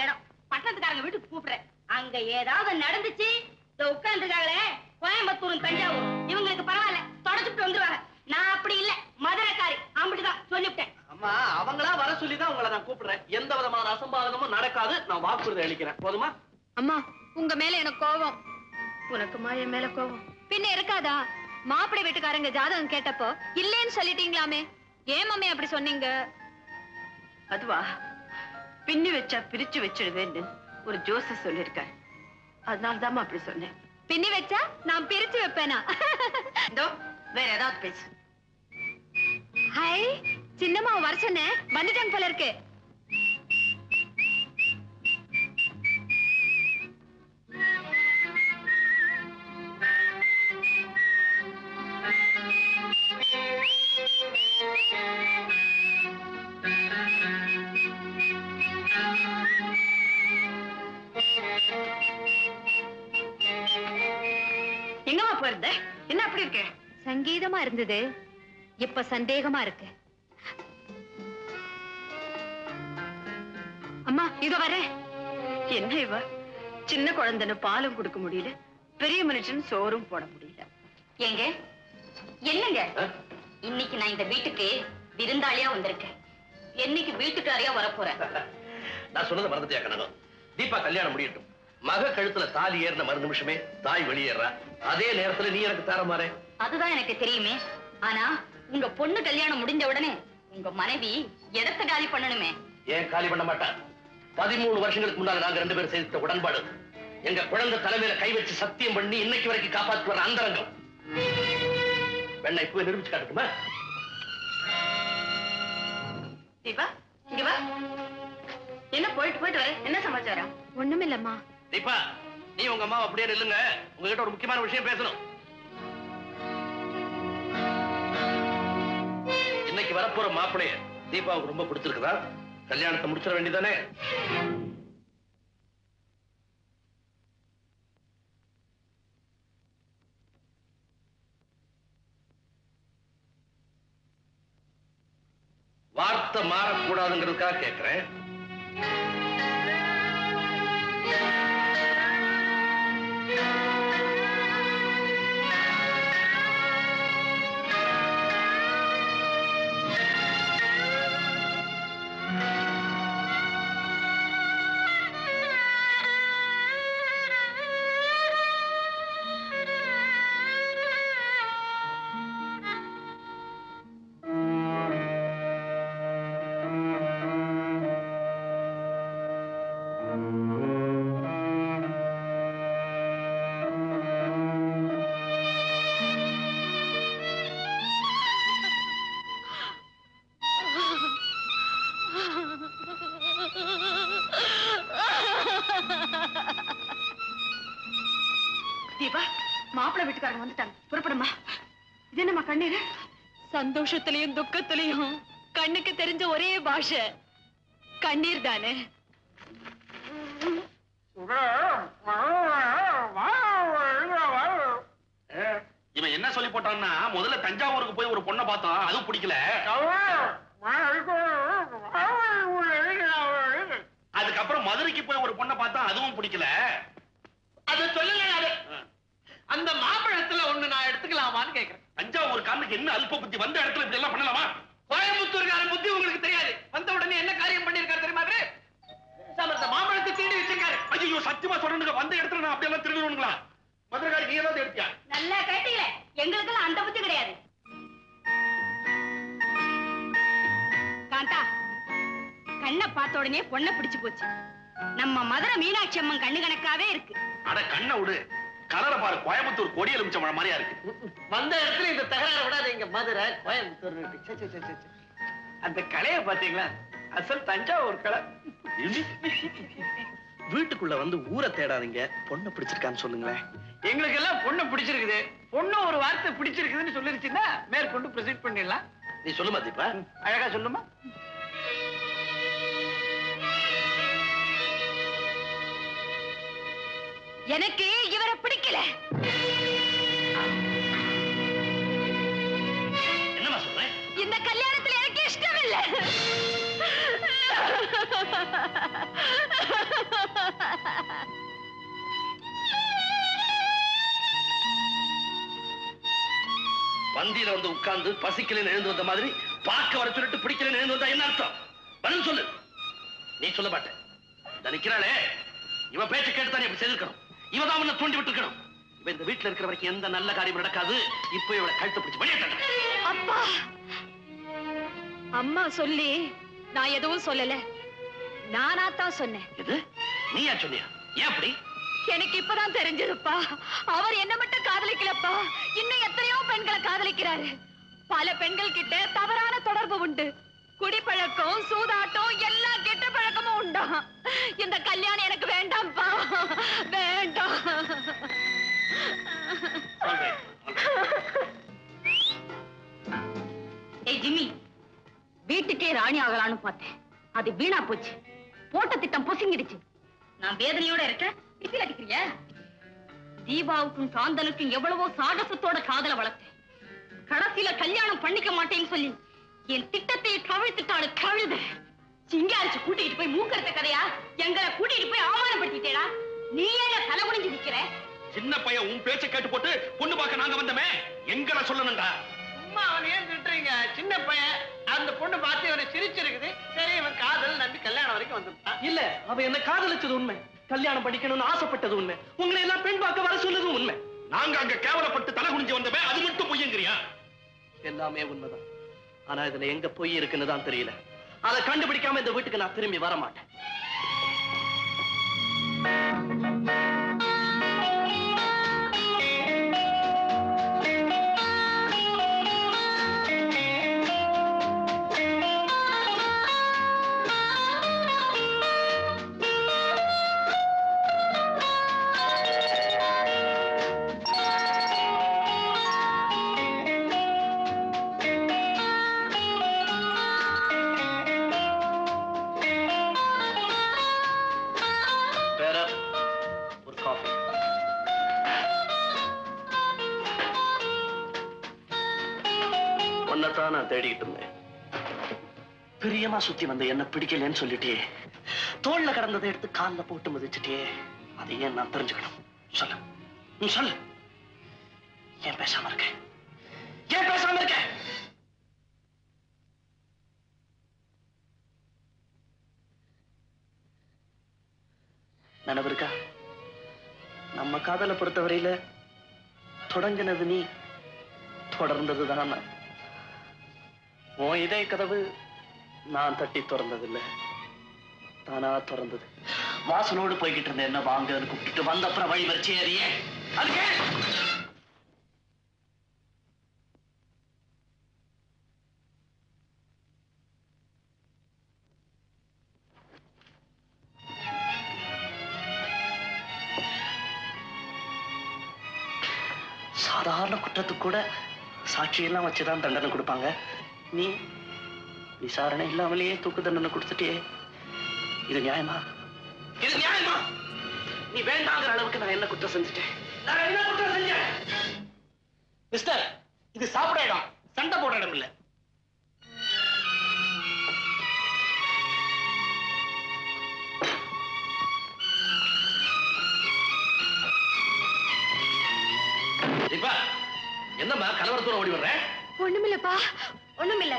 இடம் பட்டணத்துக்காரங்க வீட்டுக்கு கூப்பிடுறேன். அங்க ஏதாவது நடந்துச்சு, உட்கார்ந்துருக்காங்களே கோயம்புத்தூர் தஞ்சாவூர், இவங்களுக்கு பரவாயில்ல, தொடச்சுட்டு வந்துருவாங்க. நான் அப்படி இல்ல, மதுரைக்காரி, அப்படிதான் சொல்லிவிட்டேன். அம்மா அவங்களா வர சொல்லிதான் உங்களை நான் கூப்பிடுறேன். எந்த விதமான அசம்பாவிதமும் நடக்காது. நான் வாக்குறுதி அளிக்கிறேன். போதுமா? அம்மா உங்க மேல எனக்கு கோபம். உனக்குமா என் மேல கோபம்? பின்ன இருக்காதா? மாப்பிள்ளை வீட்டுக்காரங்க ஜாதகம் கேட்டப்போ இல்லேன்னு சொல்லிட்டீங்களாமே, ஏன் மம்மி அப்படி சொன்னீங்க? அதுவா, பின்னி வச்சா பிரிச்சு வச்சிடுவேன்னு ஒரு ஜோசியர் சொல்லிருக்காரு. அதனாலதான் அப்படி சொன்னேன். பின்னி வச்சா நான் பிரிச்சு வைப்பேனா? இதோ வேற ஏதாவது பேசு. ஹாய், சின்னம்மா வர சொன்னேன், வந்துட்டாங்க போல இருக்கு. எங்கம்மா போயிருந்த? என்ன அப்படி இருக்க? சங்கீதமா இருந்தது, இப்ப சந்தேகமா இருக்கு. அம்மா இதோ வரேன். என்ன இவ, சின்ன குழந்தைன்னு பாலும் கொடுக்க முடியல, பெரிய மனுஷன் சோறும் போட முடியல. ஏங்க என்னங்க, இன்னைக்கு நான் இந்த வீட்டுக்கு விருந்தாளியா வந்திருக்கேன். என்னைக்கு வீட்டுக்காரியா வரப்போறேன். நான் சொன்னதை மறந்துட்டியா கனகம்? தீபா கல்யாணம் முடியட்டும். மக கழுத்துல தாலி ஏறின மறு நிமிஷமே தாய் வெளியேறா. அதே நேரத்துல நீ எனக்கு தாரமாறே. அதுதான் எனக்கு தெரியுமே. ஆனா உங்க பொண்ணு கல்யாணம் முடிஞ்ச உடனே உங்க மனைவி இடத்தை காலி பண்ணணுமே. ஏன் காலி பண்ண மாட்டா? 13 வருஷங்களுக்கு முன்னால நாங்க 2 பேரும் செய்த உடன்பாடு. எங்க குழந்தை தலைமையில கை வச்சு சத்தியம் பண்ணி இன்னைக்கு வரைக்கும் காப்பாற்றி வர அந்தரங்கம். வெண்ணை இப்பவே நிரூபிச்சு காட்டுமா? தீபா, இங்க வா. என்ன போயிட்டு போயிட்டு வர, என்ன சமாச்சாரம்? ஒண்ணுமில்லம்மா. தீபா, நீ உங்க அம்மா அப்படியே இல்லைங்க, உங்ககிட்ட ஒரு முக்கியமான விஷயம் பேசணும். இன்னைக்கு வரப்போற மாப்பிளைய தீபாவுக்கு ரொம்ப பிடிச்சிருக்குதா? கல்யாணத்தை முடிச்சிட வேண்டியதானே? வார்த்தை மாறக்கூடாதுங்கிறதுக்காக கேட்கிறேன். தீபா, மாப்பிள்ளை வீட்டுக்காரங்க வந்துட்டாங்க, புறப்படுமா. இது என்னம்மா கண்ணீர்? சந்தோஷத்திலையும் துக்கத்திலையும் கண்ணுக்கு தெரிஞ்ச ஒரே பாஷை கண்ணீர் தானே. இவன் என்ன சொல்லி போட்டான்னா, முதல்ல தஞ்சாவூருக்கு போய் ஒரு பொண்ணை பார்த்தோம், அதுவும் பிடிக்கல. அதுக்கப்புறம் மதுரைக்கு போய் ஒரு பொண்ணை பார்த்தா அதுவும் பிடிக்கல. அது சொல்லுங்க. அந்த மாம்பழத்துல ஒண்ணு நான் எடுத்துக்கலாமான்னு கேக்குறேன். தஞ்சாவூருக்காரனுக்கு என்ன அல்ப புத்தி, வந்த இடத்துல இப்படி எல்லாம் பண்ணலாமா? கோயம்புத்தூர்கார புத்தி உங்களுக்கு தெரியாது. வந்த உடனே என்ன காரியம் பண்ணிருக்காரு தெரியுமா? பேசாம இந்த மாம்பழத்தை திருடி வச்சிருக்காரு. ஐயோ சத்தியமா சொல்றேன், வந்த இடத்துல நான் அப்படியெல்லாம் திருடுவீங்களா? மதுரகாரி நீ ஏதாவது எடுத்தியா? நல்லா கேட்டீங்களே, எங்களுக்கெல்லாம் அந்த புத்தி கிடையாது. காந்தா, கண்ணை பார்த்த உடனே பொண்ணை பிடிச்சு போச்சு. நம்ம மதுரை மீனாட்சி அம்மன் கண்ணு கணக்காவே இருக்கு. அட கண்ணை விடு, கலரை பாரு, கோயம்புத்தூர் கொடி எலுமிச்சம்பழம் மாதிரியா இருக்கு. வந்த இடத்துல இந்த தகராறு விடாத, இங்க மதுரை கோயம்புத்தூர். அந்த கலையை பாத்தீங்களா? அசல் தஞ்சாவூர் கலை. வீட்டுக்குள்ள வந்து ஊரை தேடாதீங்க, பொண்ணை பிடிச்சிருக்கான்னு சொல்லுங்களேன். எங்களுக்கு எல்லாம் பொண்ணு பிடிச்சிருக்குது. பொண்ணு ஒரு வார்த்தை பிடிச்சிருக்குதுன்னு சொல்லிருச்சுன்னா மேற்கொண்டு ப்ரொசீட் பண்ணிடலாம். நீ சொல்லுமா தீபா? அழகா சொல்லுமா. எனக்கு இவரை பிடிக்கல. என்னமா சொல்ற? இந்த கல்யாணத்துல எனக்கு இஷ்டம் இல்ல. பந்தியில வந்து உட்கார்ந்து பசிக்கலன்னு எழுந்து வந்த மாதிரி பார்க்க வர சொல்லிட்டு பிடிக்கலன்னு எழுந்து வந்தா என்ன அர்த்தம்? பதில் சொல்லு. நீ சொல்ல மாட்டேன். நினைக்கிறாளே, இவ பேச்ச கேட்டுத்தானே இப்படி செய்திருக்கணும். இவதான் உன்னை தூண்டி விட்டு இருக்கணும். இவ இந்த வீட்டுல இருக்கிற வரைக்கும் எந்த நல்ல காரியம் நடக்காது. இப்ப இவளை கழுத்தை பிடிச்சு வெளியேற்ற. அப்பா, அம்மா சொல்லி நான் எதுவும் சொல்லல. நானா தான் சொன்னேன். இது நீயா சொன்னியா? ஏன் அப்படி? எனக்கு இப்பதான் தெரிஞ்சதுப்பா. அவர் என்ன மட்டும் காதலிக்கலப்பா, இன்னும் எத்தனையோ பெண்களை காதலிக்கிறாரு. பல பெண்கள் கிட்ட தவறான தொடர்பு உண்டு. குடிப்பழக்கம், சூதாட்டம், எல்லா கெட்ட பழக்கமும் உண்டா. இந்த கல்யாணம் எனக்கு வேண்டாம்ப்பா, வேண்டாம். ஏய் ஜிம்மி, வீட்டுக்கே ராணி ஆகலான்னு பார்த்தேன். அது வீணா போச்சு. போட்ட திட்டம் பொசுங்கிடுச்சு. நான் வேதனையோட இருக்கேன். விசில் அடிக்கிறியா? தீபாவுக்கும் சாந்தனுக்கும் எவ்வளவோ சாகசத்தோட காதல வளர்த்தேன். கடைசியில கல்யாணம் பண்ணிக்க மாட்டேன்னு சொல்லி என் திட்டத்தை கவிழ்த்துட்டாளு கழுது. சிங்காரிச்சு கூட்டிட்டு போய் மூக்கறத கதையா எங்களை கூட்டிட்டு போய் அவமானப்படுத்திட்டேடா. நீ ஏன் தலை குனிஞ்சு நிக்கிற? சின்ன பையன் உன் பேச்ச கேட்டு போட்டு பொண்ணு பார்க்க நாங்க வந்தமே, எங்களை சொல்லணும்டா. சும்மா அவன் ஏன் திட்டுறீங்க? சின்ன பையன், அந்த பொண்ணு பார்த்து இவனை சிரிச்சிருக்குது. சரி, இவன் காதல் நம்பி கல்யாணம் வரைக்கும் வந்துட்டான். இல்ல, அவ என்ன காதலிச்சது உண்மை, கல்யாணம் படிக்கணும்னு ஆசைப்பட்டது உண்மை, உங்களை எல்லாம் பெண் பார்க்க வர சொல்லுது உண்மை. நாங்க அங்க கேவலப்பட்டு தலை குனிஞ்சு வந்தமே, அது மட்டும் பொய்யங்கிறியா? எல்லாமே உண்மைதான். ஆனா இதுல எங்க பொய் இருக்குன்னு தான் தெரியல. அதை கண்டுபிடிக்காம இந்த வீட்டுக்கு நான் திரும்பி வர மாட்டேன். ஒன்னதான் நான் தேடிக்கிட்டு இருந்தேன். பிரியமா சுத்தி வந்த என்ன பிடிக்கலன்னு சொல்லிட்டே, தோல்ல கடந்ததை எடுத்து கால்ல போட்டு மிதிச்சுட்டே, அதை ஏன் நான் தெரிஞ்சுக்கணும்? சொல்லு, நீ சொல்லு. ஏன் பேசாம இருக்க? ஏன் பேசாம இருக்க? நினைவு இருக்கா? நம்ம காதலை பொறுத்தவரையில தொடங்கினது நீ, தொடர்ந்ததுதான் நான். உன் இதய கதவு நான் தட்டி திறந்ததில்லை, தானா திறந்தது. வாசலோடு போய்கிட்டு இருந்த என்ன வாங்கன்னு கூப்பிட்டு வந்த அப்புறம் வழி வரிச்சே அறியே அதுக்கே. சாதாரண குற்றத்துக்கு கூட சாட்சியெல்லாம் வச்சுதான் தண்டனை கொடுப்பாங்க. நீ விசாரணை இல்லாமலேயே தூக்கு தண்டனை கொடுத்துட்டே. இது நியாயமா? இது நியாயமா? நீ வேண்டாங்கிற அளவுக்கு நான் என்ன குற்றம் செஞ்சுட்டேன்? நான் என்ன குற்றம் செஞ்சேன்? மிஸ்டர், இது சாப்பிட இடம், சண்டை போடுற இடம் இல்ல. என்னம்மா கலவரத்தோட ஓடி வர்ற? ஒண்ணுமில்லப்பா, ஒண்ணுமில்ல.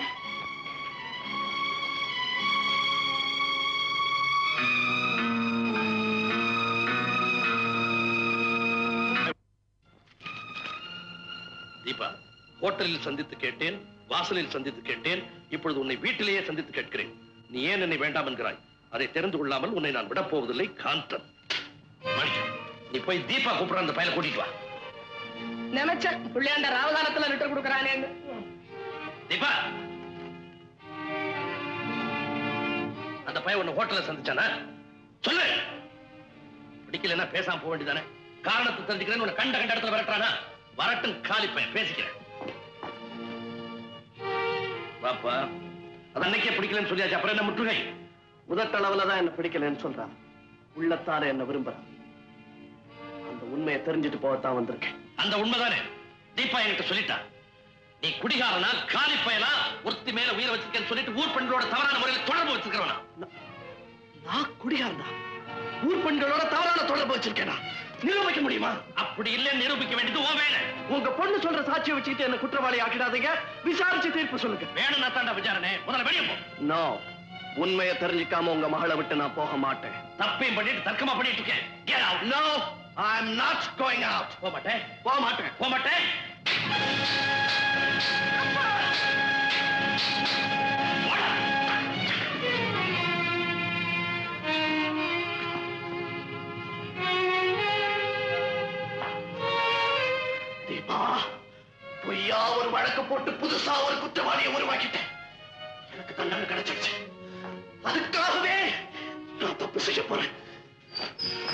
ஹோட்டலில் சந்தித்து கேட்டேன், வாசலில் சந்தித்து கேட்டேன், இப்பொழுது உன்னை வீட்டிலேயே சந்தித்து கேட்கிறேன். நீ ஏன் என்னை வேண்டாம் என்கிறாய்? அதை தெரிந்து கொள்ளாமல் உன்னை நான் விடப் போவதில்லை. காந்தன், நீ போய் தீபா கூப்பிடுற அந்த பையனை கூட்டிட்டு வா. நினைச்சேன் பிள்ளையாண்ட ராவதானத்துல லெட்டர் கொடுக்கறானே. தீபா, அந்த பையன் உன்னை ஹோட்டல்ல சந்திச்சானா? சொல்லு. பிடிக்கலன்னா பேசாம போக வேண்டியதானே? காரணத்தை தெரிஞ்சுக்கிறேன்னு உன்னை கண்ட இடத்துல விரட்டுறானா? வரட்டும், காலி பையன், பேசிக்கிறேன். பாப்பா, அது அன்னைக்கே பிடிக்கலன்னு சொல்லியாச்சு, அப்புறம் என்ன முற்றுகை? முதட்டளவுல தான் என்ன பிடிக்கலன்னு சொல்றான், உள்ளத்தால என்ன விரும்புறான். அந்த உண்மையை தெரிஞ்சுட்டு போகத்தான் வந்திருக்கேன். அந்த உண்மைதானே தீபா என்கிட்ட சொல்லிட்டா. நீ குடிகாரனா, காலி பயனா, ஒருத்தி மேல உயிரை வச்சிருக்கேன்னு சொல்லிட்டு ஊர் பெண்களோட தவறான முறையில் தொடர்பு வச்சிருக்கிறவனா? நான் குடிகாரனா? ஊர் பெண்களோட தவறான தொடர்பு வச்சிருக்கேனா? நிரூபிக்க முடியுமா? அப்படி இல்லைன்னு நிரூபிக்க வேண்டியது உன் வேலை. உங்க பொண்ணு சொல்ற சாட்சியை வச்சுக்கிட்டு என்ன குற்றவாளி ஆக்கிடாதீங்க. விசாரிச்சு தீர்ப்பு சொல்லுங்க. வேணும்னா தாண்டா விசாரணை. முதல்ல வெளியே போ. நோ, உண்மையை தெரிஞ்சுக்காம உங்க மகளை விட்டு நான் போக மாட்டேன். தப்பையும் பண்ணிட்டு தர்க்கமா பண்ணிட்டு இருக்கேன். Get out. No, I am not going out. போக மாட்டேன், போக மாட்டேன். போக மாட்டேன். போடா. தீபா, பொய்யா ஒரு வழக்கு போட்டு புதுசா ஒரு குற்றவாளியை உருவாக்கிட்டேன். எனக்கு தண்டனை கிடைச்சிருச்சு. அதுக்காகவே நான் தப்பு செய்ய போறேன்,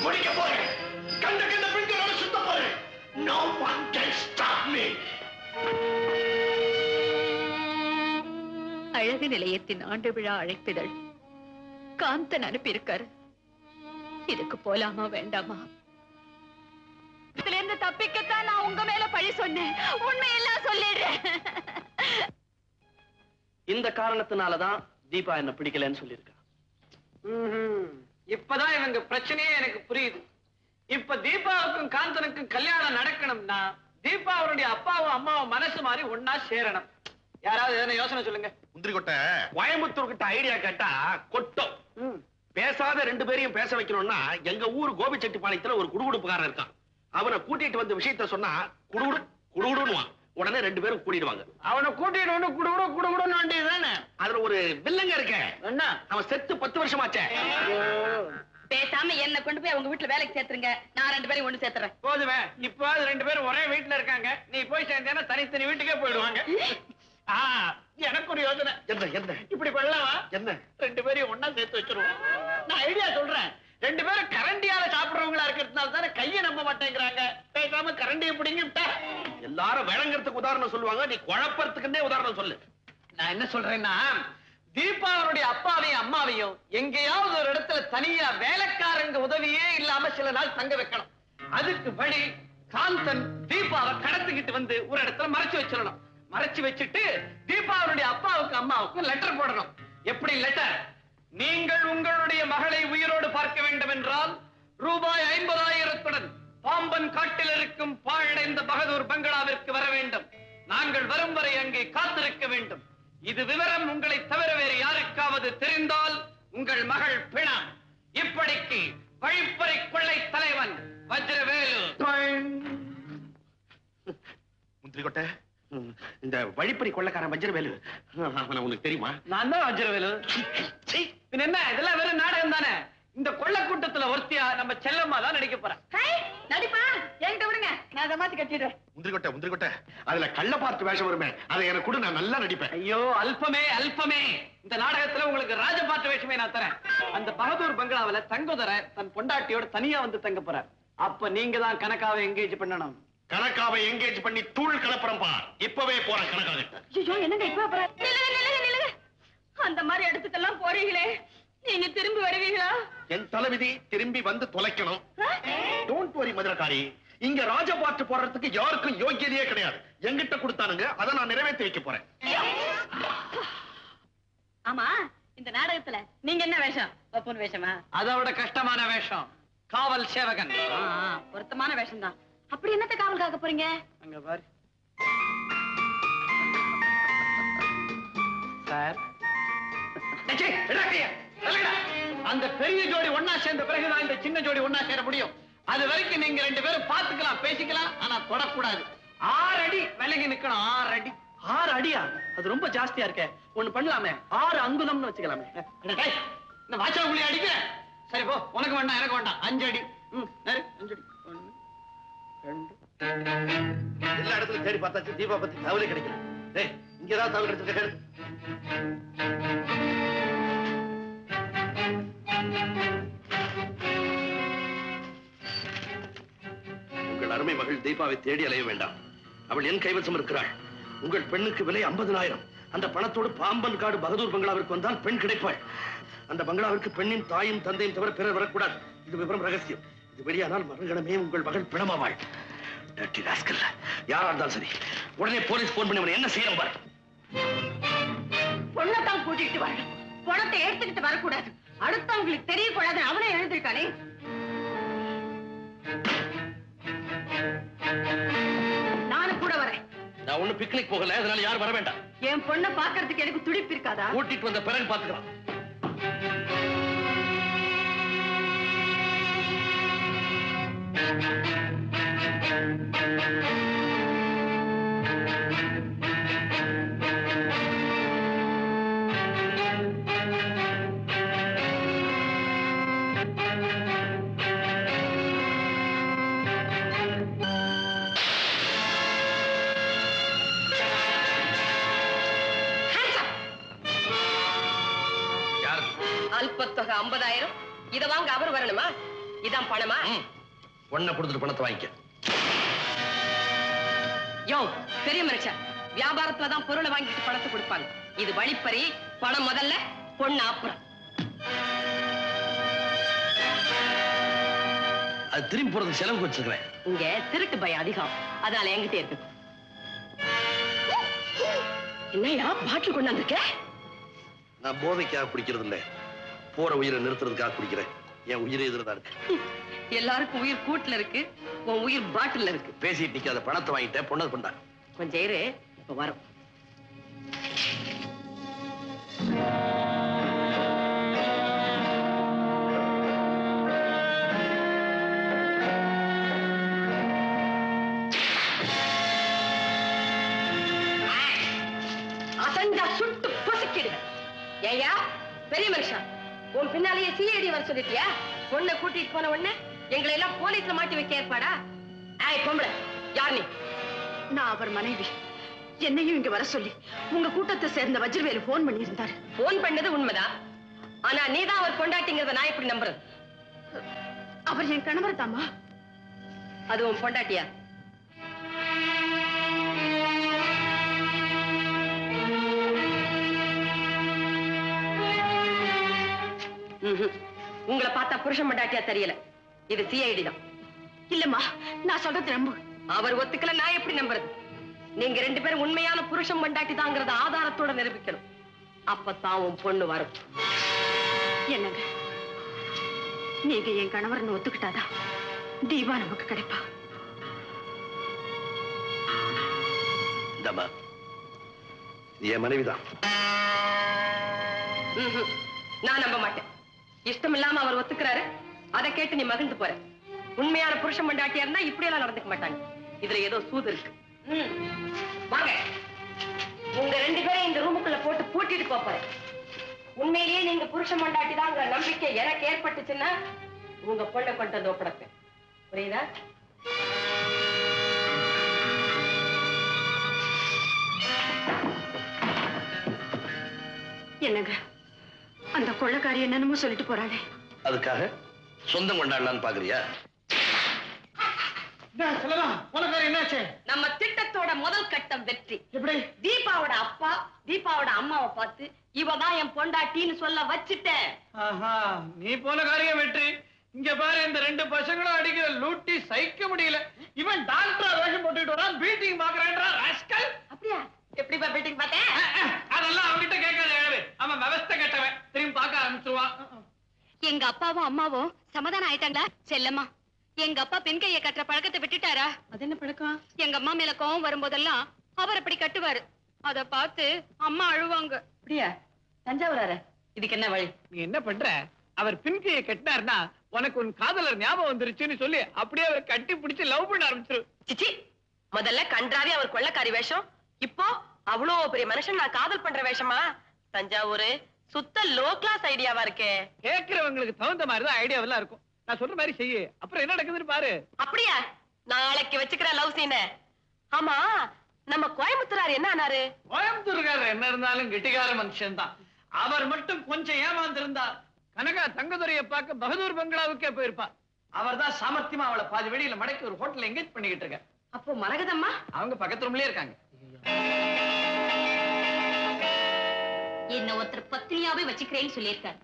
முடிக்க போறேன், கண்ட கண்ட பெண்களோட சுத்த போறேன். No one can stop me. அழகு நிலையத்தின் ஆண்டு விழா அழைப்பிதழ் காந்தன் அனுப்பியிருக்காரு. இதுக்கு போலாமா வேண்டாமா? இதுல இருந்து தப்பிக்கத்தான் நான் உங்க மேல பழி சொன்னேன். உண்மையெல்லாம் சொல்லிடுறேன். இந்த காரணத்தினாலதான் தீபா என்ன பிடிக்கலன்னு சொல்லியிருக்கா. இப்பதான் இவங்க பிரச்சனையே எனக்கு புரியுது. இப்ப தீபாவுக்கும் காந்தனுக்கும் கல்யாணம் நடக்கணும்னா தீபா அவருடைய அப்பாவும் அம்மாவும் மனசு மாதிரி ஒன்னா சேரணும். யாராவது எதனா யோசனை சொல்லுங்க. முந்திரி கொட்டை கோயம்புத்தூர் கிட்ட ஐடியா கேட்டா கொட்டும். பேசாத ரெண்டு பேரையும் பேச வைக்கணும்னா எங்க ஊர் கோபிச்செட்டிப்பாளையத்துல ஒரு குடுகுடுப்புக்காரன் இருக்கான். அவனை கூட்டிட்டு வந்த விஷயத்த சொன்னா குடுகுடு குடுகுடுன்னுவான். உடனே ரெண்டு பேரும் கூட்டிடுவாங்க. அவனை கூட்டிட்டு வந்து குடுகுடு குடுகுடுன்னு வேண்டியதுதானே. அதுல ஒரு வில்லங்க இருக்க. என்ன? அவன் செத்து 10 வருஷமாச்சே. பேசாம என்ன கொண்டு போய் அவங்க வீட்டுல வேலைக்கு சேர்த்துருங்க. நான் 2 பேரையும் ஒண்ணு சேர்த்துறேன். போதுமே, இப்ப 2 பேரும் ஒரே வீட்டுல இருக்காங்க. நீ போய் சேர்ந்தேன்னா தனித்தனி வீட்டுக்கே போயிடுவாங்க. எனக்கு ஒரு யோசனை. என்ன என்ன இப்படி பண்ணலாமா? என்ன? 2 பேரையும் ஒன்னா சேர்த்து வச்சிருவோம். நான் ஐடியா சொல்றேன். 2 பேரும் கரண்டியால சாப்பிடுறவங்களா இருக்கிறதுனால தானே கையை நம்ப மாட்டேங்கிறாங்க. பேசாம கரண்டியை பிடிங்கிட்டா எல்லாரும் விளங்குறதுக்கு உதாரணம் சொல்லுவாங்க, நீ குழப்பறதுக்குன்னே உதாரணம் சொல்லு. நான் என்ன சொல்றேன்னா, தீபாவளுடைய அப்பாவையும் அம்மாவையும் எங்கேயாவது ஒரு இடத்துல தனியா வேலைக்காரங்க உதவியே இல்லாம சில நாள் தங்க வைக்கணும். அதுக்கு வழி காந்தன் தீபாவை கடத்திக்கிட்டு வந்து ஒரு இடத்துல மறைச்சு வச்சிடணும். மறைச்சு வச்சுட்டு தீபாவளுடைய அப்பாவுக்கு அம்மாவுக்கு லெட்டர் போடணும். எப்படி லெட்டர்? நீங்கள் உங்களுடைய மகளை உயிரோடு பார்க்க வேண்டும் என்றால் ரூபாய் 50,000 பாம்பன் காட்டில் இருக்கும் பாழடைந்த பகதூர் பங்களாவிற்கு வர வேண்டும். நாங்கள் வரும் வரை அங்கே காத்திருக்க வேண்டும். இது விவரம் உங்களை தவிர வேறு யாருக்காவது தெரிந்தால் உங்கள் மகள் பிணா. இப்படிக்கு வழிப்பறை கொள்ளை தலைவன் வஜ்ரவேலு. முந்திரி கொட்டை, இந்த வழிப்பறி கொள்ளக்காரன் வஜ்ரவேலு அவன உனக்கு தெரியுமா? நான் தான் வஜ்ரவேலு. பின்ன என்ன, இதெல்லாம் வெறும் நாடகம் தானே. இந்த கொள்ள கூட்டத்துல ஒருத்தியா நம்ம செல்லம்மா தான் நடிக்க போறேன். நடிப்பா என்கிட்ட விடுங்க, நான் அதை மாத்தி கட்டிடுறேன். முந்திரி கொட்டை, அதுல கள்ள பார்த்து வேஷம் வருமே, அதை எனக்கு கூட நான் நல்லா நடிப்பேன். ஐயோ அல்பமே அல்பமே, இந்த நாடகத்துல உங்களுக்கு ராஜபாட்டு வேஷமே நான் தரேன். அந்த பகதூர் பங்களாவில தங்குதர தன் பொண்டாட்டியோட தனியா வந்து தங்க போற. அப்ப நீங்க தான் கனகாவை எங்கேஜ் பண்ணணும். கணக்காவை எங்கேஜ் பண்ணி தூள் கலப்பறம் பார். இப்பவே போறேன் கணக்காக. ஐயோ என்னங்க இப்ப அப்புறம்? நில்லுங்க. அந்த மாதிரி இடத்துக்கெல்லாம் போறீங்களே, நீங்க திரும்பி வருவீங்களா? என் தலைவிதி திரும்பி வந்து தொலைக்கணும். டோன்ட் வரி மதுரக்காரி, இங்க ராஜபாட்டு போடுறதுக்கு யாருக்கும் யோகியதையே கிடையாது. எங்கிட்ட கொடுத்தானுங்க, அதை நான் நிறைவேற்றி வைக்க போறேன். ஆமா, இந்த நாடகத்துல நீங்க என்ன வேஷம்? ஒப்புன் வேஷமா? அதோட கஷ்டமான வேஷம் காவல் சேவகன். பொருத்தமான வேஷம் தான். அப்படி என்னத்த காவல் காக்க போறீங்க? அங்க பாரு சார். அந்த பெரிய ஜோடி ஒன்னா சேர்ந்த பிறகுதான் இந்த சின்ன ஜோடி ஒன்னா சேர முடியும். அது வரைக்கும் நீங்க 2 பேரும் பாத்துக்கலாம், பேசிக்கலாம், ஆனா தொடக்கூடாது. 6 அடி விலகி நிக்கணும். 6 அடி. 6 அடியா? அது ரொம்ப ஜாஸ்தியா இருக்கே. ஒண்ணு பண்ணலாமே, 6 அங்குலம்னு வச்சுக்கலாமே. இந்த வாச்சா புள்ளி அடிக்க. சரி போ, உனக்கு வேண்டாம் எனக்கு வேண்டாம். 5 அடி. நேரு 5 அடி. 1 2. எல்லா இடத்துலயும் தேடி பார்த்தாச்சு, தீபா பத்தி தகவலே கிடைக்கல. டேய், இங்க ஏதாவது தகவல் கிடைச்சிருக்க? உங்கள் அருமை மகள் தீபாவை தேடி அலைய வேண்டாம். அவள் என் கைவசம் இருக்கிறாள். உங்கள் பெண்ணுக்கு விலை 50,000. அந்த பணத்தோடு பாம்பன் காடு பகதூர் பங்களாவிற்கு வந்தால் பெண் கிடைப்பாள். அந்த பங்களாவிற்கு பெண்ணின் தாயும் தந்தையும் தவிர பிறர் வரக்கூடாது. இது விவரம் ரகசியம். இது வெளியானால் மறுகணமே உங்கள் மகள் பிணமாவாள். யாரா இருந்தாலும் சரி, உடனே போலீஸ் போன் பண்ணி அவனை என்ன செய்யணும் பாரு. பொண்ணத்தான் கூட்டிட்டு வரணும், பணத்தை எடுத்துக்கிட்டு வரக்கூடாது. அடுத்தவங்களுக்கு தெரியக்கூடாது. அவனே எழுந்திருக்கானே. நானும் கூட வரேன். நான் ஒண்ணு பிக்னிக் போகல, அதனால யாரும் வர வேண்டாம். என் பொண்ணை பாக்குறதுக்கு எனக்கு துடிப்பு இருக்காதா? கூட்டிட்டு வந்த பிறகு பாத்துக்கலாம். அல்பத்தொகை 50,000. இத வாங்க அவர் வரணுமா? இதான் பணமா? பொண்ணை கொடுத்துட்டு பணத்தை வாங்கிக்க. யோ, பெரிய மனுஷன், வியாபாரத்துலதான் பொருளை வாங்கிட்டு பணத்தை கொடுப்பாங்க. இது வழிப்பறி. பணம் முதல்ல, பொண்ணு அப்புறம். அது திரும்பி போறதுக்கு செலவுக்கு வச்சிருக்கிறேன். இங்க திருட்டு பயம் அதிகம், அதனால என்கிட்ட இருக்கு. என்னையா பாட்டில் கொண்டாந்துருக்க? நான் போதைக்காக குடிக்கிறது இல்ல, போற உயிரை நிறுத்துறதுக்காக குடிக்கிறேன். என் உயிரை எதிர்தான் இருக்கு. எல்லாருக்கும் உயிர் கூட்டுல இருக்கு, உன் உயிர் பாட்டில் இருக்கு. பேசிட்டு நிக்காத, பணத்தை வாங்கிட்டேன், பொண்ணது கொண்டா. கொஞ்சம் இரு, இப்ப வரும். அசஞ்சா சுட்டு பொசுக்கிடுவேன். ஏயா பெரிய மனுஷன், உன் பின்னாலேயே சிஐடி வர சொல்லிட்டியா? பொண்ணை கூட்டிட்டு போன உடனே எங்களை எல்லாம் போலீஸ்ல மாட்டி வைக்க ஏற்பாடா? ஏய் பொம்பளை, யார் நீ? நான் அவர் மனைவி. என்னையும் இங்க வர சொல்லி உங்க கூட்டத்தை சேர்ந்த வஜ்ரவேலு போன் பண்ணி இருந்தாரு. போன் பண்ணது உண்மைதான். ஆனா நீதான் அவர் பொண்டாட்டிங்கிறத நான் எப்படி நம்புறது? அவர் என் கணவர் தாமா. அது உன் பொண்டாட்டியா? உங்களை பார்த்தா புருஷன் பொண்டாட்டியா தெரியல. இது சிஐடி தான். இல்லம்மா, நான் சொல்றது நம்பு. அவர் ஒத்துக்கல, நான் எப்படி நம்புறது? நீங்க 2 பேரும் உண்மையான புருஷன் பொண்டாட்டி தாங்கிறத ஆதாரத்தோட நிரூபிக்கணும். அப்பதான் உன் பொண்ணு வரும். என்னங்க, நீங்க என் கணவர்னு ஒத்துக்கிட்டாதான் தீபா நமக்கு கிடைப்பா. இந்தம்மா, என் மனைவிதான். நான் நம்ப மாட்டேன். இஷ்டம் இல்லாம அவர் ஒத்துக்கிறாரு, அதை கேட்டு நீ மகிழ்ந்து போற. உண்மையான புருஷன் பொண்டாட்டியா இருந்தா இப்படி எல்லாம் நடந்துக்க மாட்டாங்க. இதுல ஏதோ சூது இருக்கு. வாங்க, உங்க 2 பேரும் இந்த ரூமுக்குள்ள போட்டு பூட்டிட்டு போறேன். உண்மையிலேயே நீங்க புருஷன் பொண்டாட்டி தாங்கிற நம்பிக்கை எனக்கு ஏற்பட்டுச்சுன்னா உங்க பொண்ணை கொண்டு வந்து ஒப்படைப்பேன். புரியுதா? என்னங்க, அந்த கொள்ளைக்காரி என்னன்னு சொல்லிட்டு போறாளே. அதுக்காக சொந்தம் கொண்டாடலான்னு பாக்குறியா? நம்ம திட்டத்தோட முதல் கட்டம் வெற்றி. தீபாவோட அப்பா தீபாவோட அம்மாவை பார்த்து இவதான் என் பொண்டாட்டின்னு சொல்ல வச்சுட்டேன். நீ போன காரியம் வெற்றி. இங்க பாரு, இந்த 2 பசங்களும் அடிக்கிற லூட்டி சகிக்க முடியல. இவன் டாக்டர் வேஷம் போட்டுட்டு வரான், பீட்டிங் பாக்குறேன்றா ராஸ்கல். அப்படியா? எப்படி பீட்டிங் பார்த்தேன்? அதெல்லாம் அவன்கிட்ட கேட்காத. அவன் விவஸ்தை கட்டவன், திரும்பி பார்க்க ஆரம்பிச்சுவான். எங்க அப்பாவும் அம்மாவும் சமாதானம் ஆயிட்டாங்களா? செல்லம்மா, எங்க அப்பா பெண் கையை கட்டுற பழக்கத்தை விட்டுட்டாரா? அது என்ன பழக்கம்? எங்க அம்மா மேல கோவம் வரும்போதெல்லாம் அவர் அப்படி கட்டுவாரு. அத பார்த்து அம்மா அழுவாங்க. அப்படியா? தஞ்சாவூரார, இதுக்கு என்ன வழி? நீ என்ன பண்ற? அவர் பின்கையை கட்டினார்னா உனக்கு உன் காதலர் ஞாபகம் வந்துருச்சுன்னு சொல்லி அப்படியே அவர் கட்டி பிடிச்சு லவ் பண்ண ஆரம்பிச்சிரு. சிச்சி, முதல்ல கன்றாவி அவர் கொள்ளக்காரி வேஷம், இப்போ அவ்வளோ பெரிய மனுஷன் நான் காதல் பண்ற வேஷமா? தஞ்சாவூர் சுத்த லோ கிளாஸ் ஐடியாவா இருக்கே. கேட்கிறவங்களுக்கு தகுந்த மாதிரிதான் ஐடியாவெல்லாம் இருக்கும். நான் சொல்ற மாதிரி செய்யு, அப்புறம் என்ன நடக்குதுன்னு பாரு. அப்படியா? நாளைக்கு வச்சுக்கிற லவ் சீன. ஆமா, நம்ம கோயம்புத்தூரார் என்ன ஆனாரு? கோயம்புத்தூர்காரர் என்ன இருந்தாலும் கெட்டிக்கார மனுஷன் தான். அவர் மட்டும் கொஞ்சம் ஏமாந்திருந்தா கனகா தங்கதுரையை பார்க்க பகதூர் பங்களாவுக்கே போயிருப்பா. அவர் தான் சாமர்த்தியமா அவளை பாதி வெளியில மடக்கி ஒரு ஹோட்டல் எங்கேஜ் பண்ணிக்கிட்டு இருக்க. அப்போ மரகதம்மா அவங்க பக்கத்து ரூம்லயே இருக்காங்க. என்ன ஒருத்தர் பத்தினியாவே வச்சுக்கிறேன்னு சொல்லியிருக்காரு.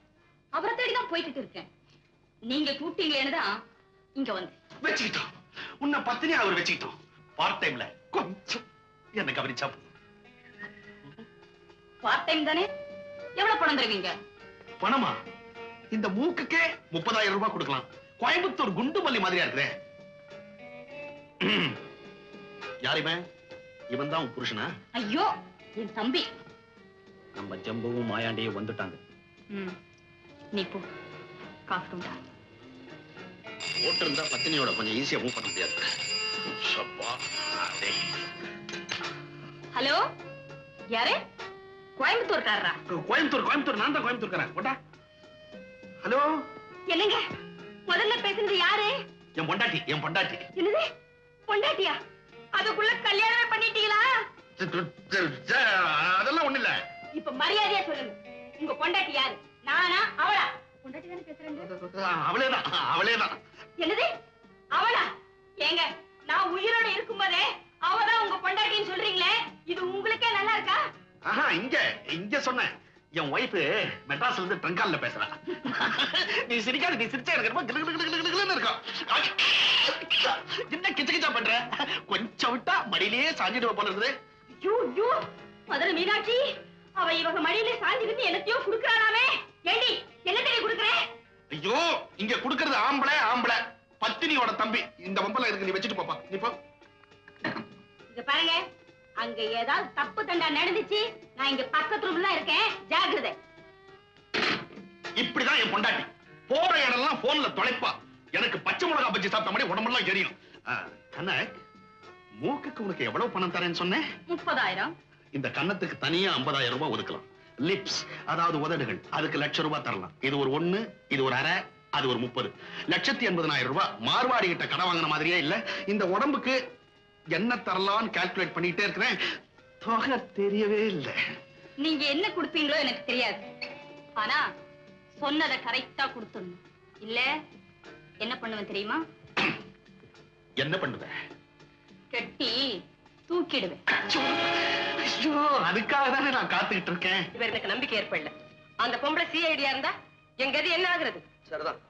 அவரை தேடிதான் போய்கிட்டு இருக்கேன். நீங்க கூட்டிங்களேன்னு தான் இங்க வந்து வச்சுக்கிட்டோம். உன்னை பத்தினியா அவர் வச்சுக்கிட்டோம். பார்ட் டைம்ல கொஞ்சம் என்ன கவனிச்சா பார்ட் டைம் தானே? எவ்வளவு பணம் தருவீங்க? பணமா? இந்த மூக்குக்கே 30,000 ரூபாய் கொடுக்கலாம். கோயம்புத்தூர் குண்டு மல்லி மாதிரியா இருக்கிறேன். யாருமே இவன் தான் புருஷனா? ஐயோ, என் தம்பி. நம்ம ஜம்புவும் மாயாண்டியும் வந்துட்டாங்க. நீ போ, காஃபி உண்டா? ஓட்டு இருந்தா பத்தினியோட கொஞ்சம் ஈஸியா மூவ் பண்ண முடியாது. ஹலோ, யாரு? கோயம்புத்தூர்காரரா? கோயம்புத்தூர் நான் தான் கோயம்புத்தூர்காரன். ஓட்டா. ஹலோ, என்னங்க முதல்ல பேசுனது யாரு? என் பொண்டாட்டி. என்னது பொண்டாட்டியா? அதுக்குள்ள கல்யாணமே பண்ணிட்டீங்களா? அதெல்லாம் ஒண்ணு இல்ல. இப்ப மரியாதையா சொல்லுங்க, உங்க பொண்டாட்டி யாரு? நானா அவளா? பொண்டாட்டி தானே பேசுறேன். அவளேதான். என்னது அவளா? ஏங்க, நான் உயிரோட இருக்கும்போதே அவதான் உங்க பொண்டாட்டின்னு சொல்றீங்களே, இது உங்களுக்கே நல்லா இருக்கா? ஆஹா, இங்க சொன்னேன். என் ஒய்ஃப் மெட்ராஸ்ல இருந்து ட்ரங்கால்ல பேசுறா. நீ சிரிக்காத, நீ சிரிச்சா எனக்கு ரொம்ப கிளுகிளுகிளுகிளுன்னு இருக்கும். என்ன கிச்சகிச்சா பண்ற? கொஞ்சம் விட்டா மடியிலேயே சாஞ்சிடுவ போல இருக்குது. ஐயோ, மதுரை மீனாட்சி, அவ இவங்க மடியில சாஞ்சிருந்து என்னத்தையோ குடுக்கறானாமே. ஏண்டி, என்ன தெரிய குடுக்கற? ஐயோ, இங்க குடுக்கறது ஆம்பளை பத்தினியோட தம்பி. இந்த வம்பல இருக்கு, நீ வச்சுட்டு போப்பா. நீ போ. இங்க பாருங்க, அங்க ஏதாவது தப்பு தண்டா நடந்துச்சு, நான் இங்க பக்கத்து ரூம்ல இருக்கேன், ஜாக்கிரதை. இப்படிதான் என் பொண்டாட்டி. போற இடம்லாம் போன்ல தொலைப்பா. எனக்கு பச்சை மிளகா பஜ்ஜி சாப்பிட்ட மாதிரி உடம்பெல்லாம் எரியும். கனக், மூக்குக்கு உனக்கு எவ்வளவு பணம் தரேன்னு சொன்னேன்? 30,000. இந்த கன்னத்துக்கு தனியா 50,000 ரூபாய் ஒதுக்கலாம். லிப்ஸ், அதாவது உதடுகள், அதுக்கு 1,00,000 ரூபாய் தரலாம். இது ஒரு 1, இது ஒரு அரை, அது ஒரு 30. 1,80,000 ரூபாய். மார்வாடி கிட்ட கடை வாங்கின மாதிரியே இல்ல. இந்த உடம்புக்கு என்ன தரலாம்னு கால்குலேட் பண்ணிட்டே இருக்கிறேன். தொகை தெரியவே இல்லை. நீங்க என்ன கொடுப்பீங்களோ எனக்கு தெரியாது, ஆனா சொன்னதை கரெக்டா கொடுத்துடணும். இல்ல என்ன பண்ணுவேன் தெரியுமா? என்ன பண்ணுவேன்? கட்டி தூக்கிடுவேன். ஐயோ, அதுக்காக தானே நான் காத்துக்கிட்டு இருக்கேன். இவர் எனக்கு நம்பிக்கை ஏற்படல. அந்த பொம்பளை சிஐடியா இருந்தா என் கதி என்ன ஆகுறது? சரிதான்,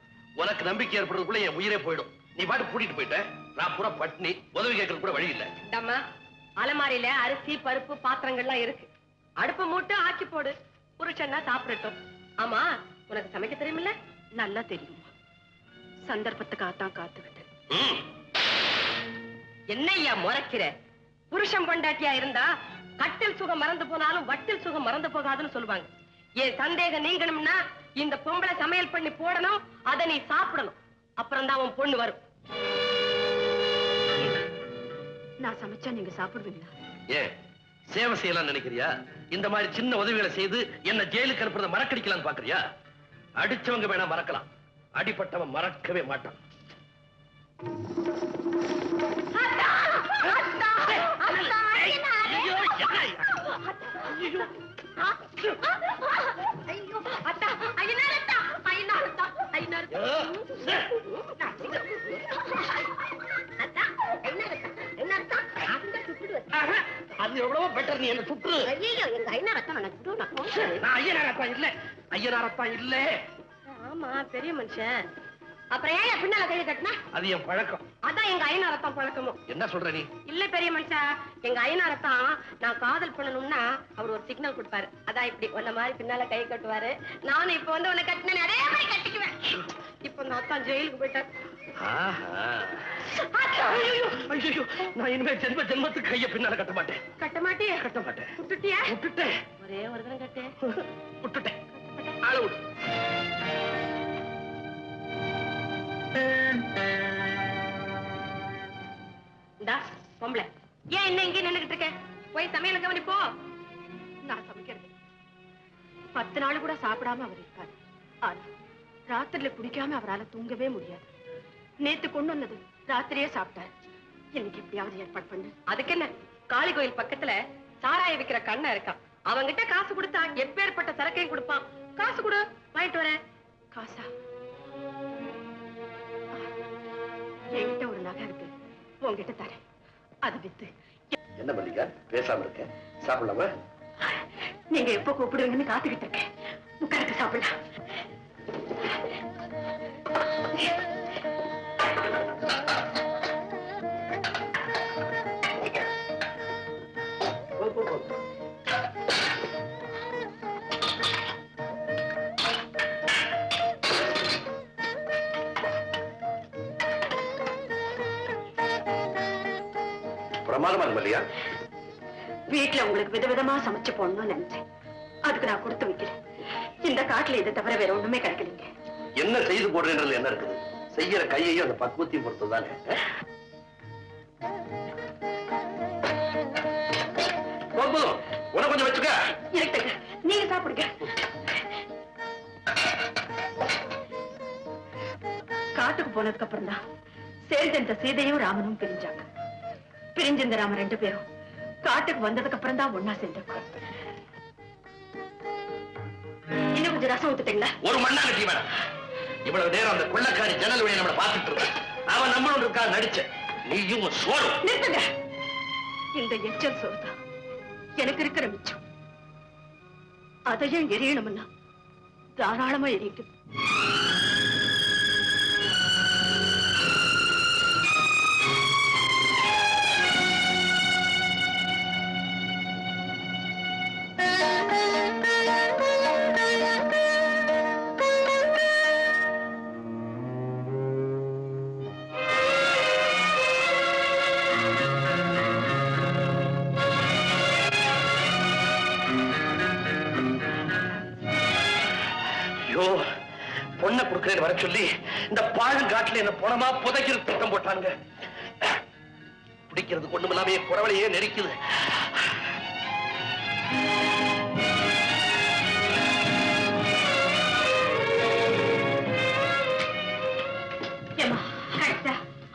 உனக்கு நம்பிக்கை ஏற்படுறதுக்குள்ள என் உயிரே போயிடும். நீ பாட்டு கூட்டிட்டு போயிட்ட, நான் பூரா பட்னி, உதவி கேட்கறது கூட வழி இல்ல. அம்மா, அலமாரியில அரிசி பருப்பு பாத்திரங்கள்லாம் இருக்கு, அடுப்பு மூட்டு ஆக்கி போடு, புருஷன்னா சாப்பிடட்டும். ஆமா, உனக்கு சமைக்க தெரியுமில்ல? நல்லா தெரியும். சந்தர்ப்பத்துக்காகத்தான் காத்துக்கிட்டேன். என்னையா முறைக்கிற? புருஷன் பொண்டாட்டியா இருந்தா கட்டில் சுகம் மறந்து போனாலும் வட்டில் சுகம் மறந்து போகாதுன்னு சொல்லுவாங்க. என் சந்தேகம் நீங்கணும்னா இந்த பொம்பளை சமையல் பண்ணி போடணும், அதை நீ சாப்பிடணும். அப்புறம் தான் உன் பொண்ணு வரும். நான் சமைச்சா நீங்க சாப்பிடுவீங்களா? ஏன் சேவை செய்யலாம் நினைக்கிறியா? இந்த மாதிரி சின்ன உதவிகளை செய்து என்ன ஜெயிலுக்கு அனுப்புறத மறக்கடிக்கலாம்னு பாக்குறியா? அடிச்சவங்க வேணா மறக்கலாம், அடிப்பட்டவன் மறக்கவே மாட்டான். அது எவ்வளவோ பெட்டர். நீ என்ன சுற்று. எங்க ஐயா ரத்தம் எனக்கு நான் ஐயனாரத்தான் இல்ல, ஐயனாரத்தான் இல்ல. ஆமா, பெரிய மனுஷன். அப்புறம் ஏன் பின்னால கையை கட்டினா? அது என் பழக்கம். அதான் எங்க ஐயனாரத்தான் பழக்கமும். என்ன சொல்ற நீ? இல்ல பெரிய மனுஷா, எங்க ஐயனாரத்தான் நான் காதல் பண்ணணும்னா அவர் ஒரு சிக்னல் கொடுப்பாரு. அதான் இப்படி உன்ன மாதிரி பின்னால கை கட்டுவாரு. நானும் இப்ப வந்து உன்னை கட்டினேன், அதே மாதிரி கட்டிக்குவேன். இப்ப இந்த அத்தான் ஜெயிலுக்கு போயிட்டார். ஐயோ, நான் இனிமே ஜென்மத்துக்கு கைய பின்னால கட்ட மாட்டேன். கட்ட மாட்டியா? கட்ட மாட்டேன். விட்டுட்டியா? விட்டுட்டேன். ஒரே ஒரு தினம் கட்டு. விட்டுட்டேன். ஆள விடு. இந்தா பொம்பளை, ஏன் என்ன இங்கே நின்னுகிட்டு இருக்க? போய் சமையல கவனிப்போ. நான் சமைக்கிறது 10 நாள் கூட சாப்பிடாம அவர் இருக்காரு. ஆனா ராத்திரில குடிக்காம அவரால் தூங்கவே முடியாது. நேத்து கொண்டு வந்தது ராத்திரியே சாப்பிட்டாரு. இன்னைக்கு எப்படியாவது ஏற்பாடு பண்ணு. அதுக்கு என்ன, காளி கோயில் பக்கத்துல சாராய விக்கிற கண்ணை இருக்கான். அவங்கிட்ட காசு கொடுத்தா எப்பேற்பட்ட சரக்கையும் கொடுப்பான். காசு கொடு, வாங்கிட்டு வரேன். காசா? என்கிட்ட ஒரு நகை இருக்கு, உங்ககிட்ட தரேன். அது வித்து. என்ன மல்லிகா பேசாம இருக்க? சாப்பிடலாமா? நீங்க எப்ப கூப்பிடுவீங்கன்னு காத்துக்கிட்டு இருக்கேன். உட்கார்ந்து சாப்பிடலாம். பிரமாதமா இருக்கு மல்லிகா. வீட்டுல உங்களுக்கு விதவிதமா சமைச்சு போடணும்னு நினைச்சேன். அதுக்கு நான் கொடுத்து வைக்கிறேன். இந்த காட்டுல இதை தவிர வேற ஒண்ணுமே கிடைக்கலீங்க. என்ன செய்து போடுறேன்றது என்ன இருக்குது? செய்யற கையையும் அந்த பக்குவத்தையும் பொறுத்து தானே. உன கொஞ்சம் வச்சுக்க. இருக்கட்டுங்க, நீங்க சாப்பிடுங்க. காட்டுக்கு போனதுக்கு அப்புறம் தான் சேர்ந்த சீதையும் ராமனும் பிரிஞ்சாங்க. பிரிஞ்சிருந்த ராம 2 பேரும் காட்டுக்கு வந்ததுக்கு அப்புறம் தான் ஒன்னா சேர்ந்திருக்கோம். இன்னும் கொஞ்சம் ரசம் ஊத்துட்டீங்களா? ஒரு மண்ணா கட்டி வேணாம். இவ்வளவு நேரம் அந்த கொள்ளக்காரி ஜன்னல் வழியை நம்மளை பார்த்துட்டு இருக்க. அவன் நம்மளோட இருக்கா நடிச்ச. நீயும் சோறு. நிறுத்துங்க. இந்த எச்சல் சோறு தான் எனக்கு இருக்கிற மிச்சம். அதையும் எரியணும்னா தாராளமா எரியுது. பொண்ணை கொடுக்கிறேன் வர சொல்லி இந்த பாழுங்காட்டுல என்ன பணமா புதைக்கிற திட்டம் போட்டாங்க. பிடிக்கிறது கொண்டுமில்லாம குறவளையே நெரிக்குது.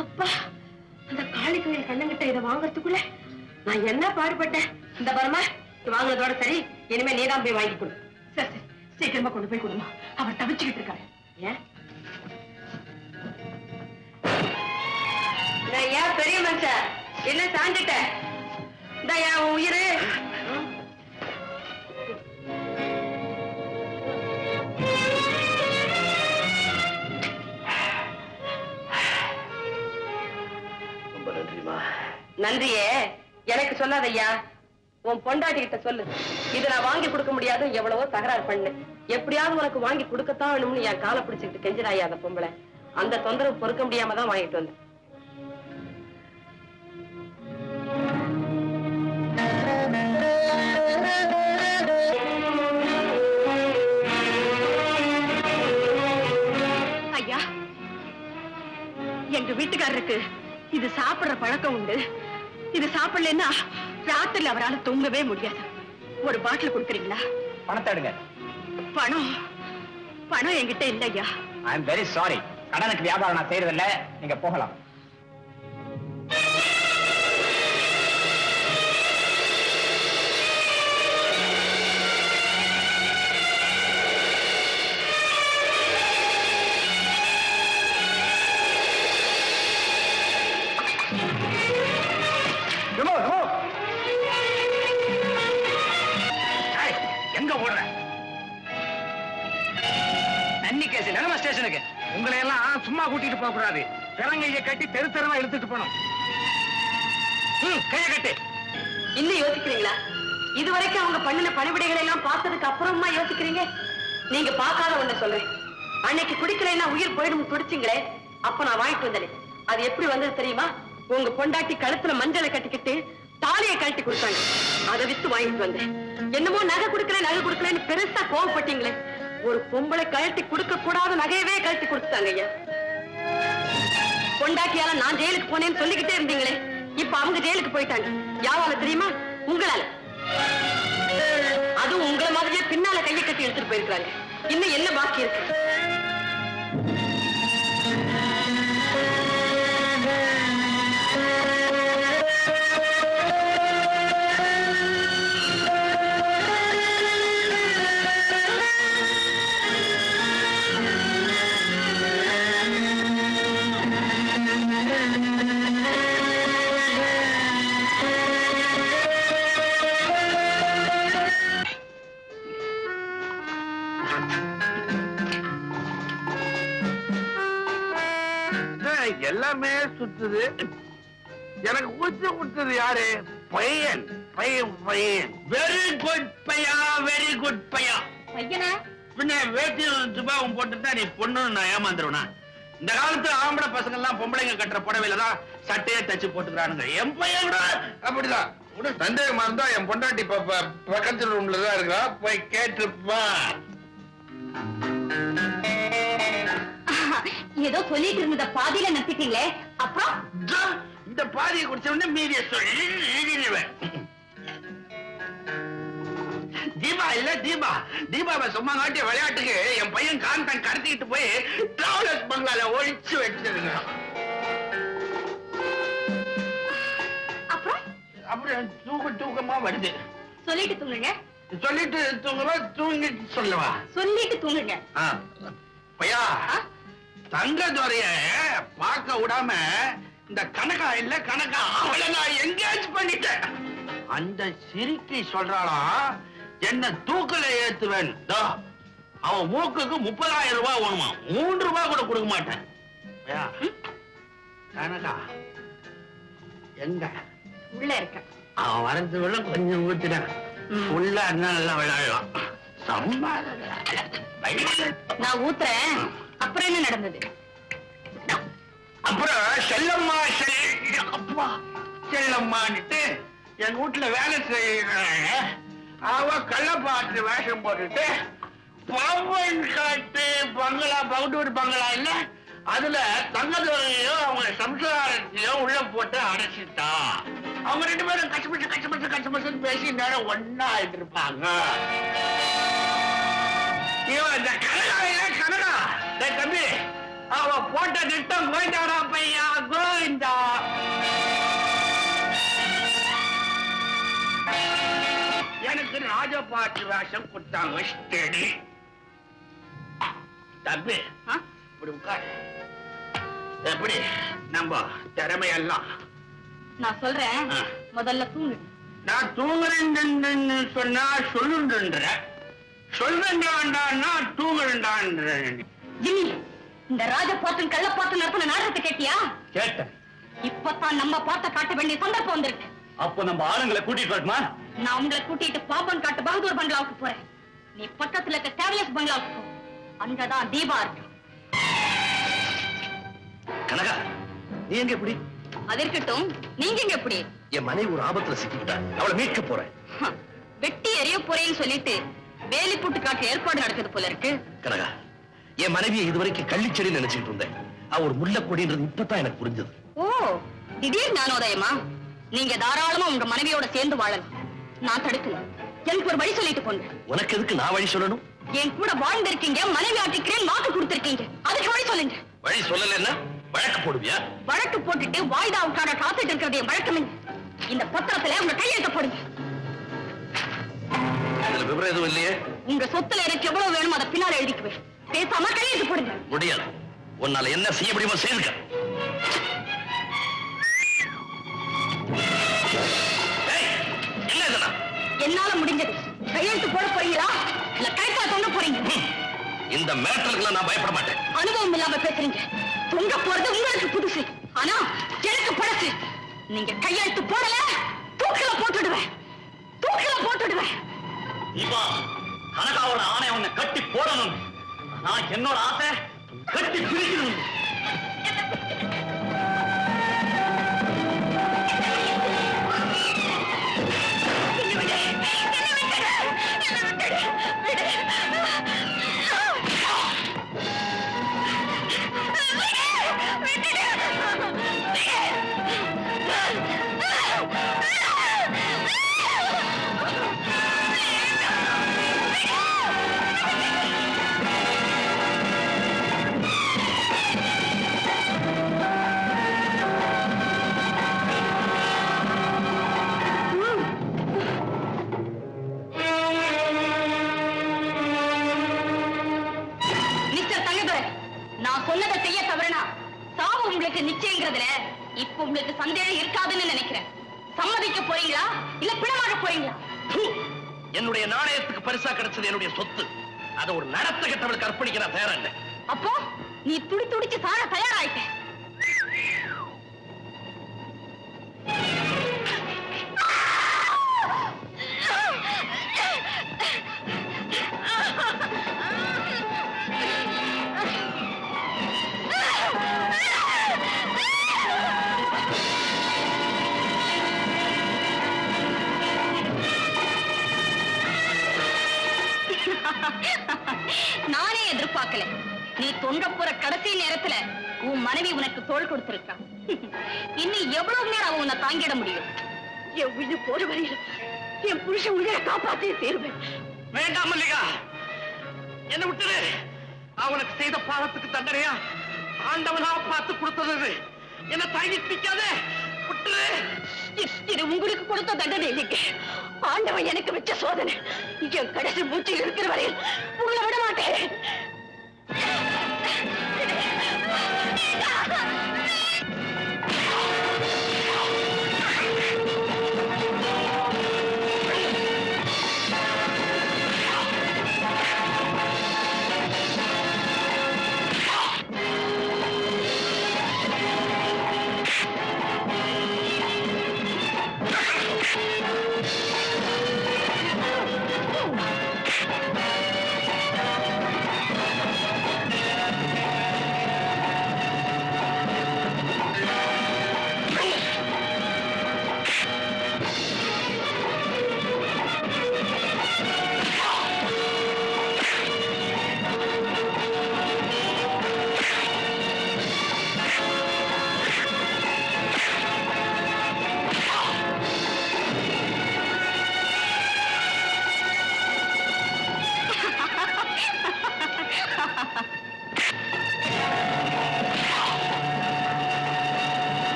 அப்பா, அந்த காளி கோயில் கண்ணங்கிட்ட இதை வாங்கறதுக்குள்ள நான் என்ன பாடுபட்டேன். இந்த பரமா வாங்கினதோட சரி, இனிமே நீதான் போய் வாங்கி கொடு. சரி, சீக்கிரமா கொண்டு போய் கொடுமா. அவர் தவிச்சுக்கிட்டு இருக்காரு. ஏன் பெரிய மனுஷன் என்ன சாஞ்சிட்ட? இந்த என் உயிரு ரொம்ப நன்றிமா. நன்றியே எனக்கு சொல்லாத ஐயா, உன் பொண்டாட்டி கிட்ட சொல்லு. இதை நான் வாங்கி கொடுக்க முடியாது, எவ்வளவோ தகராறு பண்ணு. எப்படியாவது உனக்கு வாங்கி கொடுக்கத்தான் வேணும்னு என் காலை பிடிச்சிக்கிட்டு கெஞ்சிராயா அந்த பொம்பளை. அந்த தொந்தரவு பொறுக்க முடியாம தான் வாங்கிட்டு வந்தேன். ஐயா, எங்க வீட்டுக்காரருக்கு இது சாப்பிடுற பழக்கம் உண்டு. இது சாப்பிடலன்னா ராத்திரில அவரால் தூங்கவே முடியாது. ஒரு பாட்டில் கொடுக்குறீங்களா? பணத்தை எடுங்க. பணம் என்கிட்ட இல்ல ஐயா. I am very sorry. கடனுக்கு வியாபாரம் நான் செய்யறதில்ல. நீங்க போகலாம். எங்க ஓடுற? தண்ணி கேஸ் நிலம ஸ்டேஷனுக்கு. உங்களை எல்லாம் சும்மா கூட்டிட்டு போக கூடாது. திறங்கையை கட்டி தெரு தெருவா இழுத்துட்டு போனோம். கையை கட்டு. இன்னும் யோசிக்கிறீங்களா? இதுவரைக்கும் அவங்க பண்ணின பணிவிடைகளை எல்லாம் பார்த்ததுக்கு அப்புறமா யோசிக்கிறீங்க? நீங்க பார்க்காத ஒண்ணு சொல்றேன். அன்னைக்கு குடிக்கலைன்னா உயிர் போயிடும் துடிச்சிங்களே, அப்ப நான் வாங்கிட்டு வந்தேன். அது எப்படி வந்தது தெரியுமா? உங்க பொண்டாட்டி கழுத்துல மஞ்சளை கட்டிக்கிட்டு தாலியை கழட்டி கொடுத்தாங்க. அதை வித்து வாங்கிட்டு வந்தேன். என்னமோ நகை கொடுக்கலன்னு பெருசா கோவப்பட்டீங்களே. ஒரு பொம்பளை கழட்டி கொடுக்க கூடாத நகையவே கழட்டி கொடுத்தாங்க ஐயா. பொண்டாட்டியால நான் ஜெயிலுக்கு போனேன்னு சொல்லிக்கிட்டே இருந்தீங்களே, இப்ப அவங்க ஜெயிலுக்கு போயிட்டாங்க. யாவால தெரியுமா? உங்களால. அதுவும் உங்களை மாதிரியே பின்னால கையை கட்டி எடுத்துட்டு போயிருக்காங்க. இன்னும் என்ன பாக்கி இருக்கு? எல்லாமே சுத்துது. எனக்கு ஊச்சு கொடுத்தது யாரு? பையன் பையன் பையன். வெரி குட் பையா, வெரி குட் பையா. பையனா? பின்ன வேட்டியும் சுபாவும் போட்டுட்டா நீ பொண்ணுன்னு நான் ஏமாந்துருவனா? இந்த காலத்து ஆம்பளை பசங்க எல்லாம் பொம்பளைங்க கட்டுற புடவையில தான் சட்டையே தச்சு போட்டுக்கிறானுங்க. என் பையன் கூட அப்படிதான். உனக்கு சந்தேகமா இருந்தா என் பொண்டாட்டி பக்கத்து ரூம்ல தான் இருக்கா, போய் கேட்டுப்பா. ஏதோ சொல்லிட்டு இருந்த பாதியில நிறுத்திட்டீங்களே, அப்புறம்? இந்த பாதியை குடிச்ச உடனே மீதிய சொல்லி எழுதிடுவேன். தீபா இல்ல தீபா, தீபாவை சும்மா காட்டிய விளையாட்டுக்கு என் பையன் காந்தன் கடத்திக்கிட்டு போய் டிராவலர்ஸ் பங்களால ஒழிச்சு வச்சிருங்க. அப்புறம் தூக்கமா வருது. சொல்லிட்டு தூங்குங்க. சொல்லிட்டு தூங்குவா, தூங்கிட்டு சொல்லவா? சொல்லிட்டு தூங்குங்க. பையா, தங்கதுரைய பார்க்க விடாம இந்த கனகா இல்ல கனகா அவளை நான் என்கேஜ் பண்ணிட்டேன். அந்த சிரிக்கி சொல்றாளா என்ன தூக்கல ஏத்துவேன். அவன் மூக்குக்கு 30,000 ரூபாய் வேணுமா, 3 ரூபாய் கூட கொடுக்க மாட்டேன். கனகா எங்க? உள்ள இருக்க. அவன் வரது விட கொஞ்சம் ஊத்தினேன். உள்ள நல்லா விளையாடலாம். நான் ஊத்துறேன். அப்புறம் என்ன நடந்தது? அப்புறம் செல்லம்மா அப்பா செல்லம்மான்ட்டு என் வீட்டுல வேலை செய்யறாங்க. அவ கள்ளப்பாட்டு வேஷம் போட்டுட்டு பாவன் காட்டு பங்களா, பவுடூர் பங்களா இல்ல, அதுல தங்கதுரையும் அவங்க சம்சாரத்தையும் உள்ள போட்டு அடைச்சிட்டா. அவங்க 2 பேரும் கஷ்டப்பட்டு பேசி நேரம் ஒன்னா ஆயிட்டு இருப்பாங்க. இவன் இந்த கனகா கனகா தம்பி, அவ போட்ட திட்டம் கோவிந்தாடா பையா, கோவிந்தா. எனக்கு ராஜபாட்டு வேஷம் கொடுத்தாங்க. ஸ்டடி தம்பி, இப்படி உட்கார். எப்படி நம்ம திறமையெல்லாம்? நான் சொல்றேன், முதல்ல தூங்கு. நான் தூங்குறேன்னு சொன்னா சொல்லுன்ற, சொல்லுண்டான்னா தூங்குறேன்டான்ற. ஜிம்மி, இந்த ராஜபாட்டன் கள்ளப்பாட்டன் நடத்தின நாடகத்தை கேட்டியா? கேட்டேன். இப்பதான் நம்ம பாட்ட காட்ட வேண்டிய சந்தர்ப்பம் வந்திருக்கு. அப்போ நம்ம ஆளுங்களை கூட்டிட்டு வரணுமா? நான் உங்களை கூட்டிட்டு பாபன் காட்டு பகதூர் பங்களாவுக்கு போறேன். நீ பக்கத்துல இருக்க டிராவலர்ஸ் பங்களாவுக்கு போ. அங்கதான் தீபா இருக்கு. கனகா, நீ எங்க எப்படி? அது இருக்கட்டும், நீங்க எங்க எப்படி? என் மனைவி ஒரு ஆபத்துல சிக்கிக்கிட்டா, அவளை மீட்க போறேன். வெட்டி எறிய போறேன்னு சொல்லிட்டு வேலி போட்டு காட்ட ஏற்பாடு நடக்குது போல இருக்கு. கனகா, என் மனைவியை இதுவரைக்கும் கள்ளிச்செடி நினைச்சிட்டு இருந்தேன். அவ ஒரு முள்ளக்கொடின்றது இப்பதான் எனக்கு புரிஞ்சது. ஓ, திடீர் ஞானோதயமா? நீங்க தாராளமா உங்க மனைவியோட சேர்ந்து வாழலாம். நான் தடுக்கல. எனக்கு ஒரு வழி சொல்லிட்டு போங்க. உனக்கு எதுக்கு நான் வழி சொல்லணும்? என் கூட வாழ்ந்திருக்கீங்க, மனைவி ஆட்டிக்கிறேன் வாக்கு கொடுத்திருக்கீங்க. அதுக்கு வழி சொல்லுங்க. வழி சொல்லலன்னா வழக்கு போடுவியா? வழக்கு போட்டுட்டு வாய்தாவுக்கான காத்துட்டு இருக்கிறது என் வழக்கம். இந்த பத்திரத்துல உங்க கையெழுத்த போடுங்க. இதுல விவரம் எதுவும் இல்லையே. உங்க சொத்துல எனக்கு எவ்வளவு வேணுமோ அதை பின்னால எழுதிக்குவேன். பேசாம கையெழுத்து போடுங்க. முடியாது. உன்னால என்ன செய்ய முடியுமோ செய்யுங்க. என்னால முடிஞ்சது. கையெழுத்து போட போறீங்களா இல்ல கைத்தா தொங்க போறீங்க? இந்த மேட்டலுக்கு நான் பயப்பட மாட்டேன். அனுபவம் இல்லாம பேசுறீங்க. தொங்க போறது உங்களுக்கு புதுசு, ஆனா எனக்கு பழசு. நீங்க கையெழுத்து போடல, தூக்கில போட்டுடுவேன். தூக்கில போட்டுடுவேன். தீபா, கனகாவோட ஆணை உன்னை கட்டி போடணும். நான் என்னோட ஆசை கட்டி பிரிக்கணும். நான் சொன்னதை செய்ய தவறுனா சாவு உங்களுக்கு நிச்சயங்கிறதுல இப்ப உங்களுக்கு சந்தேகம் இருக்காதுன்னு நினைக்கிறேன். சம்மதிக்க போறீங்களா இல்ல பிணமாக போறீங்களா? என்னுடைய நாணயத்துக்கு பரிசா கிடைச்சது என்னுடைய சொத்து. அதை ஒரு நடத்த கெட்டவளுக்கு அர்ப்பணிக்க நான் தயாரா இல்லை. அப்போ நீ துடி துடிச்சு சாக தயாராயிட்ட. நானே எதிர்பார்க்கல. நீ தொண்ட போற கடைசி நேரத்துல உன் மனைவி உனக்கு தோள் கொடுத்திருக்கா. இன்னும் எவ்வளவு நேரம் அவன் உன்னை தாங்கிட முடியும்? என் உயிர் போற வரையில் என் புருஷன் உயிரை காப்பாற்றியே தீர்வேன். வேண்டாம் மல்லிகா, என்ன விட்டுரு. அவனுக்கு செய்த பாவத்துக்கு தண்டனையா ஆண்டவனா பார்த்து கொடுத்தது. என்ன தாங்கி நிக்காதே, விட்டுரு. இது உங்களுக்கு கொடுத்த தண்டனை இல்லைங்க, ஆண்டவன் எனக்கு வச்ச சோதனை. என் கடைசி மூச்சு இருக்கிற வரையில் உங்களை விட மாட்டேன்.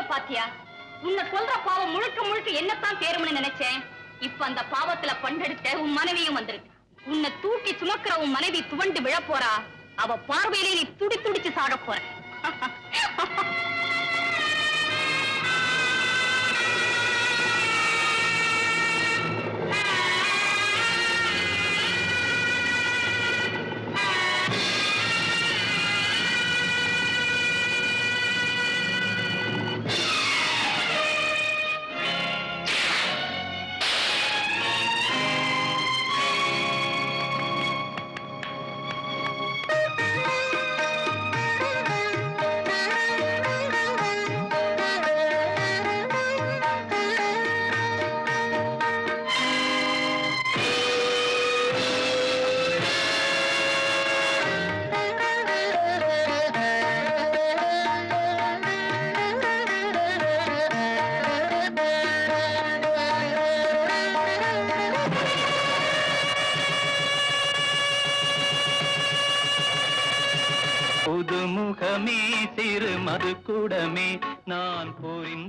பாத்தியா? உன்னை சொல்ற பாவம் முழுக்க முழுக்க என்னத்தான் தேரும்னு நினைச்சேன். இப்ப அந்த பாவத்துல பண்டெடுத்த உன் மனைவியும் வந்திருக்கு. உன்னை தூக்கி சுமக்கிற உன் மனைவி துவண்டு விழ போறா. அவ பார்வையிலே நீ துடி துடிச்சு சாக போற. புதுமுகமே சிறு மது கூடமே நான் புரிந்து